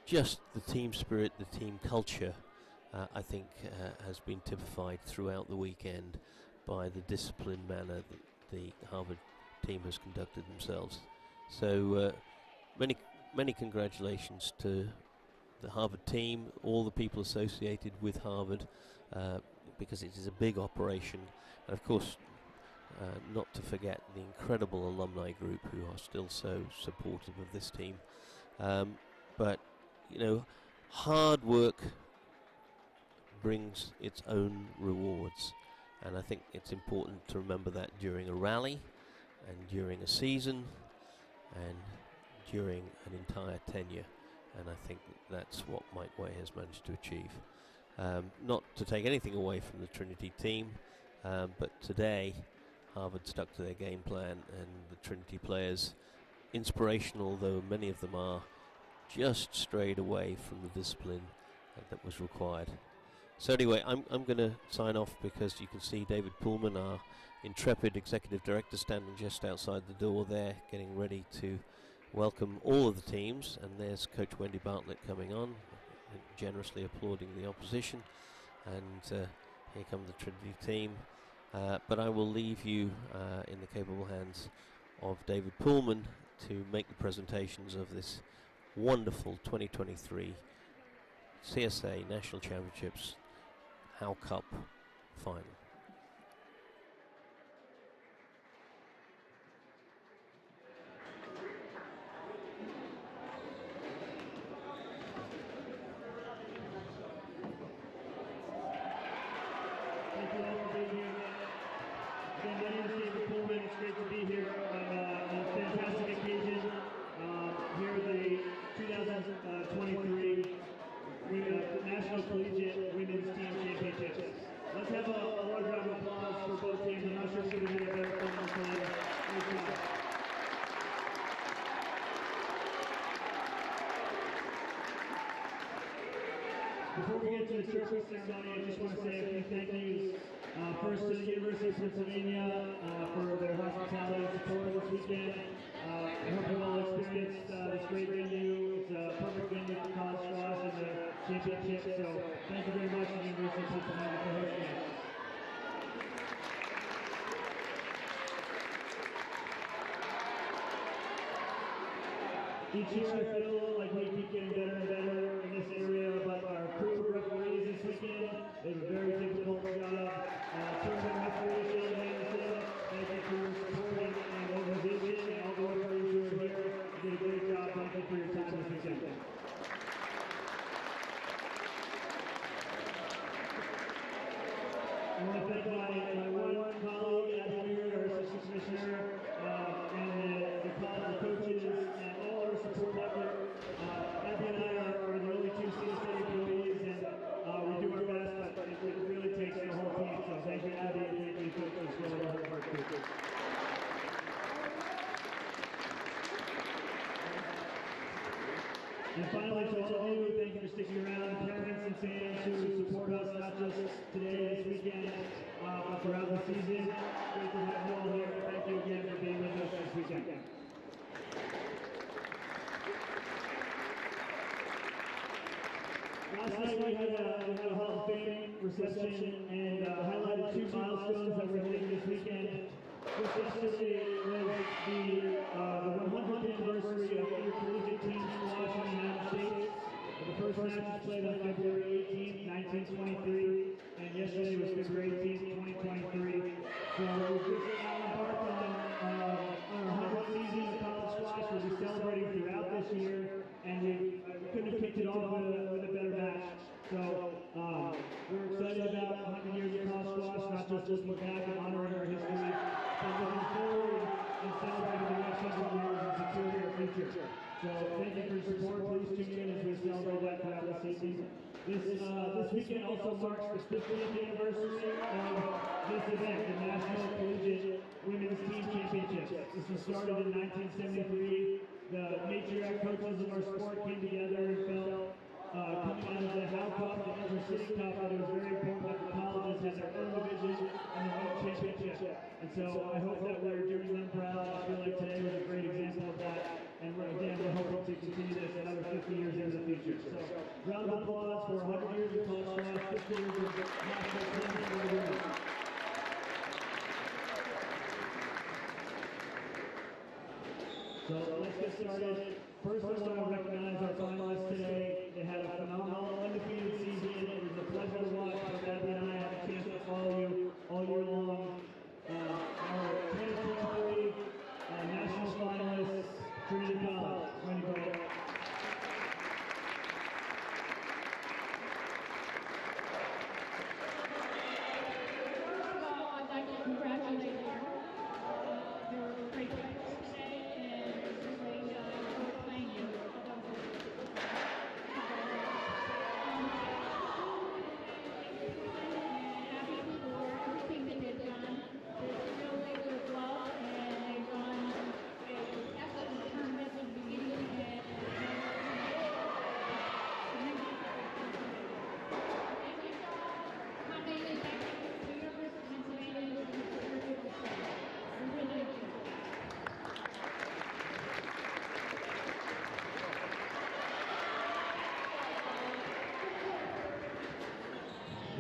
just the team spirit, the team culture, I think has been typified throughout the weekend by the disciplined manner that the Harvard team has conducted themselves. So many congratulations to the Harvard team, all the people associated with Harvard, because it is a big operation, and of course not to forget the incredible alumni group who are still so supportive of this team. But you know, hard work brings its own rewards, and I think it's important to remember that during a rally and during a season and during an entire tenure, and I think that's what Mike Way has managed to achieve. Not to take anything away from the Trinity team, but today Harvard stuck to their game plan, and the Trinity players, inspirational though many of them are, just strayed away from the discipline that was required. So anyway, I'm going to sign off because you can see David Pullman, our intrepid executive director, standing just outside the door there, getting ready to welcome all of the teams. And there's Coach Wendy Bartlett coming on, generously applauding the opposition. And here come the Trinity team. But I will leave you in the capable hands of David Pullman to make the presentations of this wonderful 2023 CSA National Championships Howe Cup final. Thank you all for being here. Again, my name is David Pullman. It's great to be here on a fantastic occasion here at the 2023 National Collegiate Women's Team Championships. Let's have a large round of applause for both teams. I'm not sure if you're going to get a better fun this time. Great job. Before we get to the trophy ceremony, I just want to say a few thank yous. First to the University of Pennsylvania for their hospitality and support this weekend. I hope you all experienced this great venue. It's a perfect venue for college squash and the championship. So thank you very much to the University of Pennsylvania for hosting us. Each year I feel like we keep getting better and better in this area, but our crew of referees this weekend did a very difficult job. Tournament referees, John Anderson, thank you for your support and organization, and all the referees who are here did a great job. Thank you for your time this weekend. I want to thank my one colleague, Abby Weird, our assistant commissioner, and the coaches, and all our support network. Abby and I are the only two CSA employees, and we do our best, but it really takes the whole team. So thank you, Abby, and thank you, coaches, for all the hard work. And finally, to all of you, thank you for sticking around. Parents and fans who support us, not just today, this weekend, but throughout the season. Great to have you all here. Thank you again for being with us this weekend. Last night we had a Hall of Fame reception and highlighted 2 milestones that we're hitting this weekend. Just yesterday was the 100th anniversary of intercollegiate team squash in the United States. The first match was played on February 18th, 1923, and yesterday was February 18th, 2023. So we've just embarked on our 100th season of college squash. looking back and honoring our history, but looking forward and celebrating the next 100 years and securing our future. So thank you for your support. Please tune in as we celebrate that throughout the season. This weekend also marks the 50th anniversary of this event, the National Collegiate Women's Team Championships. This was started in 1973. The matriarch coaches of our sport came together and felt coming out of the Howe Cup and Inter-City Cup that it was very important that the colleges had their own division and their own championship. And so I hope that we're doing them proud. I feel like today was a great example of that. And we're hoping to continue this another 50 years into the future. So round of applause for 100 years of college sports, 50 years of national champion. So let's get started. First, I want to recognize our finalists today. They had a phenomenal undefeated season. It was a pleasure to watch. Abby and I had a chance to follow you all year long. Our 2023 national finalists, Trinity College. Wendy Burke.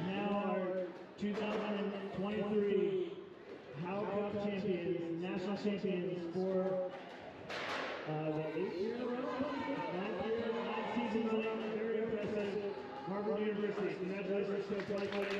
Now our 2023 Howe Cup champions, national champions for the 8th year in a row, 9 seasons running, very impressive. Harvard University, congratulations to 2023.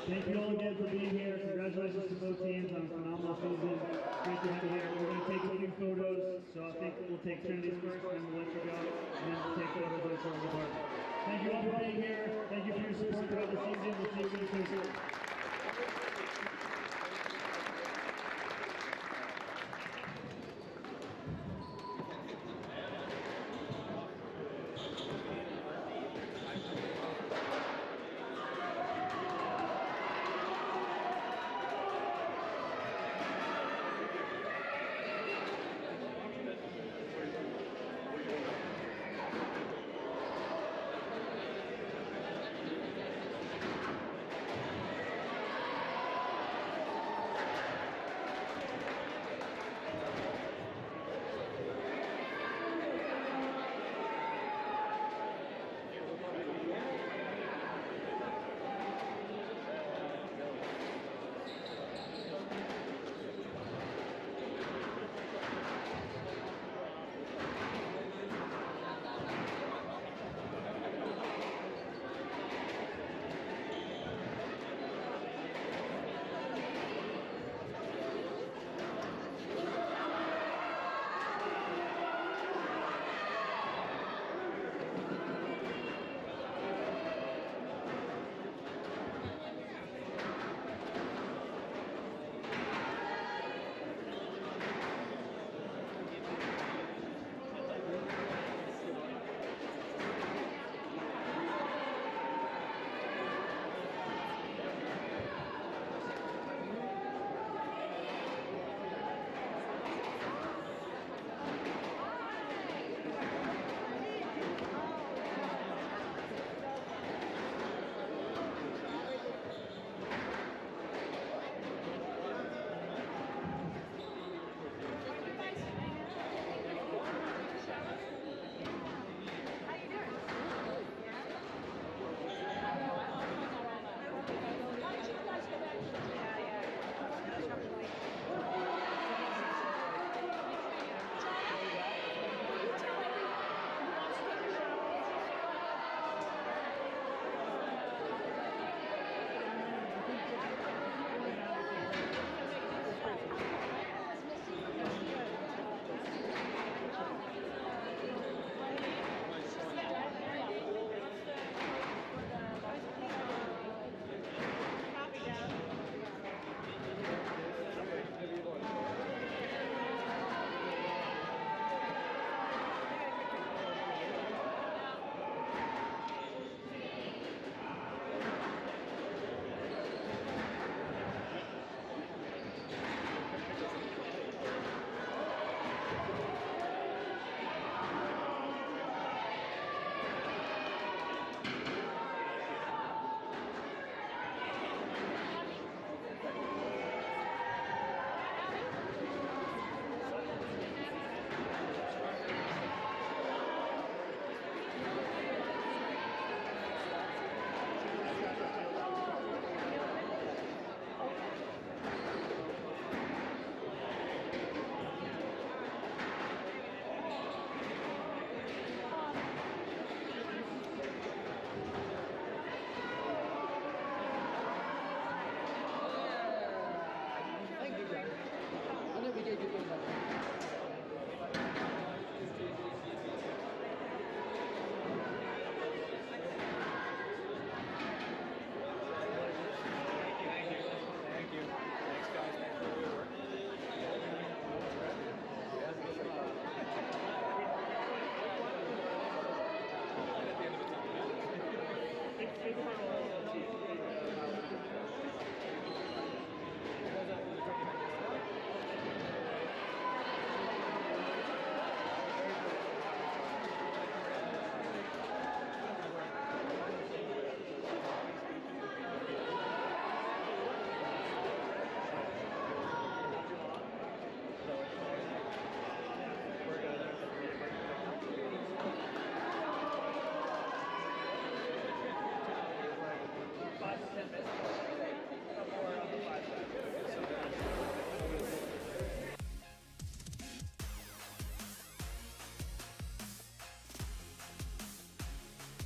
Thank you all again for being here.